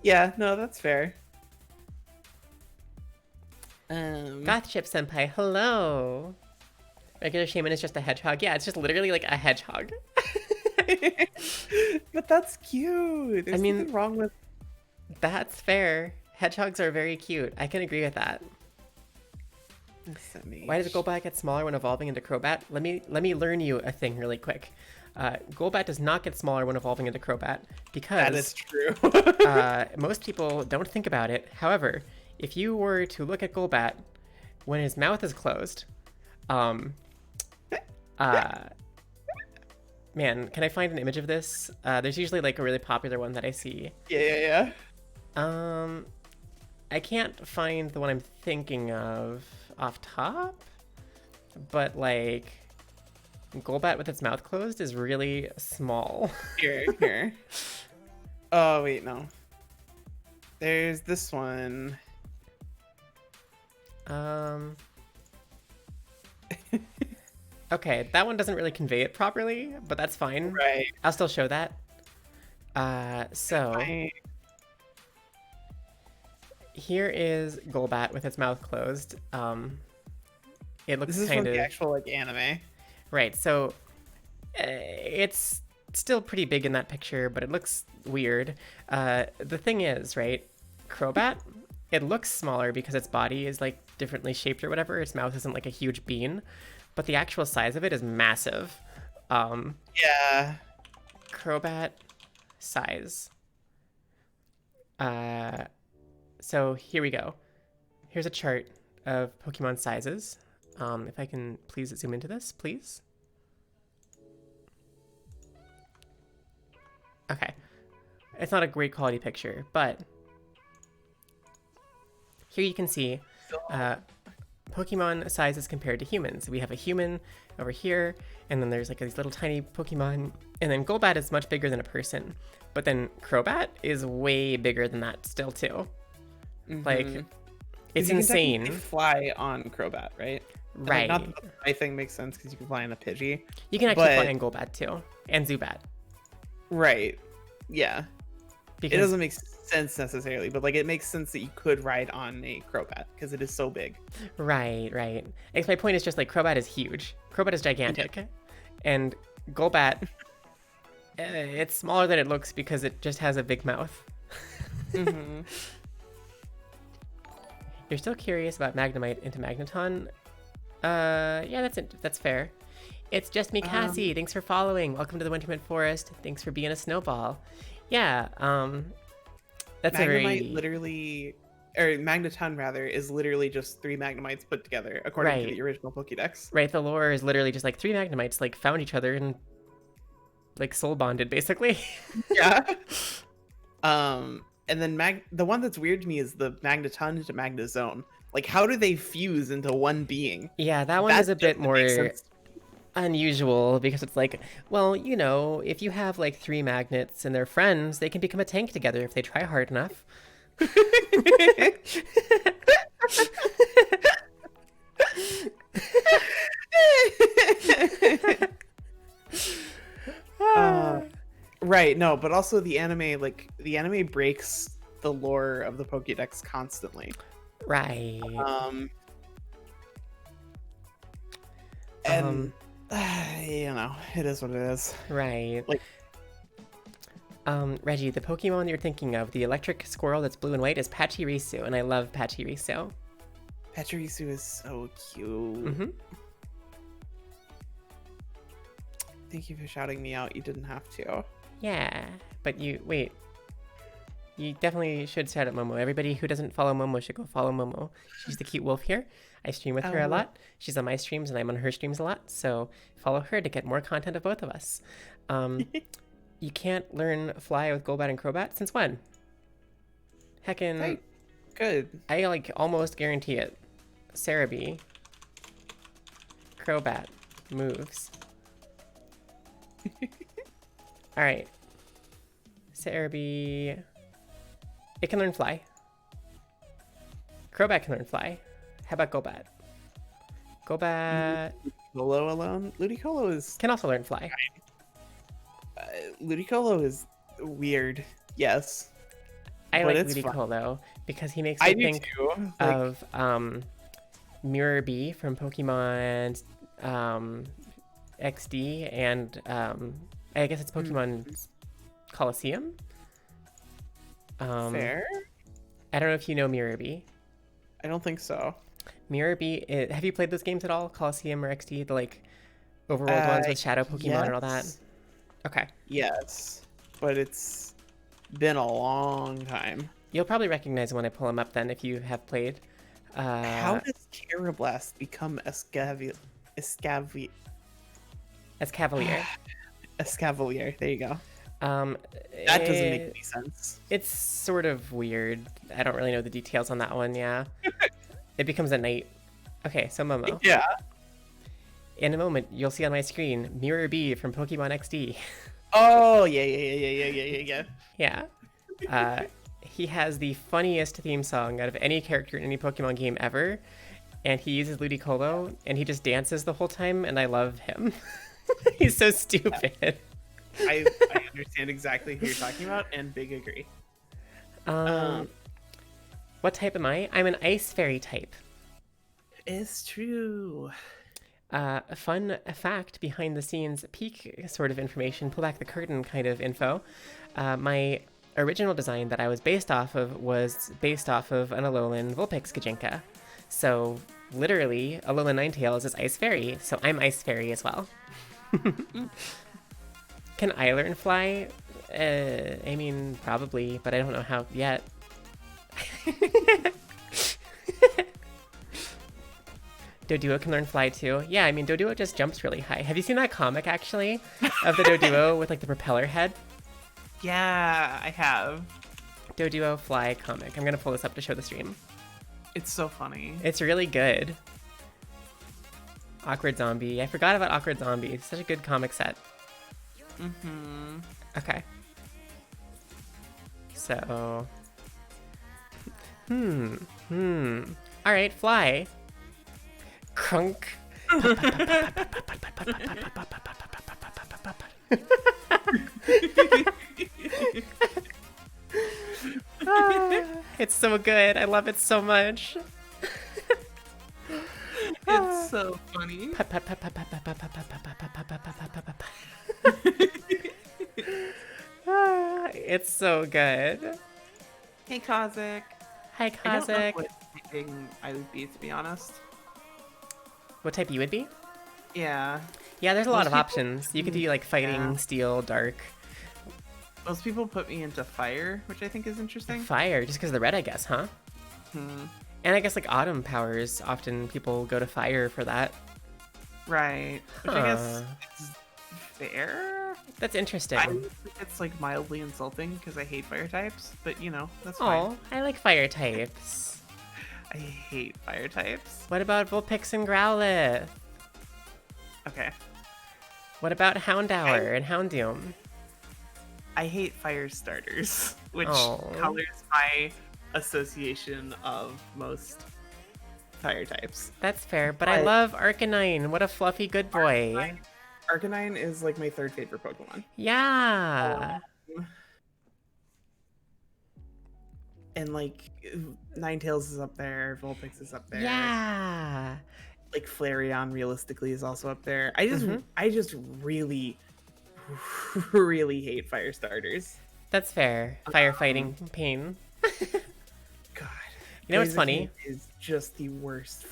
Yeah, no, that's fair. Gothchip Senpai, hello. Regular Shaman is just a hedgehog. Yeah, it's just literally like a hedgehog. But that's cute. There's nothing wrong with. That's fair. Hedgehogs are very cute. I can agree with that. Why does Golbat get smaller when evolving into Crobat? Let me learn you a thing really quick. Golbat does not get smaller when evolving into Crobat because that is true. Most people don't think about it. However, if you were to look at Golbat when his mouth is closed, man, can I find an image of this? There's usually like a really popular one that I see. Yeah. I can't find the one I'm thinking of off top, but like Golbat with its mouth closed is really small. Here. Oh, wait, no. There's this one. Okay, that one doesn't really convey it properly, but that's fine. Right. I'll still show that. So here is Golbat with its mouth closed. It looks This is kind from of the actual like anime. right. So it's still pretty big in that picture, but it looks weird. The thing is, right, Crobat, it looks smaller because its body is like differently shaped or whatever. Its mouth isn't like a huge bean, but the actual size of it is massive. Yeah. Crobat size. So here we go. Here's a chart of Pokemon sizes. If I can please zoom into this, please. Okay. It's not a great quality picture, but here you can see Pokemon sizes compared to humans. We have a human over here, and then there's like these little tiny Pokemon, and then Golbat is much bigger than a person. But then Crobat is way bigger than that still too. Like, it's insane. You can fly on Crobat, right? Right. Not that the fly thing makes sense because you can fly on a Pidgey. You can actually fly on Golbat too, and Zubat. Right. Yeah. Because it doesn't make sense necessarily, but like it makes sense that you could ride on a Crobat because it is so big. Right. I guess my point is just like Crobat is huge. Crobat is gigantic, and Golbat, it's smaller than it looks because it just has a big mouth. You're still curious about Magnemite into Magneton? Yeah, that's fair. It's just me, Cassie. Thanks for following. Welcome to the Wintermint Forest. Thanks for being a snowball. Yeah, that's Magnemite Magneton rather, is literally just 3 Magnemites put together, according to the original Pokédex. Right, the lore is literally just like 3 Magnemites like found each other and like soul bonded, basically. Yeah. And then the one that's weird to me is the Magneton to Magnezone. Like, how do they fuse into one being? Yeah, that one is a bit more unusual because it's like, well, you know, if you have like 3 magnets and they're friends, they can become a tank together if they try hard enough. Right, no, but also the anime breaks the lore of the Pokédex constantly. Right. And you know, it is what it is. Right. Like, Reggie, the Pokemon you're thinking of, the electric squirrel that's blue and white, is Pachirisu, and I love Pachirisu. Pachirisu is so cute. Thank you for shouting me out. You didn't have to. Yeah, but you definitely should shout out Momo. Everybody who doesn't follow Momo should go follow Momo. She's the cute wolf here. I stream with her a lot. She's on my streams and I'm on her streams a lot. So follow her to get more content of both of us. You can't learn fly with Golbat and Crobat since when? Heckin'. Hey, good. I like almost guarantee it. Cerebi. Crobat moves. All right. Cerebi. It can learn fly. Crobat can learn fly. How about Golbat? Golbat Ludicolo alone? Ludicolo is... can also learn fly. Ludicolo is weird. Yes. I like Ludicolo because he makes me think of Mirror B from Pokemon XD and I guess it's Pokemon Coliseum. Fair. I don't know if you know Mirror B. I don't think so. Mirror B, have you played those games at all? Coliseum or XD, the like overworld ones with shadow Pokemon and all that? Okay. Yes, but it's been a long time. You'll probably recognize when I pull them up then if you have played. How does Carablast become Escavalier? Escavalier, there you go. That doesn't make any sense. It's sort of weird. I don't really know the details on that one, yeah. It becomes a knight. Okay, so Momo. Yeah. In a moment, you'll see on my screen Mirror B from Pokemon XD. Oh, yeah. Yeah. He has the funniest theme song out of any character in any Pokemon game ever. And he uses Ludicolo, and he just dances the whole time, and I love him. He's so stupid. I understand exactly who you're talking about, and big agree. What type am I? I'm an ice fairy type. It's true. A fun fact behind the scenes peek sort of information, pull back the curtain kind of info. My original design that I was based off of was based off of an Alolan Vulpix Gajinka. So literally, Alolan Ninetales is Ice Fairy, so I'm Ice Fairy as well. Can I learn fly? I mean, probably, but I don't know how yet. Doduo can learn fly too. Yeah, I mean, Doduo just jumps really high. Have you seen that comic, actually, of the Doduo with, like, the propeller head? Yeah, I have. Doduo fly comic. I'm gonna pull this up to show the stream. It's so funny. It's really good. Awkward Zombie. I forgot about Awkward Zombie. It's such a good comic set. Mm-hmm. Okay. So... Alright, fly. Crunk. It's so good. I love it so much. It's so funny. It's so good. Hey, Kazik. Hi, I don't know Kazik. what typing I would be, to be honest. What type you would be? Yeah. Yeah, there's a lot Most of people- options. You could do like fighting, Yeah. steel, dark, Most people put me into fire, which I think is interesting. fire, just because of the red, I guess, huh? Hmm. And I guess like autumn powers, often people go to fire for that. Right. Which I guess Huh. is fair. That's interesting. I think it's like mildly insulting because I hate fire types, but you know, that's fine. Oh, I like fire types. I hate fire types. What about Vulpix and Growlithe? Okay. What about Houndour and Houndoom? I hate fire starters, which Oh. colors my association of most fire types. That's fair, but I But- love Arcanine. What a fluffy good boy. Arcanine is like my third favorite Pokemon. Yeah. And like Ninetales is up there, Vulpix is up there. Yeah. Like Flareon realistically is also up there. Mhm. I just really really hate fire starters. That's fair. Firefighting pain. God. You know what's funny? Blaziken is just the worst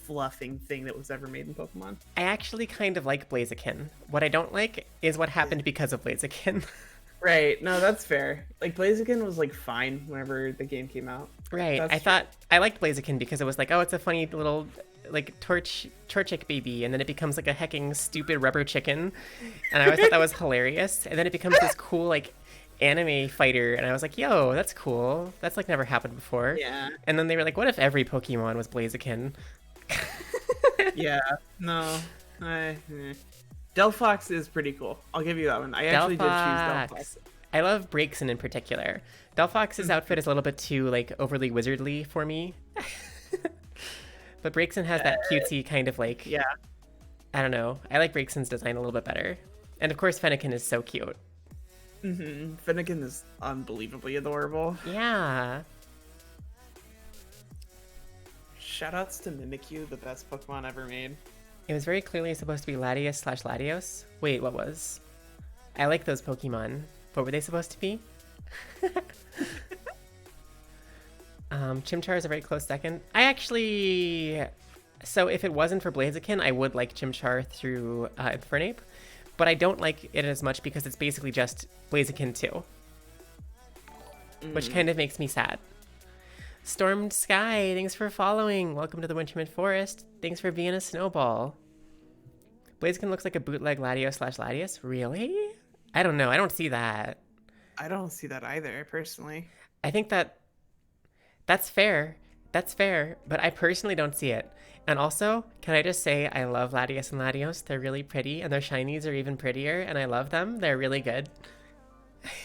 fluffing thing that was ever made in Pokemon. I actually kind of like Blaziken. What I don't like is what happened because of Blaziken. Right. No, that's fair. Like Blaziken was like fine whenever the game came out. Right. That's I true. thought I liked Blaziken because it was like, oh, it's a funny little like Torchic baby, and then it becomes like a hecking stupid rubber chicken, and I always thought that was hilarious. And then it becomes this cool like anime fighter, and I was like, yo, that's cool. That's like never happened before. Yeah. And then they were like, what if every Pokemon was Blaziken? Yeah. No. Delphox is pretty cool. I'll give you that one. I actually did choose Delphox. I love Braixen in particular. Delphox's outfit is a little bit too like overly wizardly for me. But Braixen has that cutesy kind of like, Yeah. I don't know. I like Braixen's design a little bit better. And of course Fennekin is so cute. Mm-hmm. Finnegan is unbelievably adorable. Yeah. Shoutouts to Mimikyu, the best Pokemon ever made. It was very clearly supposed to be Latios/Latios. Wait, what was? I like those Pokemon. What were they supposed to be? Chimchar is a very close second. I actually... So if it wasn't for Blaziken, I would like Chimchar through Infernape. But I don't like it as much because it's basically just Blaziken 2. Which kind of makes me sad. Stormed Sky, thanks for following. Welcome to the Wintermid Forest. Thanks for being a snowball. Blaziken looks like a bootleg Latios/Latios. Really? I don't know. I don't see that. I don't see that either, personally. I think that's fair. That's fair. But I personally don't see it. And also, can I just say I love Latios and Latios. They're really pretty, and their shinies are even prettier, and I love them. They're really good.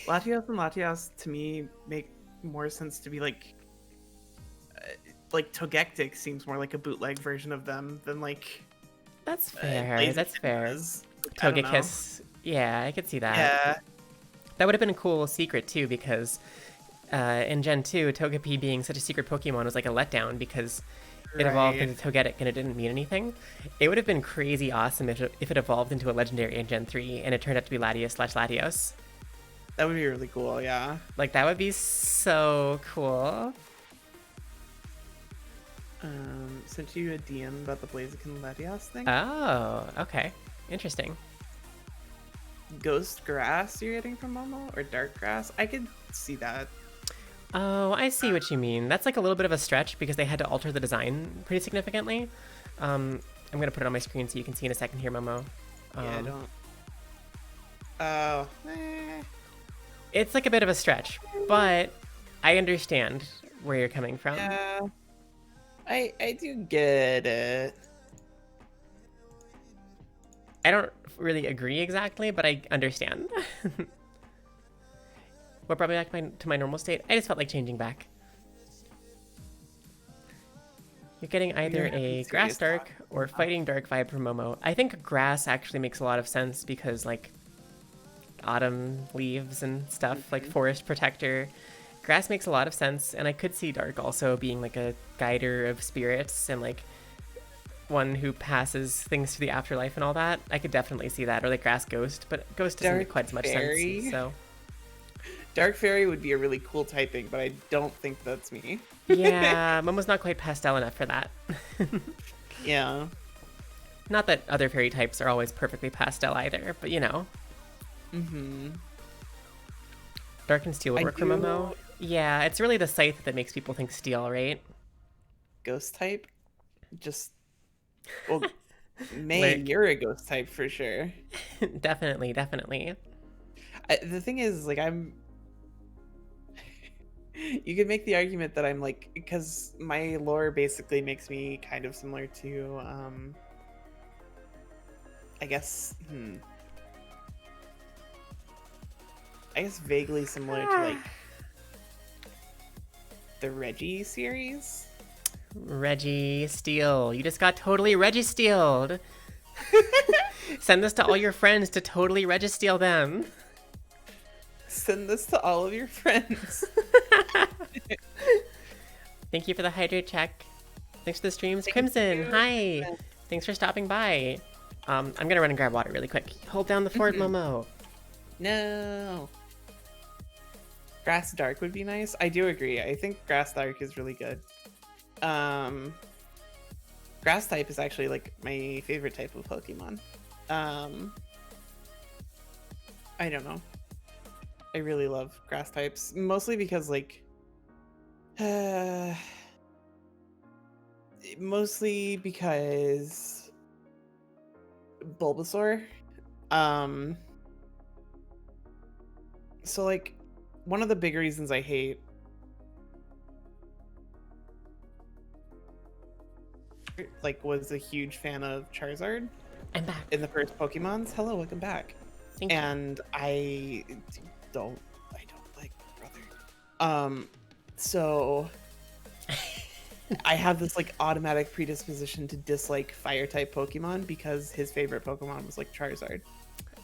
Latios and Latios, to me, make more sense to be like Togetic seems more like a bootleg version of them than like That's fair. Blaziken That's fair. does. I don't know. Togekiss. Yeah, I could see that. Yeah. That would have been a cool secret too, because in Gen 2, Togepi being such a secret Pokemon was like a letdown because it evolved Right. into Togetic and it didn't mean anything. It would have been crazy awesome if it evolved into a legendary in Gen 3 and it turned out to be Latios/Latios. That would be really cool, yeah. Like, that would be so cool. Sent you a DM about the Blaziken Latios thing. Oh, okay. Interesting. Ghost grass you're getting from Momo, or dark grass? I could see that. Oh, I see what you mean. That's like a little bit of a stretch because they had to alter the design pretty significantly. I'm going to put it on my screen so you can see in a second here, Momo. Yeah, I don't. Oh, eh. It's like a bit of a stretch, but I understand where you're coming from. Yeah. I do get it. I don't really agree exactly, but I understand. What brought me back to my normal state? I just felt like changing back. You're getting either a Grass Dark or Fighting Dark vibe from Momo. I think Grass actually makes a lot of sense because, like, autumn leaves and stuff, like Forest Protector. Grass makes a lot of sense, and I could see Dark also being, like, a guider of spirits and, like, one who passes things to the afterlife and all that. I could definitely see that. Or, like, Grass Ghost, but Ghost doesn't make quite as much sense, so... Dark Fairy would be a really cool typing, but I don't think that's me. Yeah, Momo's not quite pastel enough for that. Yeah. Not that other fairy types are always perfectly pastel either, but you know. Mm-hmm. Dark and Steel would work for Momo. Yeah, it's really the Scythe that makes people think Steel, right? Ghost type? Just... Well, May, you're a ghost type for sure. Definitely. The thing is, like, you could make the argument that I'm like, because my lore basically makes me kind of similar to, I guess vaguely similar to, like, the Reggie series. Reggie Steel. You just got totally Reggie Steeled. Send this to all your friends to totally Reggie Steel them. Send this to all of your friends. Thank you for the hydrate check. Thanks for the streams. Crimson, hi. Thanks for stopping by. I'm gonna run and grab water really quick. Hold down the fort, Momo. No. Grass Dark would be nice. I do agree. I think Grass Dark is really good. Grass type is actually like my favorite type of Pokemon. I don't know. I really love grass types, mostly because, like, mostly because Bulbasaur. So, like, one of the big reasons I hate was a huge fan of Charizard. I'm back. In the first Pokemons. Hello, welcome back. Thank you. And I don't like my brother. So I have this, like, automatic predisposition to dislike fire type Pokemon because his favorite Pokemon was, like, Charizard.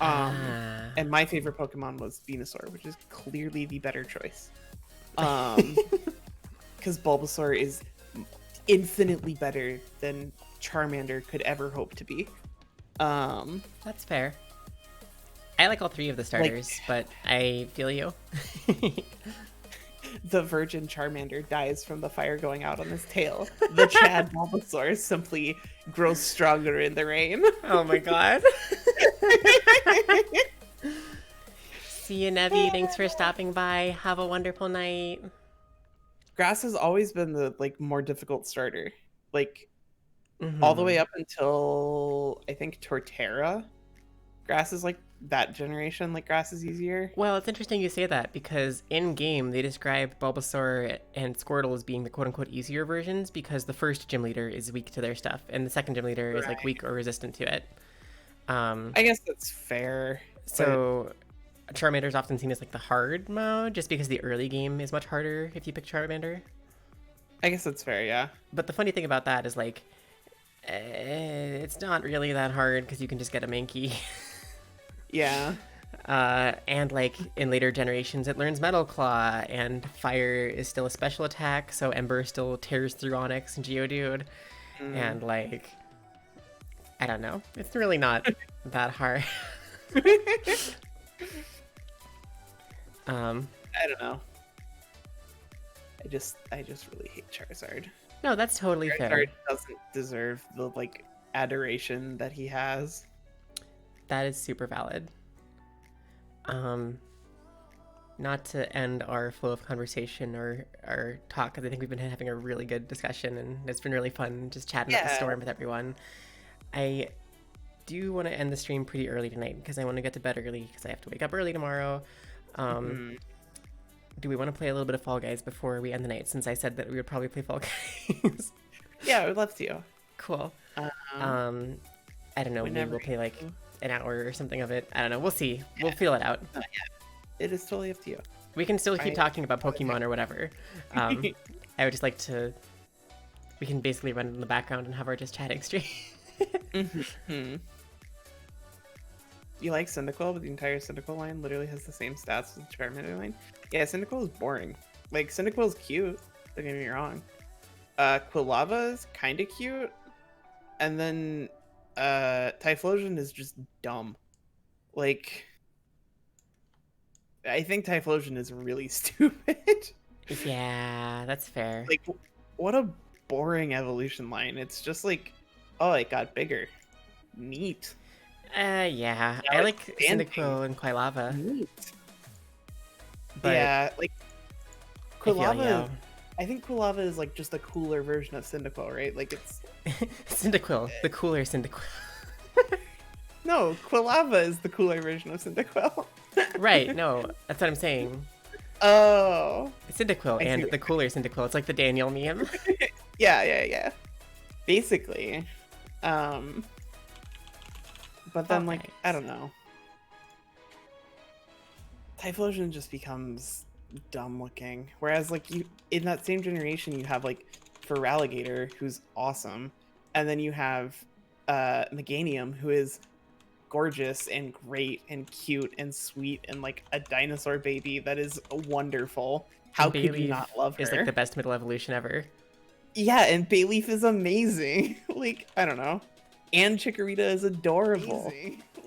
And my favorite Pokemon was Venusaur, which is clearly the better choice. Because Bulbasaur is infinitely better than Charmander could ever hope to be. That's fair. I like all three of the starters, but I feel you. The virgin Charmander dies from the fire going out on his tail. The Chad Bulbasaur simply grows stronger in the rain. Oh my god. See you, Nevi. Thanks for stopping by. Have a wonderful night. Grass has always been the, like, more difficult starter. Like, all the way up until, I think, Torterra. Grass is, like, that generation, like, grass is easier. Well, it's interesting you say that because in game they describe Bulbasaur and Squirtle as being the quote-unquote easier versions because the first gym leader is weak to their stuff and the second gym leader is, like, weak or resistant to it. I guess that's fair. So Charmander is often seen as, like, the hard mode just because the early game is much harder if you pick Charmander. I guess that's fair, yeah. But the funny thing about that is, like, it's not really that hard because you can just get a Mankey. Yeah. And like in later generations, it learns Metal Claw, and Fire is still a special attack, so Ember still tears through Onyx and Geodude. Mm. And like, I don't know, it's really not that hard. I don't know. I just really hate Charizard. No, that's totally fair. Charizard doesn't deserve the like adoration that he has. That is super valid. Not to end our flow of conversation or our talk, because I think we've been having a really good discussion and it's been really fun just chatting about the storm with everyone. I do want to end the stream pretty early tonight because I want to get to bed early because I have to wake up early tomorrow. Do we want to play a little bit of Fall Guys before we end the night, since I said that we would probably play Fall Guys? Yeah, I would love to. Cool. I don't know, maybe we'll play like an hour or something of it. I don't know, we'll see. Yeah. We'll feel it out. Yeah. It is totally up to you. We can still keep talking about Pokemon or whatever. I would just like to... We can basically run in the background and have our just chatting stream. You like Cyndaquil, but the entire Cyndaquil line literally has the same stats as the Charmander line? Yeah, Cyndaquil is boring. Like, Cyndaquil is cute, don't get me wrong. Quilava is kind of cute. And then Typhlosion is just dumb. Like, I think Typhlosion is really stupid. Yeah, that's fair. Like, what a boring evolution line. It's just like, oh, it got bigger. Neat. Yeah. I like Cyndaquil and Quilava. Neat. But yeah, like, Quilava... I think Quilava is like just a cooler version of Cyndaquil, right? Like it's Cyndaquil, the cooler Cyndaquil. No, Quilava is the cooler version of Cyndaquil. Right, no, that's what I'm saying. Oh. Cyndaquil and the cooler Cyndaquil. It's like the Daniel meme. Yeah. Basically. But then like, I don't know. Typhlosion just becomes dumb looking, whereas like you in that same generation you have like Feraligatr, who's awesome, and then you have Meganium, who is gorgeous and great and cute and sweet and like a dinosaur baby that is wonderful. How could you not love her? Is like the best middle evolution ever. Yeah, and Bayleaf is amazing. Like, I don't know, and Chikorita is adorable.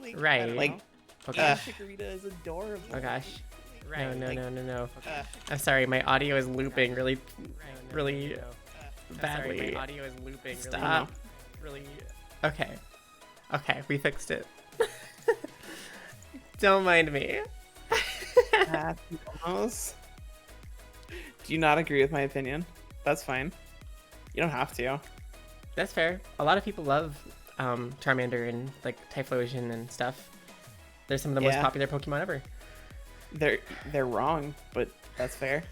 Like, right, like Chikorita is adorable. Oh gosh. Right. No. I'm sorry, my audio is looping really badly. Sorry, my audio is looping. Stop. Really. Okay, we fixed it. Don't mind me. Almost. Do you not agree with my opinion? That's fine. You don't have to. That's fair. A lot of people love Charmander and like Typhlosion and stuff. They're some of the most popular Pokemon ever. They're wrong, but that's fair.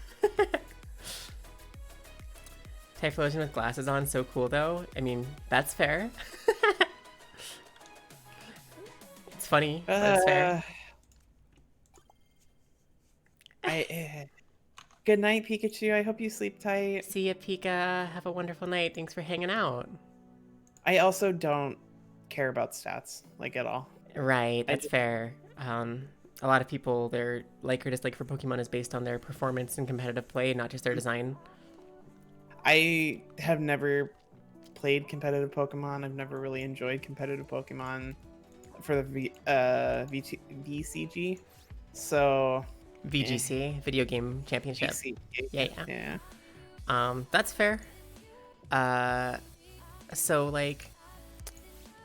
Typhlosion with glasses on, so cool though. I mean, that's fair. It's funny, but it's fair. Good night, Pikachu. I hope you sleep tight. See ya, Pika. Have a wonderful night. Thanks for hanging out. I also don't care about stats, like, at all. Right, that's fair. A lot of people, their like or dislike for Pokemon is based on their performance and competitive play, not just their design. I have never played competitive Pokemon. I've never really enjoyed competitive Pokemon for the VCG. So VGC, Video Game Championship. VCG. Yeah. That's fair. So like,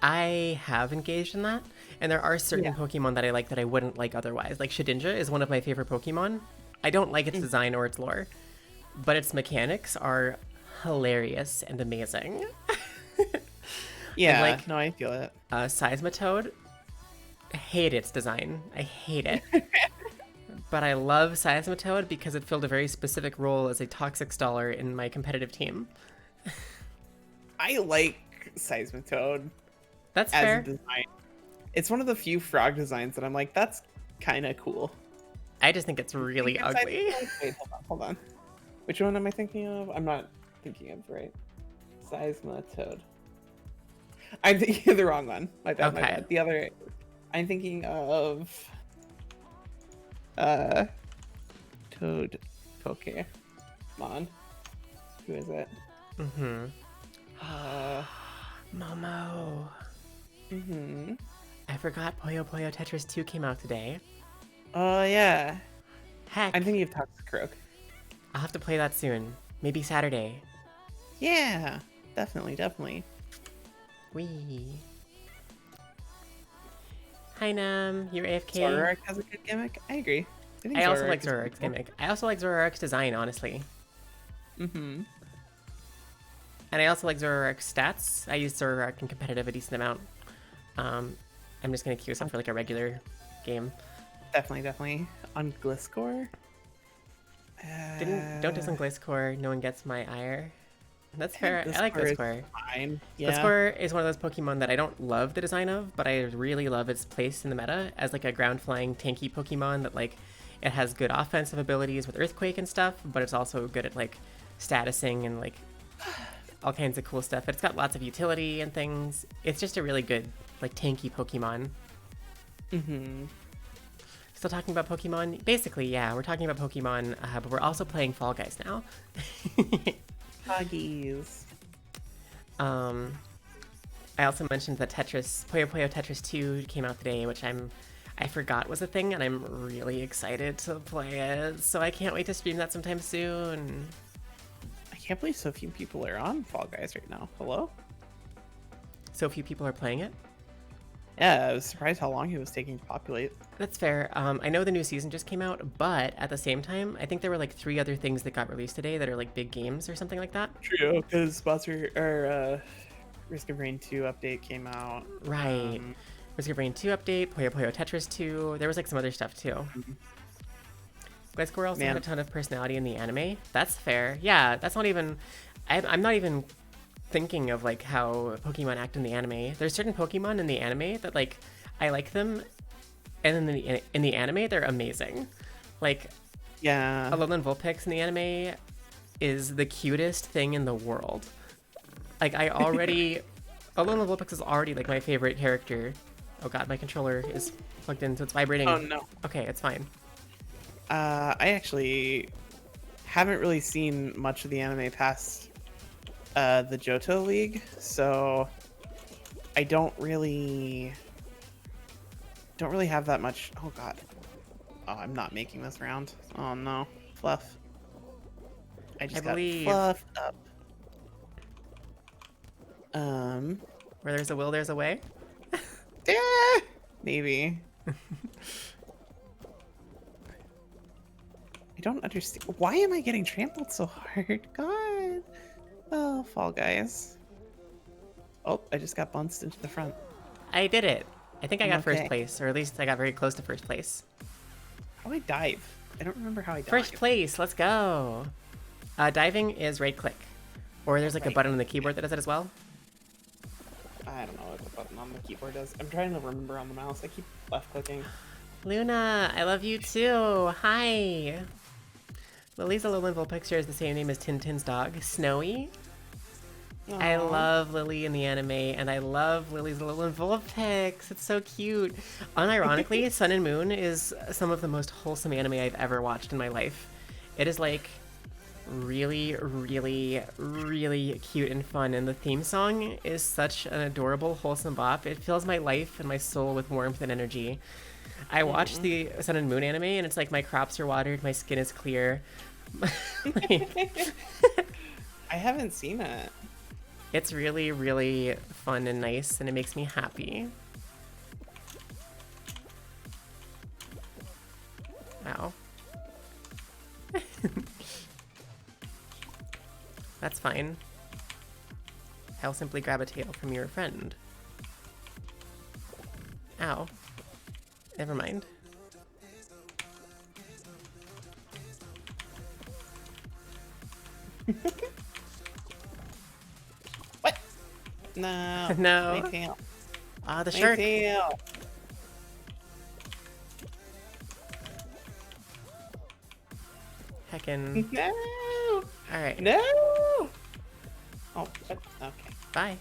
I have engaged in that. And there are certain Pokemon that I like that I wouldn't like otherwise. Like Shedinja is one of my favorite Pokemon. I don't like its design or its lore, but its mechanics are hilarious and amazing. Yeah, and no, I feel it. Seismitoad, I hate its design. I hate it. But I love Seismitoad because it filled a very specific role as a toxic staller in my competitive team. I like Seismitoad. That's fair. As a design. It's one of the few frog designs that I'm like, that's kind of cool. I just think it's really ugly. Wait, hold on. Which one am I thinking of? I'm not thinking of right. Seismitoad. I'm thinking of the wrong one. My bad. The other. I'm thinking of uh Toad Pokemon. Who is it? Mm-hmm. Uh Momo. mm-hmm. I forgot Puyo Puyo Tetris 2 came out today. Oh yeah. Heck, I'm thinking of Toxicroak. I'll have to play that soon. Maybe Saturday. Yeah, definitely. Wee. Hi Nam, you're AFK. Zoroark has a good gimmick. I agree. think I also like is pretty Zoroark's cool. gimmick. I also like Zoroark's design, honestly. Mm-hmm. And I also like Zoroark's stats. I use Zoroark in competitive a decent amount. I'm just gonna queue us up for like a regular game. Definitely. On Gliscor? Don't diss on Gliscor, no one gets my ire. That's fair. I like Gliscor is Gliscor. fine. Yeah. Gliscor is one of those Pokemon that I don't love the design of, but I really love its place in the meta as like a ground flying tanky Pokemon that like it has good offensive abilities with Earthquake and stuff, but it's also good at like statusing and like all kinds of cool stuff. It's got lots of utility and things. It's just a really good like tanky Pokemon. Mm-hmm. Still talking about Pokemon? Basically, yeah, we're talking about Pokemon, but we're also playing Fall Guys now. Huggies. I also mentioned that Puyo Puyo Tetris 2 came out today, which I forgot was a thing, and I'm really excited to play it. So I can't wait to stream that sometime soon. I can't believe so few people are on Fall Guys right now. Hello? So few people are playing it. Yeah, I was surprised how long it was taking to populate. That's fair. I know the new season just came out, but at the same time, I think there were like 3 other things that got released today that are like big games or something like that. True, because Risk of Rain 2 update came out. Right. Risk of Rain 2 update, Puyo Puyo Tetris 2. There was like some other stuff too. Gliscor also had a ton of personality in the anime. That's fair. Yeah, that's not even... I'm not even thinking of like how Pokemon act in the anime. There's certain Pokemon in the anime that like I like them, and in the anime they're amazing. Like yeah, Alolan Vulpix in the anime is the cutest thing in the world. Like I already Alolan Vulpix is already like my favorite character. Oh god, my controller is plugged in so it's vibrating. Oh no. Okay, it's fine. I actually haven't really seen much of the anime past the Johto League, so I don't really have that much. Oh god. Oh, I'm not making this round. Oh no. Fluff. I just got fluffed up. Where there's a will, there's a way? Yeah, maybe. I don't understand. Why am I getting trampled so hard? God. Oh, Fall Guys. Oh, I just got bounced into the front. I did it. I think I got first place, or at least I got very close to first place. How do I dive? I don't remember how I dive. First place, let's go. Diving is right click. Or there's like a button on the keyboard that does it as well. I don't know what the button on the keyboard does. I'm trying to remember on the mouse. I keep left clicking. Luna, I love you too. Hi. Lily's Alolan Vulpix shares the same name as Tintin's dog, Snowy. Aww. I love Lily in the anime, and I love Lily's Alolan Vulpix. It's so cute. Unironically, Sun and Moon is some of the most wholesome anime I've ever watched in my life. It is like really, really, really cute and fun, and the theme song is such an adorable, wholesome bop. It fills my life and my soul with warmth and energy. I watched the Sun and Moon anime, and it's like my crops are watered, my skin is clear. I haven't seen it. It's really, really fun and nice, and it makes me happy. Ow. That's fine. I'll simply grab a tail from your friend. Ow. Never mind. What? No. No. My tail. Ah, the My shark. Tail. Heckin'. No. All right. No. Oh, okay. Bye.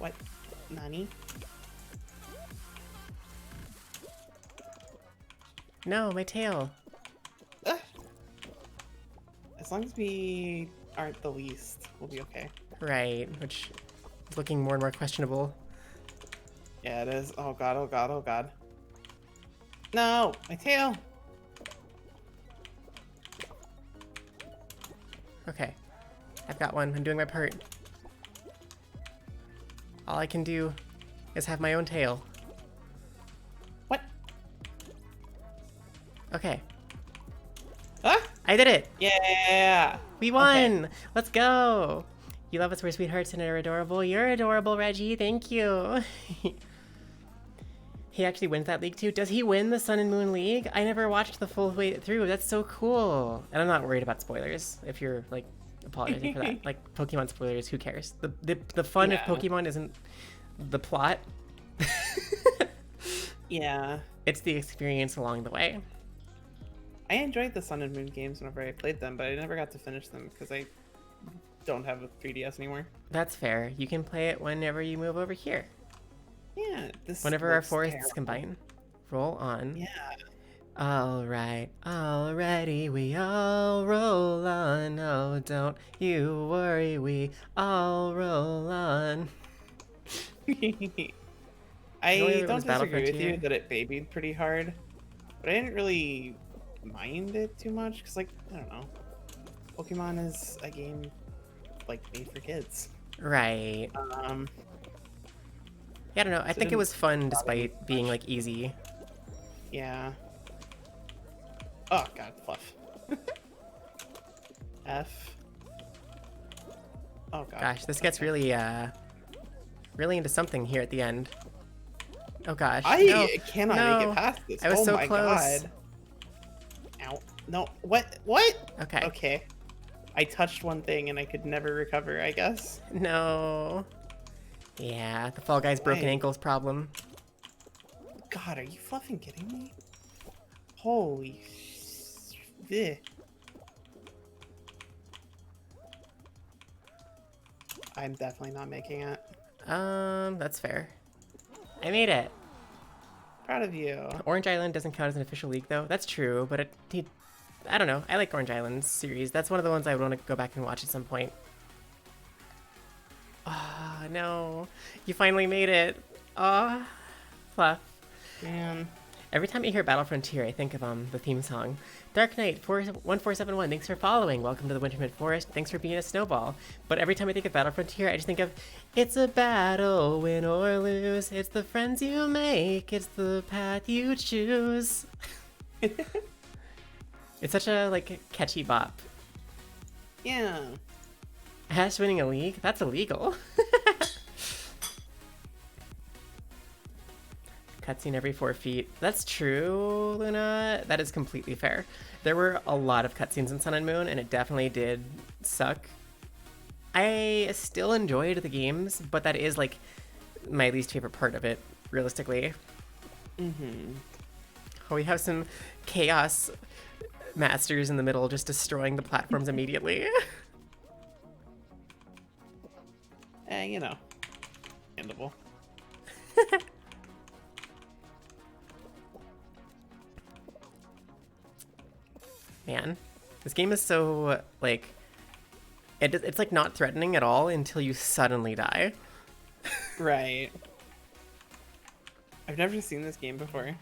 What? Nani? No, my tail. Ah! As long as we aren't the least, we'll be okay. Right, which is looking more and more questionable. Yeah, it is. Oh god, oh god, oh god. No! My tail! Okay, I've got one. I'm doing my part. All I can do is have my own tail. What? Okay, Ah! I did it! Yeah! We won! Okay. Let's go! You love us, we're sweethearts and are adorable. You're adorable, Reggie. Thank you. He actually wins that league too. Does he win the Sun and Moon League? I never watched the full way through. That's so cool. And I'm not worried about spoilers. If you're like apologizing for that, like Pokemon spoilers, who cares? The fun of Pokemon isn't the plot. Yeah. It's the experience along the way. I enjoyed the Sun and Moon games whenever I played them, but I never got to finish them because I don't have a 3DS anymore. That's fair. You can play it whenever you move over here. Yeah, this Whenever our looks forests terrible. combine. Roll on. Yeah. Alright, already we all roll on. Oh, don't you worry, we all roll on. I it don't was disagree Battlefront with you 2. that it babied pretty hard, but I didn't really mind it too much because, like, I don't know, Pokemon is a game like made for kids. Right. Yeah, I don't know. I think it was fun despite being like easy. Yeah. Oh god, fluff. F. Oh god. Gosh, this gets really really into something here at the end. Oh gosh. I cannot make no. it past this. I was oh so my close. god. Ow. No. What? What? Okay. Okay. I touched one thing and I could never recover, I guess. No. Yeah, the Fall Guy's broken ankles problem. God, are you fluffing kidding me? Holy sh... I'm definitely not making it. That's fair. I made it. Proud of you. Orange Island doesn't count as an official league, though. That's true, but I don't know. I like Orange Island's series. That's one of the ones I would want to go back and watch at some point. Ah, oh, no. You finally made it. Ah, oh, fluff. Man. Every time I hear Battle Frontier, I think of the theme song. Dark Knight 1471, thanks for following. Welcome to the Wintermid Forest. Thanks for being a snowball. But every time I think of Battle Frontier, I just think of it's a battle, win or lose. It's the friends you make. It's the path you choose. It's such a like catchy bop. Yeah. Ash winning a league? That's illegal. Cutscene every 4 feet. That's true, Luna. That is completely fair. There were a lot of cutscenes in Sun and Moon, and it definitely did suck. I still enjoyed the games, but that is like my least favorite part of it, realistically. Mm-hmm. Oh, we have some chaos masters in the middle just destroying the platforms immediately. You know, handleable. Man, this game is so like it's like not threatening at all until you suddenly die. Right. I've never seen this game before.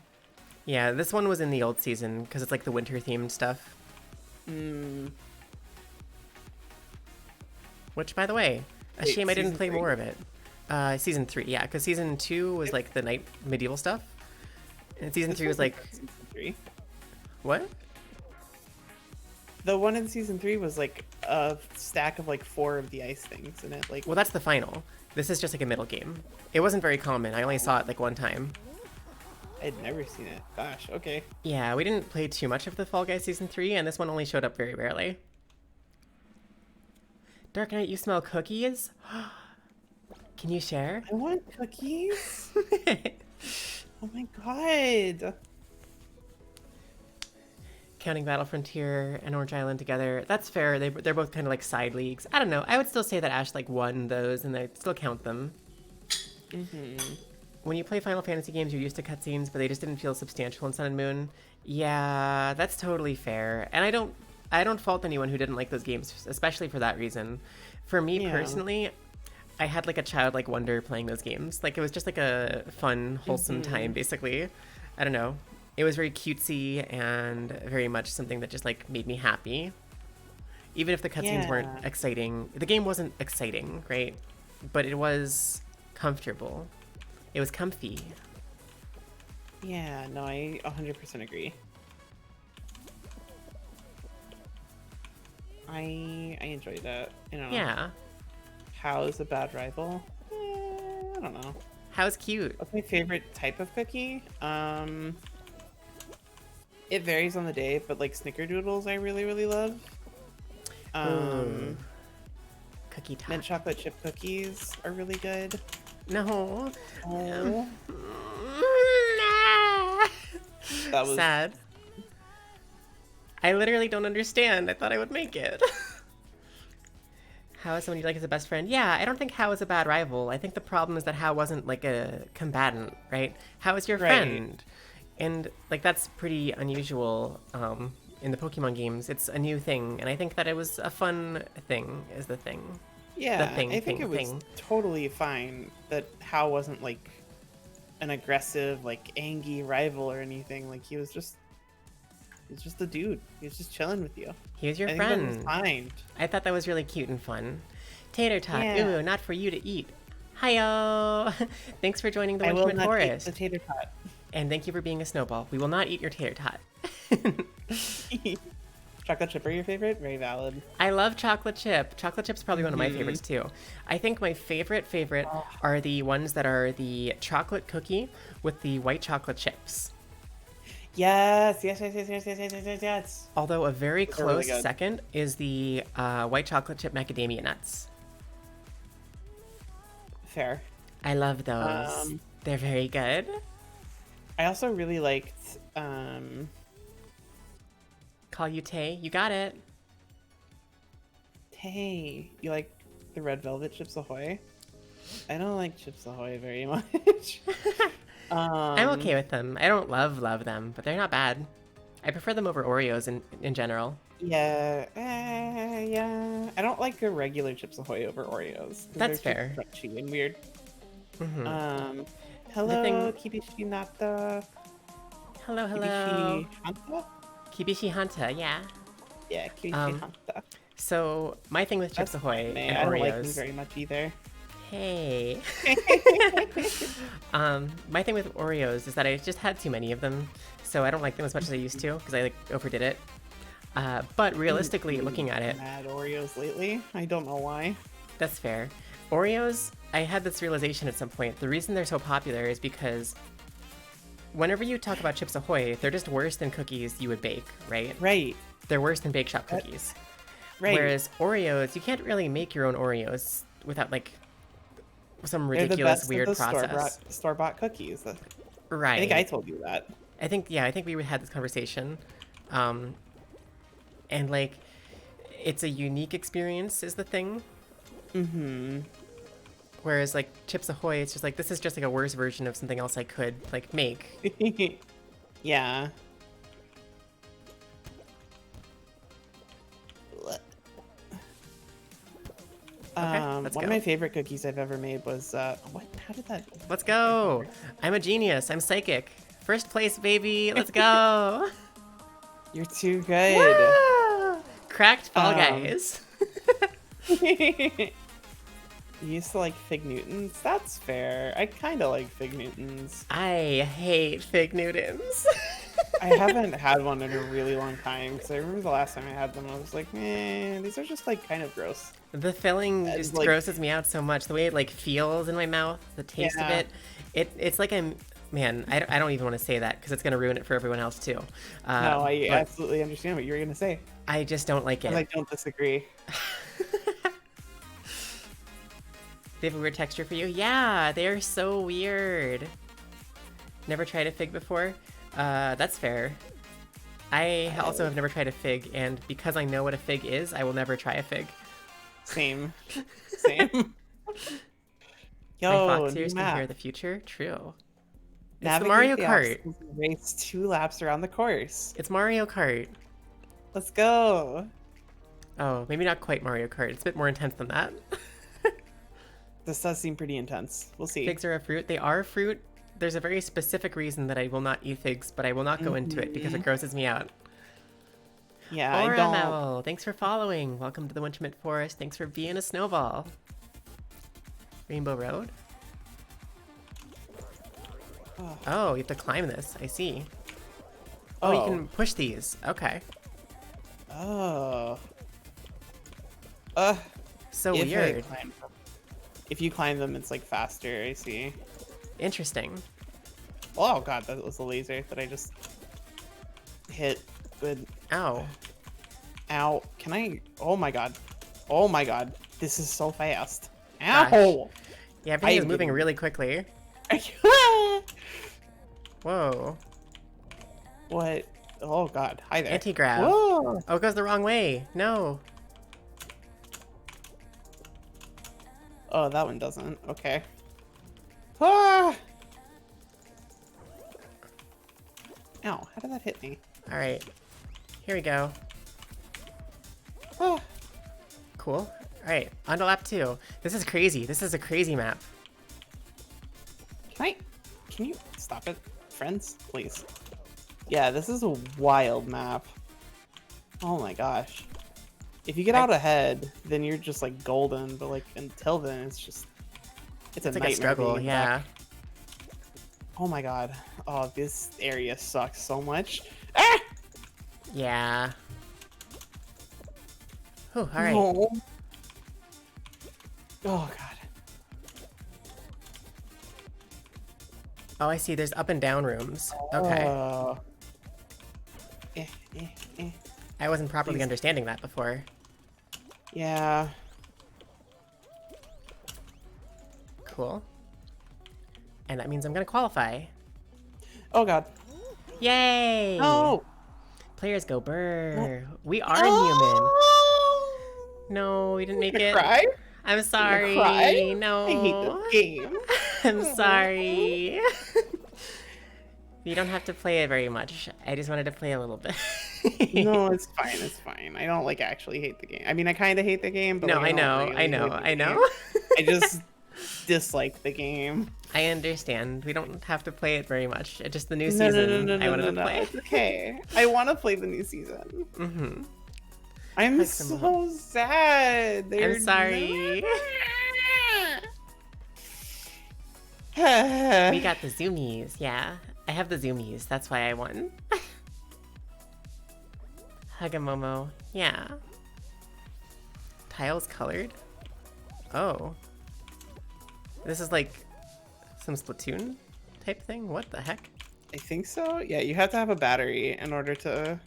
Yeah, this one was in the old season because it's like the winter themed stuff. Which, by the way, a shame I didn't play more of it. Season 3, yeah, because season 2 was like the night medieval stuff, and season 3 was like season 3. What? The one in season 3 was like a stack of like 4 of the ice things in it. Like, well, that's the final. This is just like a middle game. It wasn't very common. I only saw it like one time. I'd never seen it. Gosh, okay. Yeah, we didn't play too much of the Fall Guys season 3, and this one only showed up very rarely. Dark Knight, you smell cookies? Can you share? I want cookies. Oh my god. Counting Battle Frontier and Orange Island together, that's fair. They're both kind of like side leagues. I don't know. I would still say that Ash like won those, and I still count them. When you play Final Fantasy games, you're used to cutscenes, but they just didn't feel substantial in Sun and Moon. Yeah, that's totally fair. And I don't fault anyone who didn't like those games, especially for that reason. For me personally, I had like a childlike wonder playing those games. Like it was just like a fun, wholesome time, basically. I don't know. It was very cutesy and very much something that just like made me happy. Even if the cutscenes weren't exciting, the game wasn't exciting, right? But it was comfortable. It was comfy. Yeah, no, I 100% agree. I enjoyed that. You know. Yeah. How is a bad rival? I don't know. How's cute? What's my favorite type of cookie? It varies on the day, but like snickerdoodles I really, really love. Cookie top. Mint chocolate chip cookies are really good. No. Oh. That was sad. I literally don't understand. I thought I would make it. How is someone you like as a best friend? Yeah, I don't think How is a bad rival. I think the problem is that How wasn't like a combatant, right? How is your friend? And like that's pretty unusual in the Pokemon games. It's a new thing, and I think that it was a fun thing is the thing. Yeah, I think it was totally fine that How wasn't like an aggressive, like angry rival or anything. Like he's just a dude. He was just chilling with you. He was your friend. That was fine. I thought that was really cute and fun. Tater tot, ooh, not for you to eat. Hiyo! Thanks for joining the Witchman Forest. Eat the tater tot. And thank you for being a snowball. We will not eat your tater tot. Chocolate chip are your favorite? Very valid. I love chocolate chip. Chocolate chip's probably one of my favorites too. I think my favorite are the ones that are the chocolate cookie with the white chocolate chips. Yes. Although a very close second is the white chocolate chip macadamia nuts. Fair. I love those. They're very good. I also really liked Call you Tay. You got it. Tay. You like the red velvet Chips Ahoy? I don't like Chips Ahoy very much. I'm okay with them. I don't love them, but they're not bad. I prefer them over Oreos in general. Yeah, yeah. I don't like a regular Chips Ahoy over Oreos. That's fair. Crunchy and weird. Hello, Kibishi Nata. Hello. Kibishi Hanta? Kibishi Hanta, yeah. Yeah, Kibishi Hanta. So my thing with Chips Ahoy and Oreos. I don't like them very much either. Hey. My thing with Oreos is that I just had too many of them, so I don't like them as much as I used to because I like overdid it. But realistically, looking at it, mad Oreos lately. I don't know why. That's fair. Oreos, I had this realization at some point. The reason they're so popular is because whenever you talk about Chips Ahoy, they're just worse than cookies you would bake, right? Right. They're worse than bake shop cookies. Right. Whereas Oreos, you can't really make your own Oreos without like some ridiculous weird process. Store-bought cookies. Right. I think I told you that. I think we had this conversation. And like it's a unique experience is the thing. Whereas like Chips Ahoy, it's just like this is just like a worse version of something else I could like make. Yeah. One of my favorite cookies I've ever made was what? How did that? Let's go! I'm a genius. I'm psychic. First place, baby. Let's go. You're too good. Woo! Cracked Fall Guys. You used to like Fig Newtons? That's fair. I kind of like Fig Newtons. I hate Fig Newtons. I haven't had one in a really long time because I remember the last time I had them, I was like, these are just like kind of gross. The filling just like, grosses me out so much. The way it like feels in my mouth, the taste of it, it's like I don't even want to say that because it's gonna ruin it for everyone else too. No, I absolutely understand what you were gonna say. I just don't like it. And I don't disagree. They have a weird texture for you? Yeah, they are so weird. Never tried a fig before? That's fair. I also have never tried a fig, and because I know what a fig is, I will never try a fig. Same. My Yo, fox new ears can hear map. the future. True. It's the Navigate Mario the Kart. obstacles and race 2 laps around the course. It's Mario Kart. Let's go. Oh, maybe not quite Mario Kart. It's a bit more intense than that. This does seem pretty intense. We'll see. Figs are a fruit. They are a fruit. There's a very specific reason that I will not eat figs, but I will not go into it because it grosses me out. Yeah, I Aura don't. Owl, thanks for following. Welcome to the Wintermint Forest. Thanks for being a snowball. Rainbow Road? Oh, you have to climb this. I see. Oh, you can push these. Okay. Oh. So If I weird. if you climb them, it's like faster. I see. Interesting. Oh god, that was a laser that I just hit. Good. Ow. Ow. Can I? Oh my god. Oh my god. This is so fast. Gosh. Ow. Yeah, everything is moving really quickly. Whoa. What? Oh god. Hi there. Anti-grav. Whoa. Oh, it goes the wrong way. No. Oh, that one doesn't. Okay. Ah! Ow, how did that hit me? All right. Here we go. Ah. Cool. All right, on to lap 2. This is crazy. This is a crazy map. Can you stop it, friends? Please. Yeah, this is a wild map. Oh my gosh. If you get out ahead, then you're just like golden, but like until then, it's a It's like nightmare a struggle, being yeah. back. Oh my god. Oh, this area sucks so much. Ah! Yeah. Whew, all right. No. Oh god. Oh, I see. There's up and down rooms. Okay. Eh, eh, eh. I wasn't properly Please. understanding that before. Yeah. Cool. And that means I'm gonna qualify. Oh god. Yay! No. Players go brr. No. We are human. No, we didn't make it. Cry? I'm sorry. Cry? No. I hate this game. I'm sorry. You don't have to play it very much. I just wanted to play a little bit. No, it's fine. It's fine. I don't like actually hate the game. I mean, I kind of hate the game, but No, like, I know, don't really I know, hate the I know. game. I just dislike the game. I understand. We don't have to play it very much. It's just the new No, season no, I wanted to no. play. It's okay. I want to play the new season. Mm-hmm. I'm Like some- so sad. I'm sorry. We got the zoomies, yeah. I have the zoomies, that's why I won. Hagamomo, yeah. Tiles colored? Oh. This is like some Splatoon type thing? What the heck? I think so. Yeah, you have to have a battery in order to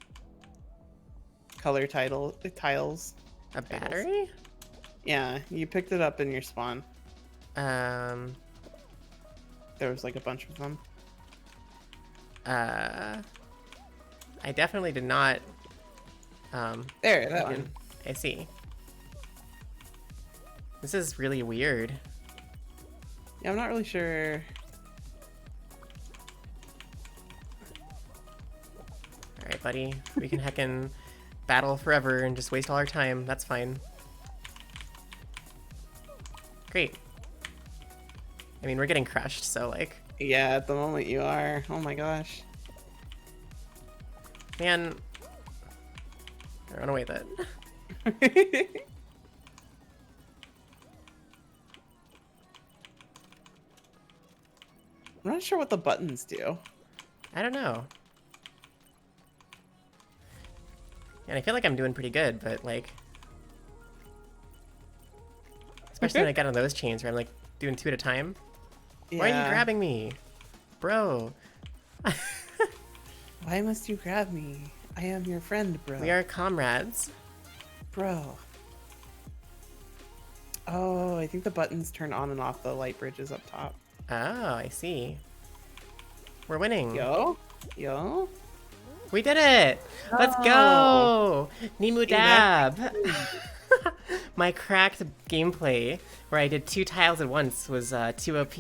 color tiles. A battery? Yeah, you picked it up in your spawn. There was like a bunch of them. I definitely did not. There, that one. I see. This is really weird. Yeah, I'm not really sure. Alright, buddy. We can heckin' battle forever and just waste all our time. That's fine. Great. I mean, we're getting crushed, so like... Yeah, at the moment you are. Oh my gosh. Man... Run away then. I'm not sure what the buttons do. I don't know. And I feel like I'm doing pretty good, but like... Especially when I got on those chains where I'm like doing 2 at a time. Yeah. Why are you grabbing me? Bro. Why must you grab me? I am your friend, bro. We are comrades. Bro. Oh, I think the buttons turn on and off the light bridges up top. Oh, I see. We're winning. Yo? Yo? We did it! Let's go! Nimu Dab! My cracked gameplay where I did 2 tiles at once was too OP.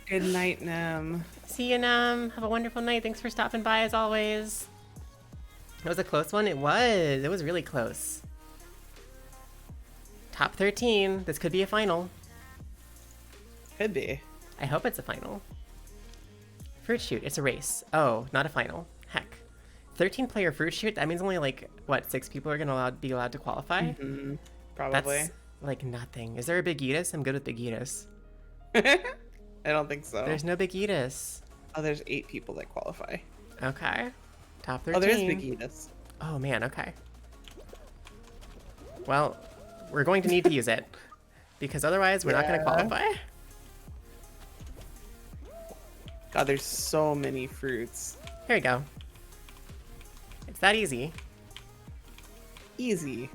Good night, Nem. See you, Nam. Have a wonderful night. Thanks for stopping by as always. It was a close one. It was. It was really close. Top 13. This could be a final. Could be. I hope it's a final. Fruit shoot. It's a race. Oh, not a final. Heck. 13-player fruit shoot. That means only like what 6 people are gonna be allowed to qualify. Mm-hmm. Probably. That's like nothing. Is there a Big Eatus? I'm good with Big Eatus. I don't think so. There's no Big Eatus. Oh, there's 8 people that qualify. Okay. Top 13. Oh, there's Big Eatus. Oh man, okay. Well, we're going to need to use it. Because otherwise we're not going to qualify. God, there's so many fruits. Here we go. It's that easy. Easy.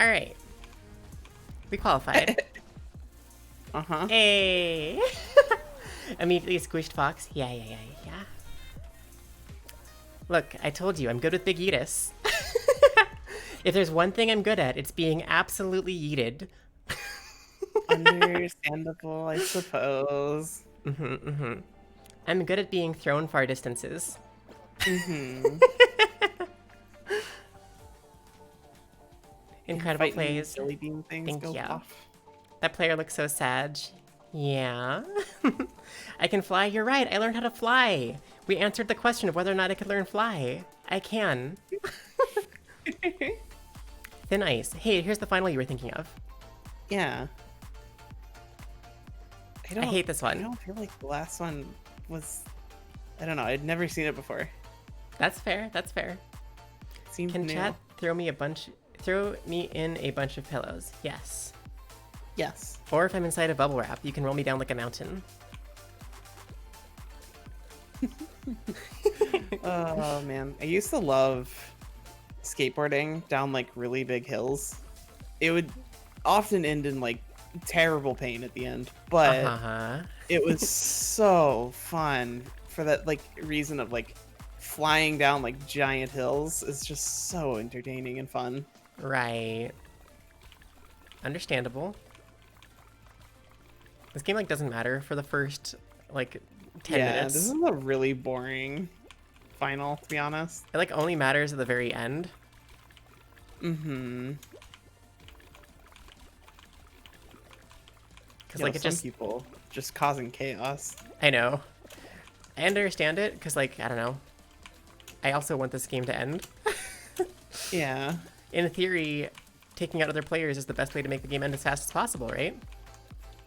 Alright. We qualified. Uh-huh. Hey! Immediately squished fox. Yeah. Look, I told you, I'm good with Big Eatus. If there's one thing I'm good at, it's being absolutely yeeted. Understandable, I suppose. I'm good at being thrown far distances. Incredible plays. Jelly bean things Thank go you. off. That player looks so sad. Yeah. I can fly. You're right. I learned how to fly. We answered the question of whether or not I could learn fly. I can. Thin ice. Hey, here's the final you were thinking of. Yeah. I hate this one. I don't feel like the last one was... I don't know. I'd never seen it before. That's fair. That's fair. Seems Can new. chat throw me in a bunch of pillows? Yes. Yes. Or if I'm inside a bubble wrap, you can roll me down like a mountain. Oh man, I used to love skateboarding down like really big hills. It would often end in like terrible pain at the end, but it was so fun for that like reason of like flying down like giant hills is just so entertaining and fun. Right. Understandable. This game like doesn't matter for the first like 10 minutes. This is a really boring final, to be honest. It like only matters at the very end. Mm-hmm. Because like it just people just causing chaos. I know. I understand it because like I don't know. I also want this game to end. Yeah. In theory, taking out other players is the best way to make the game end as fast as possible, right?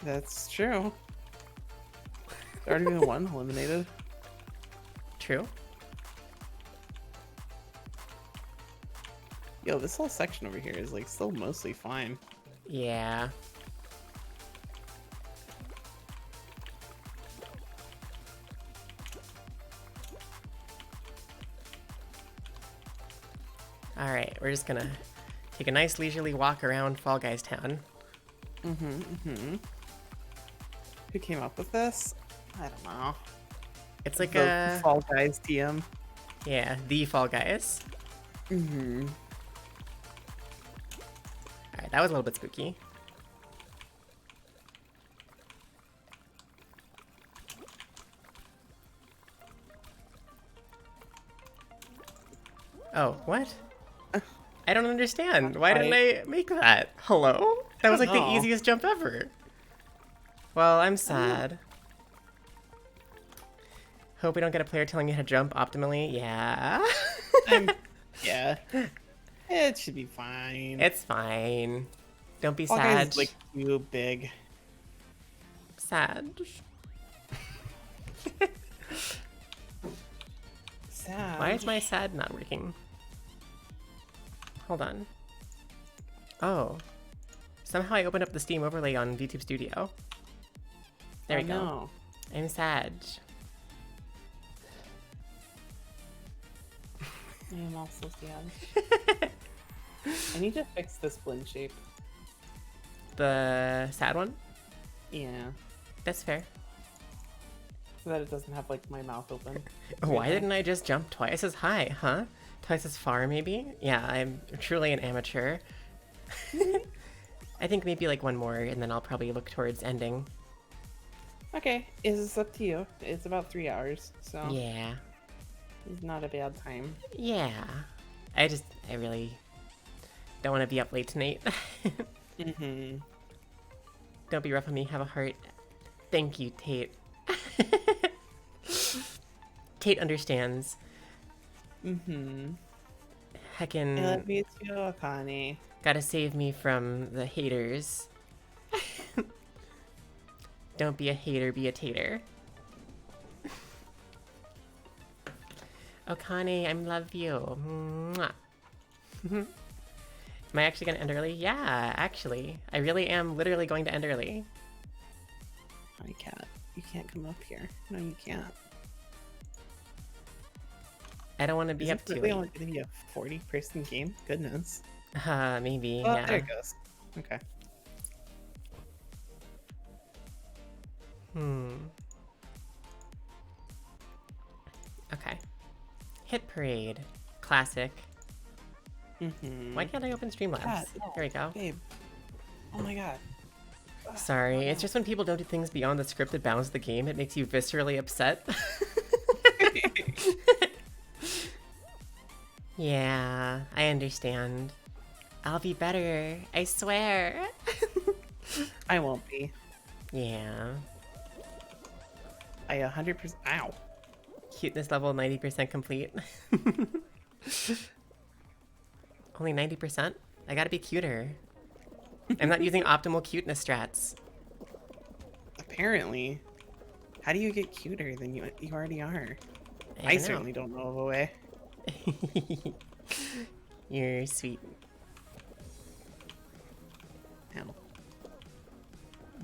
That's true. There's already been one eliminated. True. Yo, this whole section over here is like still mostly fine. Yeah. Alright, we're just gonna take a nice leisurely walk around Fall Guys Town. Who came up with this? I don't know. It's like The a... Fall Guys TM. Yeah, the Fall Guys. Mm-hmm. Alright, that was a little bit spooky. Oh, what? I don't understand. Why didn't I make that? Hello? That was like the easiest jump ever. Well, I'm sad. Hope we don't get a player telling you how to jump optimally. Yeah. Yeah. It should be fine. It's fine. Don't be Fall sad. Guys is like too big. Sad. Sad. Why is my sad not working? Hold on. Oh. Somehow I opened up the Steam overlay on VTube Studio. There we go. No. I'm sad. I am also sad. I need to fix this blend shape. The sad one? Yeah. That's fair. so that it doesn't have like my mouth open. Why didn't I just jump twice as high, huh? Twice as far, maybe? Yeah, I'm truly an amateur. I think maybe like one more, and then I'll probably look towards ending. Okay, it's up to you. It's about 3 hours, so Yeah. it's not a bad time. Yeah. I really don't want to be up late tonight. Mm-hmm. Don't be rough on me, have a heart. Thank you, Tate. Tate understands. Mm-hmm. Heckin' I love you too, Akane. gotta save me from the haters. Don't be a hater, be a tater. Okane, I love you. Mwah. Am I actually gonna end early? Yeah, actually. I really am literally going to end early. I can't. You can't come up here. No, you can't. I don't want to be up too really late. only going to be a 40-person game? Goodness. Maybe, Oh, yeah. there it goes. Okay. Okay. Hit Parade. Classic. Mm-hmm. Why can't I open Streamlabs? God, no, There we go. Babe. Oh my god. Sorry, it's just when people don't do things beyond the scripted bounds of the game, it makes you viscerally upset. Yeah, I understand. I'll be better, I swear. I won't be. Yeah. I 100%. Ow. Cuteness level 90% complete. Only 90%? I gotta be cuter. I'm not using optimal cuteness strats. Apparently. How do you get cuter than you already are? I don't know. Certainly don't know of a way. You're sweet. Ow.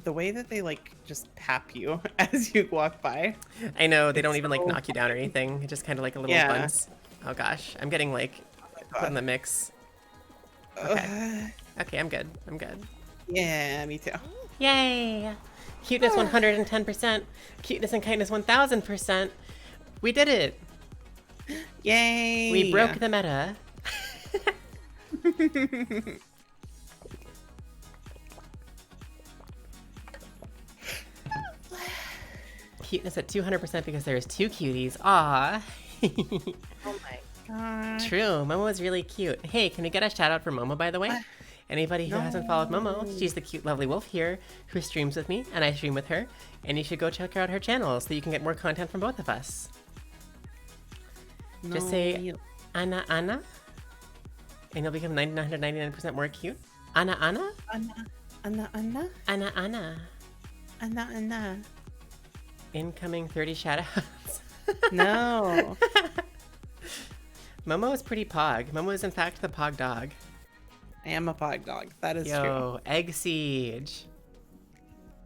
The way that they like just tap you as you walk by. I know, they don't It's even like so knock you down or anything. Just kind of like a little Yeah. buns. Oh gosh, I'm getting like put in the mix. Okay. Okay, I'm good. I'm good. Yeah, me too. Yay! Cuteness 110%. Cuteness and kindness 1000%. We did it! Yay! We broke the meta. Cuteness at 200% because there's 2 cuties. Aww. Oh my god. True, Momo is really cute. Hey, can we get a shout out for Momo, by the way? Anybody who hasn't followed Momo, she's the cute, lovely wolf here who streams with me, and I stream with her. And you should go check out her channel so you can get more content from both of us. Just say, Anna Anna, and you'll become 999% more cute. Anna Anna? Anna, Anna, Anna, Anna Anna. Anna, Anna. Incoming 30 shoutouts. No. Momo is pretty pog. Momo is in fact the pog dog. I am a pog dog. That is true. Yo, egg siege.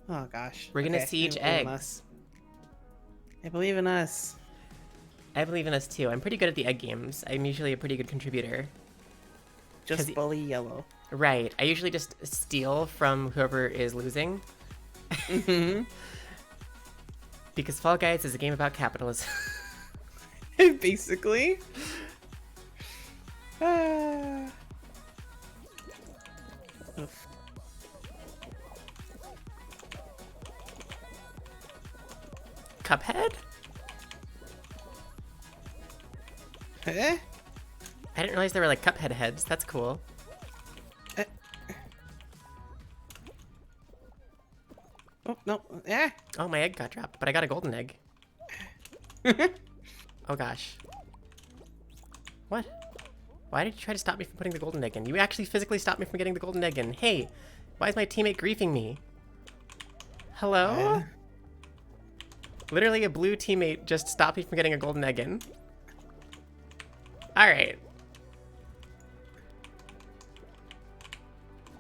Oh gosh. We're gonna Okay, siege I believe in eggs. us. I believe in us. I believe in us too. I'm pretty good at the egg games. I'm usually a pretty good contributor. Just bully yellow. Right. I usually just steal from whoever is losing. Mm-hmm. Because Fall Guys is a game about capitalism. Basically. Oof. Cuphead? Eh? I didn't realize there were like Cuphead heads. That's cool. Oh, no. Eh? Oh, my egg got dropped, but I got a golden egg. Oh gosh. What? Why did you try to stop me from putting the golden egg in? You actually physically stopped me from getting the golden egg in. Hey, why is my teammate griefing me? Hello? Literally a blue teammate just stopped me from getting a golden egg in. Alright.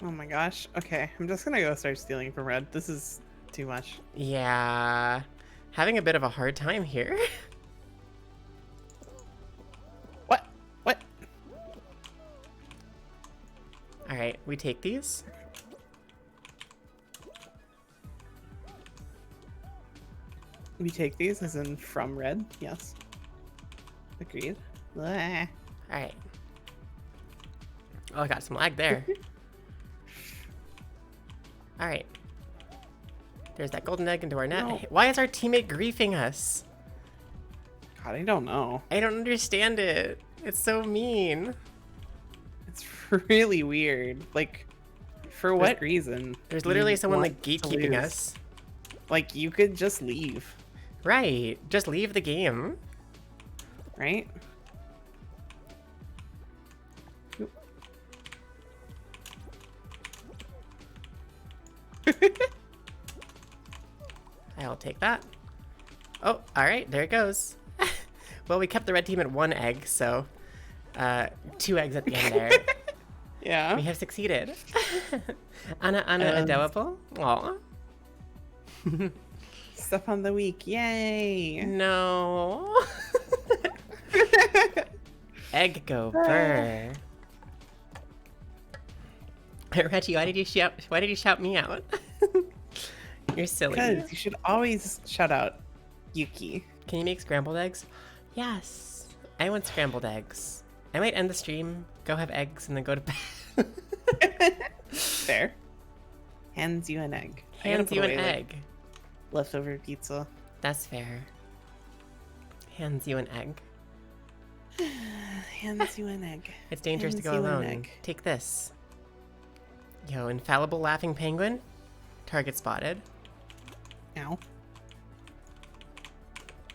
Oh my gosh. Okay, I'm just gonna go start stealing from red. This is too much. Yeah. Having a bit of a hard time here. What? What? Alright, we take these. We take these as in from red. Yes. Agreed. Blah. All right. Oh, I got some lag there. All right. There's that golden egg into our net. No. Why is our teammate griefing us? God, I don't know. I don't understand it. It's so mean. It's really weird. Like, for what reason? There's do literally you someone want like to gatekeeping lose? us. Like, you could just leave, Right. Just leave the game. right? Oop. I'll take that. Oh, all right. There it goes. Well, we kept the red team at 1 egg, so 2 eggs at the end there. Yeah. We have succeeded. Anna adorable. Aw. Stuff on the week. Yay. No. Egg go burr. Reggie, why did you shout me out? You're silly. Because you should always shout out Yuki. Can you make scrambled eggs? Yes. I want scrambled eggs. I might end the stream, go have eggs, and then go to bed. Fair. Hands you an egg. I gotta Hands put you an away, like, egg. leftover pizza. That's fair. Hands you an egg. Hands you an egg. It's dangerous to Hands go you an alone. egg. Take this. Yo, infallible laughing penguin. Target spotted. Ow.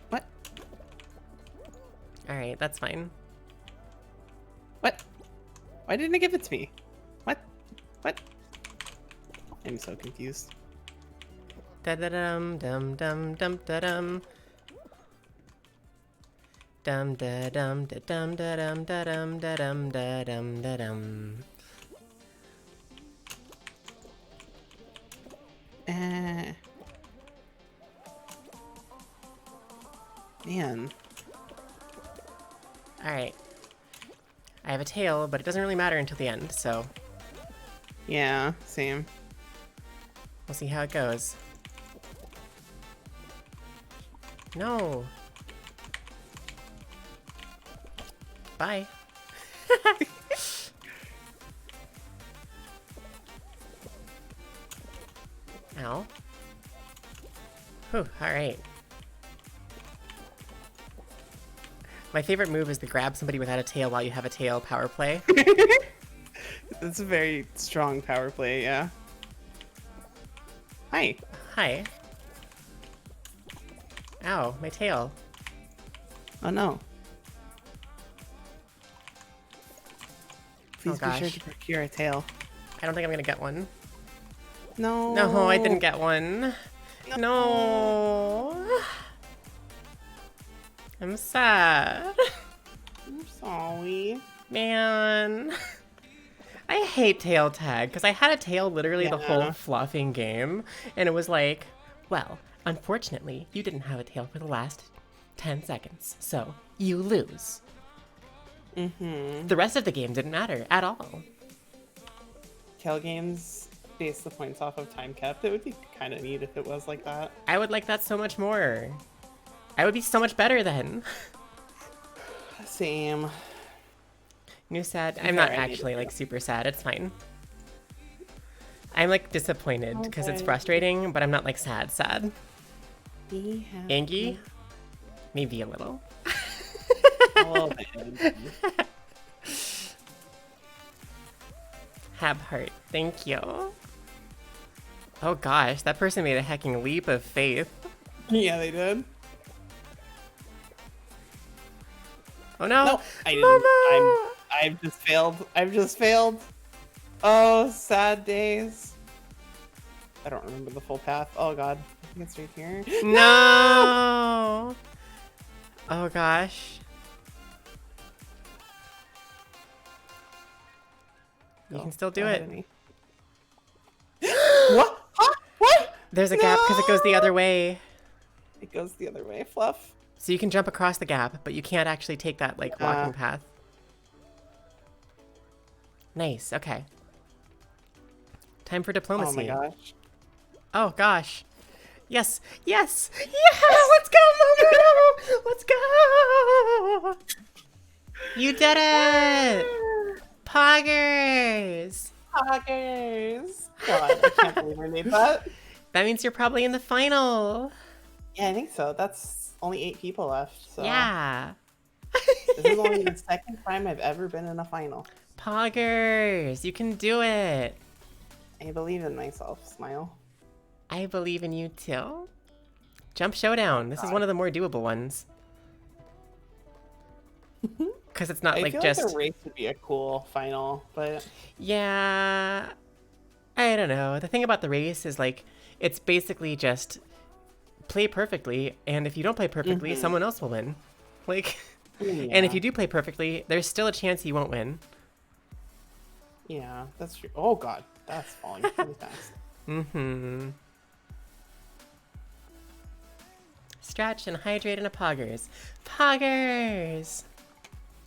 What? Alright, that's fine. What? Why didn't it give it to me? What? What? I'm so confused. Da da dum dum dum dum da dum. Dum da dum da dum da dum da dum da dum da dum da dum. Man. Alright. I have a tail, but it doesn't really matter until the end, so Yeah, same. we'll see how it goes. No. Bye. Ow. Whew, alright. My favorite move is to grab somebody without a tail while you have a tail power play. That's a very strong power play, yeah. Hi. Hi. Ow, my tail. Oh no. Please be sure gosh. to procure a tail. I don't think I'm gonna get one. No. No, I didn't get one. No. I'm sad. I'm sorry. Man. I hate tail tag, because I had a tail literally the whole Yeah. fluffing game, and it was like, well, unfortunately, you didn't have a tail for the last 10 seconds, so you lose. Mm-hmm. The rest of the game didn't matter at all. Tail games base the points off of time kept. It would be kind of neat if it was like that. I would like that so much more. I would be so much better then. Same. New sad. I'm not Alright, actually like super sad. It's fine. I'm like disappointed because it's Okay. frustrating, but I'm not like sad. Be happy. Angie? Maybe a little. Oh, man. Hab heart. Thank you. Oh gosh, that person made a hecking leap of faith. Yeah, they did. Oh no! No, I didn't. Mama! I've just failed. I've just failed. Oh, sad days. I don't remember the full path. Oh god. I think it's right here. No! Oh gosh. You Go. can still do Go ahead, it. Annie. What? Huh? What? There's a gap because it goes the other way. It goes the other way, Fluff. So you can jump across the gap, but you can't actually take that like walking path. Nice, okay. Time for Oh diplomacy. my gosh. Oh gosh. Yes! Yes! Yeah! Let's go, Momo! Let's go! You did it! Poggers! Poggers! God, I can't believe I made that. That means you're probably in the final. Yeah, I think so. That's only 8 people left. So Yeah. this is only the second time I've ever been in a final. Poggers! You can do it! I believe in myself, Smile. I believe in you too. Jump Showdown. This is one of the more doable ones. Because it's not I like feel just... like a race would be a cool final, but... Yeah... I don't know. The thing about the race is like, it's basically just play perfectly, and if you don't play perfectly, someone else will win. Like, and if you do play perfectly, there's still a chance you won't win. Yeah, that's true. Oh god, that's falling really fast. Mm-hmm. Stretch and hydrate and a poggers. Poggers!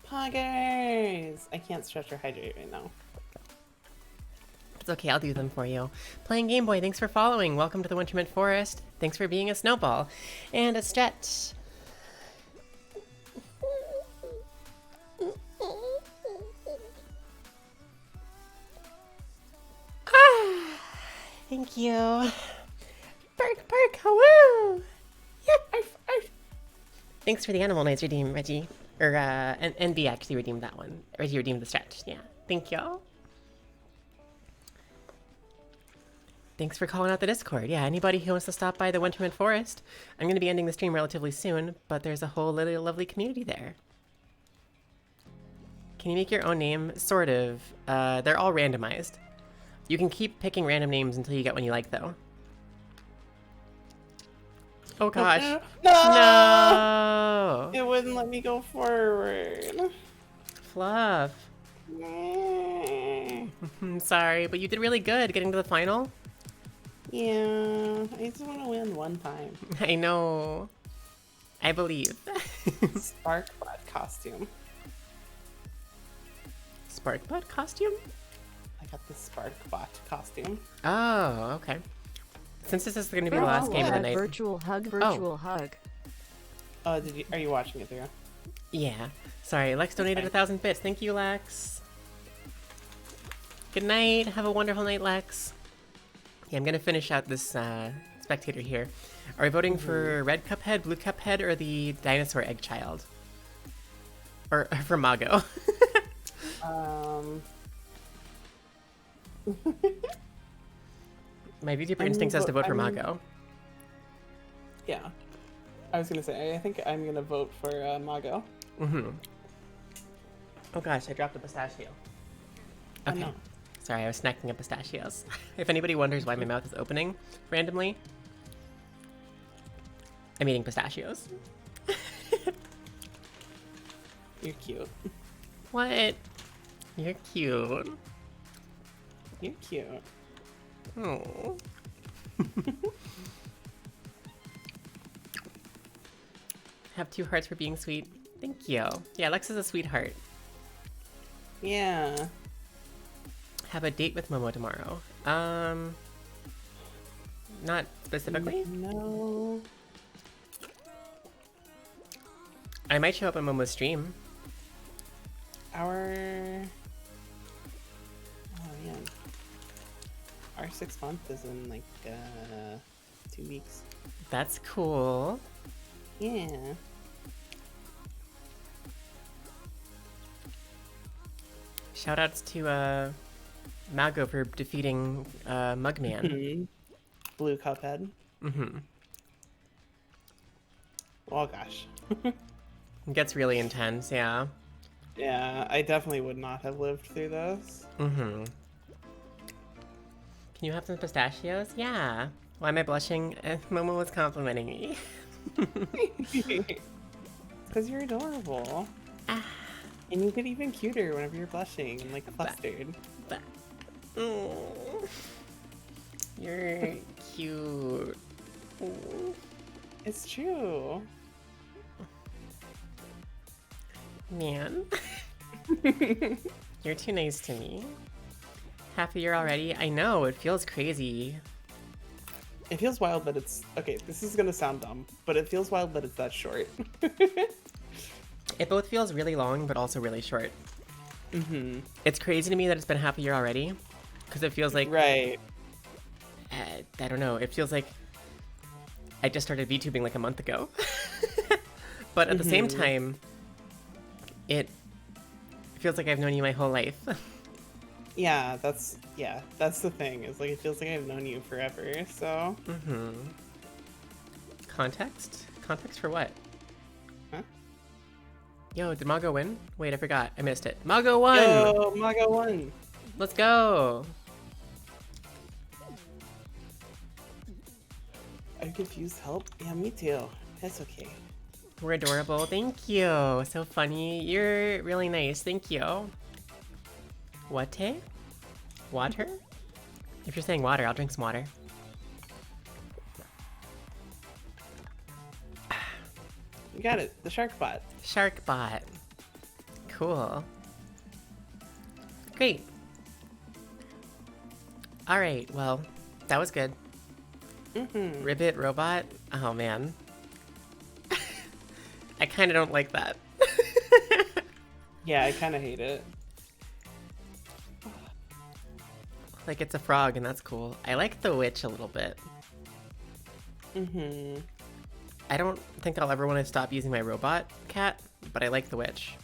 Poggers! I can't stretch or hydrate right now. It's okay, I'll do them for you. Playing Game Boy, thanks for following. Welcome to the Wintermint Forest. Thanks for being a snowball. And a stretch. Thank you. Bark, bark, woo! Yep, arf, arf. Thanks for the Animal Nights redeem, Reggie. Or, NB actually redeemed that one. Reggie redeemed the stretch. Yeah, thank you. Thanks for calling out the Discord. Yeah, anybody who wants to stop by the Wintermint Forest, I'm going to be ending the stream relatively soon, but there's a whole little lovely community there. Can you make your own name? Sort of. They're all randomized. You can keep picking random names until you get one you like, though. Oh gosh. No! No! It wouldn't let me go forward. Fluff. Sorry, but you did really good getting to the final. Yeah, I just want to win one time. I know. I believe. Sparkbot costume. Sparkbot costume? I got the Sparkbot costume. Oh, okay. Since this is going to be the last game of the night. Virtual hug, virtual hug. Oh, are you watching it through? Yeah. Sorry, Lex donated 1,000 bits. Thank you, Lex. Good night. Have a wonderful night, Lex. Yeah, I'm gonna finish out this spectator here. Are we voting for red Cuphead, blue Cuphead, or the dinosaur egg child? Or for Mago? My VTuber instinct says to vote for Mago. Yeah. I was gonna say, I think I'm gonna vote for Mago. Mm-hmm. Oh gosh, I dropped a pistachio. Okay. No. Sorry, I was snacking up pistachios. If anybody wonders why my mouth is opening randomly, I'm eating pistachios. You're cute. What? You're cute. You're cute. Oh. Have 2 hearts for being sweet. Thank you. Yeah, Lex is a sweetheart. Yeah. Have a date with Momo tomorrow. Not specifically. No. I might show up on Momo's stream. Our 6th month is in like 2 weeks. That's cool. Yeah. Shoutouts to Mago for defeating Mugman. Blue Cuphead. Mm-hmm. Oh gosh. It gets really intense, yeah. Yeah, I definitely would not have lived through this. Mm-hmm. Can you have some pistachios? Yeah. Why am I blushing? Momo was complimenting me. Because you're adorable. And you get even cuter whenever you're blushing and like flustered. Oh, you're cute. Oh. It's true. Man. You're too nice to me. Half a year already? I know, it feels crazy. It feels wild that it's okay. This is gonna sound dumb, but it feels wild that it's that short. It both feels really long, but also really short. Mm-hmm. It's crazy to me that it's been half a year already, because it feels like Right. I don't know. It feels like I just started VTubing like a month ago. But at the same time, it feels like I've known you my whole life. Yeah, that's the thing. It's like it feels like I've known you forever. So. Context? Context for what? Huh? Yo, did Mago win? Wait, I forgot. I missed it. Mago won! Yo, Mago won! Let's go! Are you confused? Help? Yeah, me too. That's okay. We're adorable. Thank you. So funny. You're really nice. Thank you. What? Water? If you're saying water, I'll drink some water. You got it. The shark bot. Shark bot. Cool. Great. Alright, well, that was good. Ribbit robot? Oh man. I kind of don't like that. Yeah, I kind of hate it. Like it's a frog and that's cool. I like the witch a little bit. I don't think I'll ever want to stop using my robot cat, but I like the witch.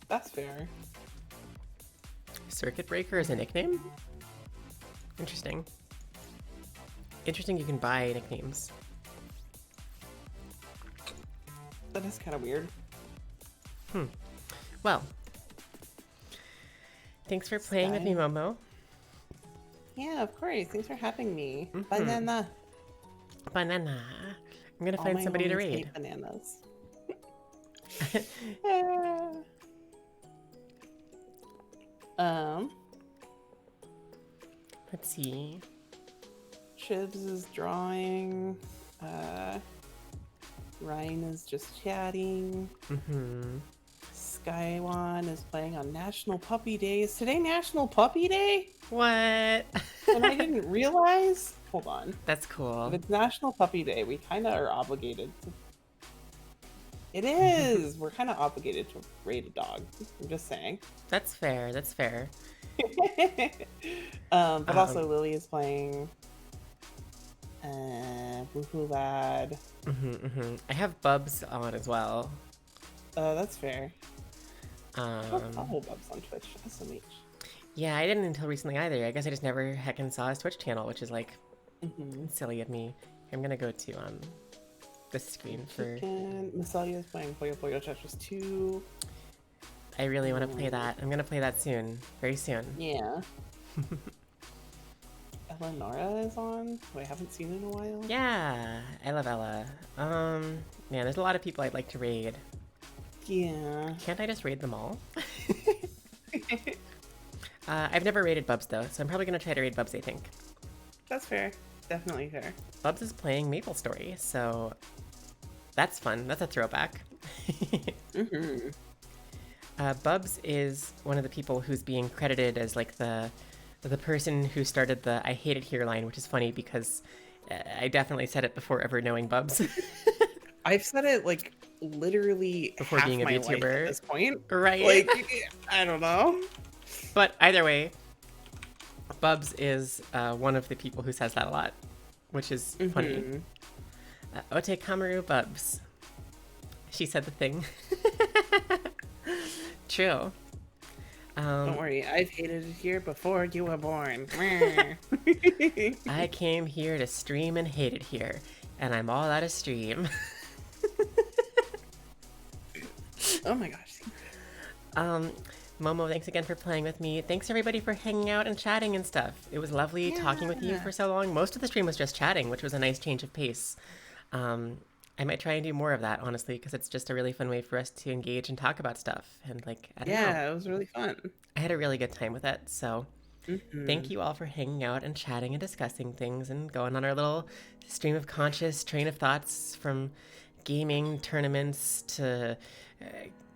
That's fair. Circuit breaker is a nickname? Interesting. Interesting you can buy nicknames. That is kind of weird. Well, thanks for playing with me, Momo. Yeah, of course. Thanks for having me. Banana. Banana. I'm gonna find somebody to raid. Hate bananas. Let's see. Chibs is drawing. Ryan is just chatting. Skywan is playing on National Puppy Day. Is today National Puppy Day? What? And I didn't realize. Hold on. That's cool. If it's National Puppy Day, we kind of are obligated to. It is. We're kind of obligated to raid a dog. I'm just saying. That's fair. That's fair. But also Lily is playing. Woohoo Lad. I have Bubs on as well. That's fair. Follow Bubs on Twitch. SMH. Yeah, I didn't until recently either. I guess I just never heckin' saw his Twitch channel, which is like silly of me. I'm gonna go to the screen for. Masalia is playing Puyo Puyo Tetris 2. I really want to play that. I'm gonna play that soon, very soon. Yeah. Eleonora is on, who I haven't seen in a while. Yeah, I love Ella. Man, there's a lot of people I'd like to raid. Yeah. Can't I just raid them all? I've never raided Bubs though, so I'm probably gonna try to raid Bubs, I think. That's fair. Definitely fair. Bubs is playing MapleStory, so that's fun. That's a throwback. Bubs is one of the people who's being credited as like the person who started the I hate it here line, which is funny because I definitely said it before ever knowing Bubs. I've said it like literally before half being a my VTuber life at this point. Right. Like, I don't know. But either way, Bubs is one of the people who says that a lot, which is funny. Ote Kamaru Bubs. She said the thing. True. Don't worry, I've hated it here before you were born. I came here to stream and hate it here, and I'm all out of stream. Oh my gosh. Momo, thanks again for playing with me. Thanks everybody for hanging out and chatting and stuff. It was lovely talking with you for so long. Most of the stream was just chatting, which was a nice change of pace. I might try and do more of that, honestly, because it's just a really fun way for us to engage and talk about stuff. And like, I don't know. It was really fun. I had a really good time with it. So thank you all for hanging out and chatting and discussing things and going on our little stream of conscious train of thoughts from gaming tournaments to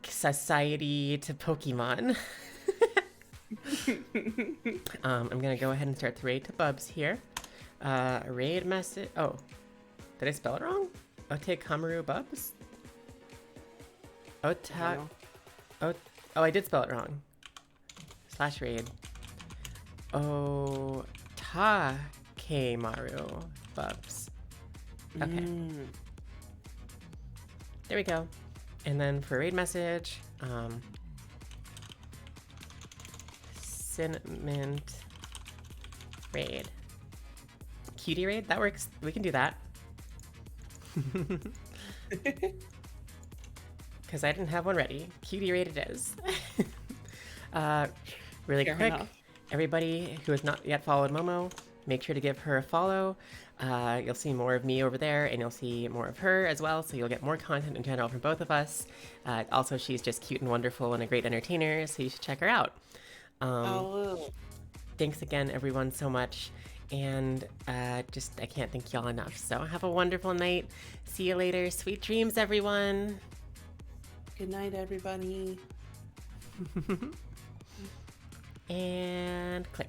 society to Pokemon. I'm going to go ahead and start the raid to Bubs here. Raid message. Oh, did I spell it wrong? Otekamaru Bubs? Ota. Oh, I did spell it wrong. /raid. Otakemaru Bubs. Okay. There we go. And then for raid message, Cinnamon raid. Cutie raid? That works. We can do that. Because I didn't have one ready. Cutie raid it is. Really Fair quick, enough. everybody who has not yet followed Momo, make sure to give her a follow. You'll see more of me over there, and you'll see more of her as well, so you'll get more content in general from both of us. Also, she's just cute and wonderful and a great entertainer, so you should check her out. Thanks again, everyone, so much. And I can't thank y'all enough. So have a wonderful night. See you later. Sweet dreams, everyone. Good night, everybody. And click.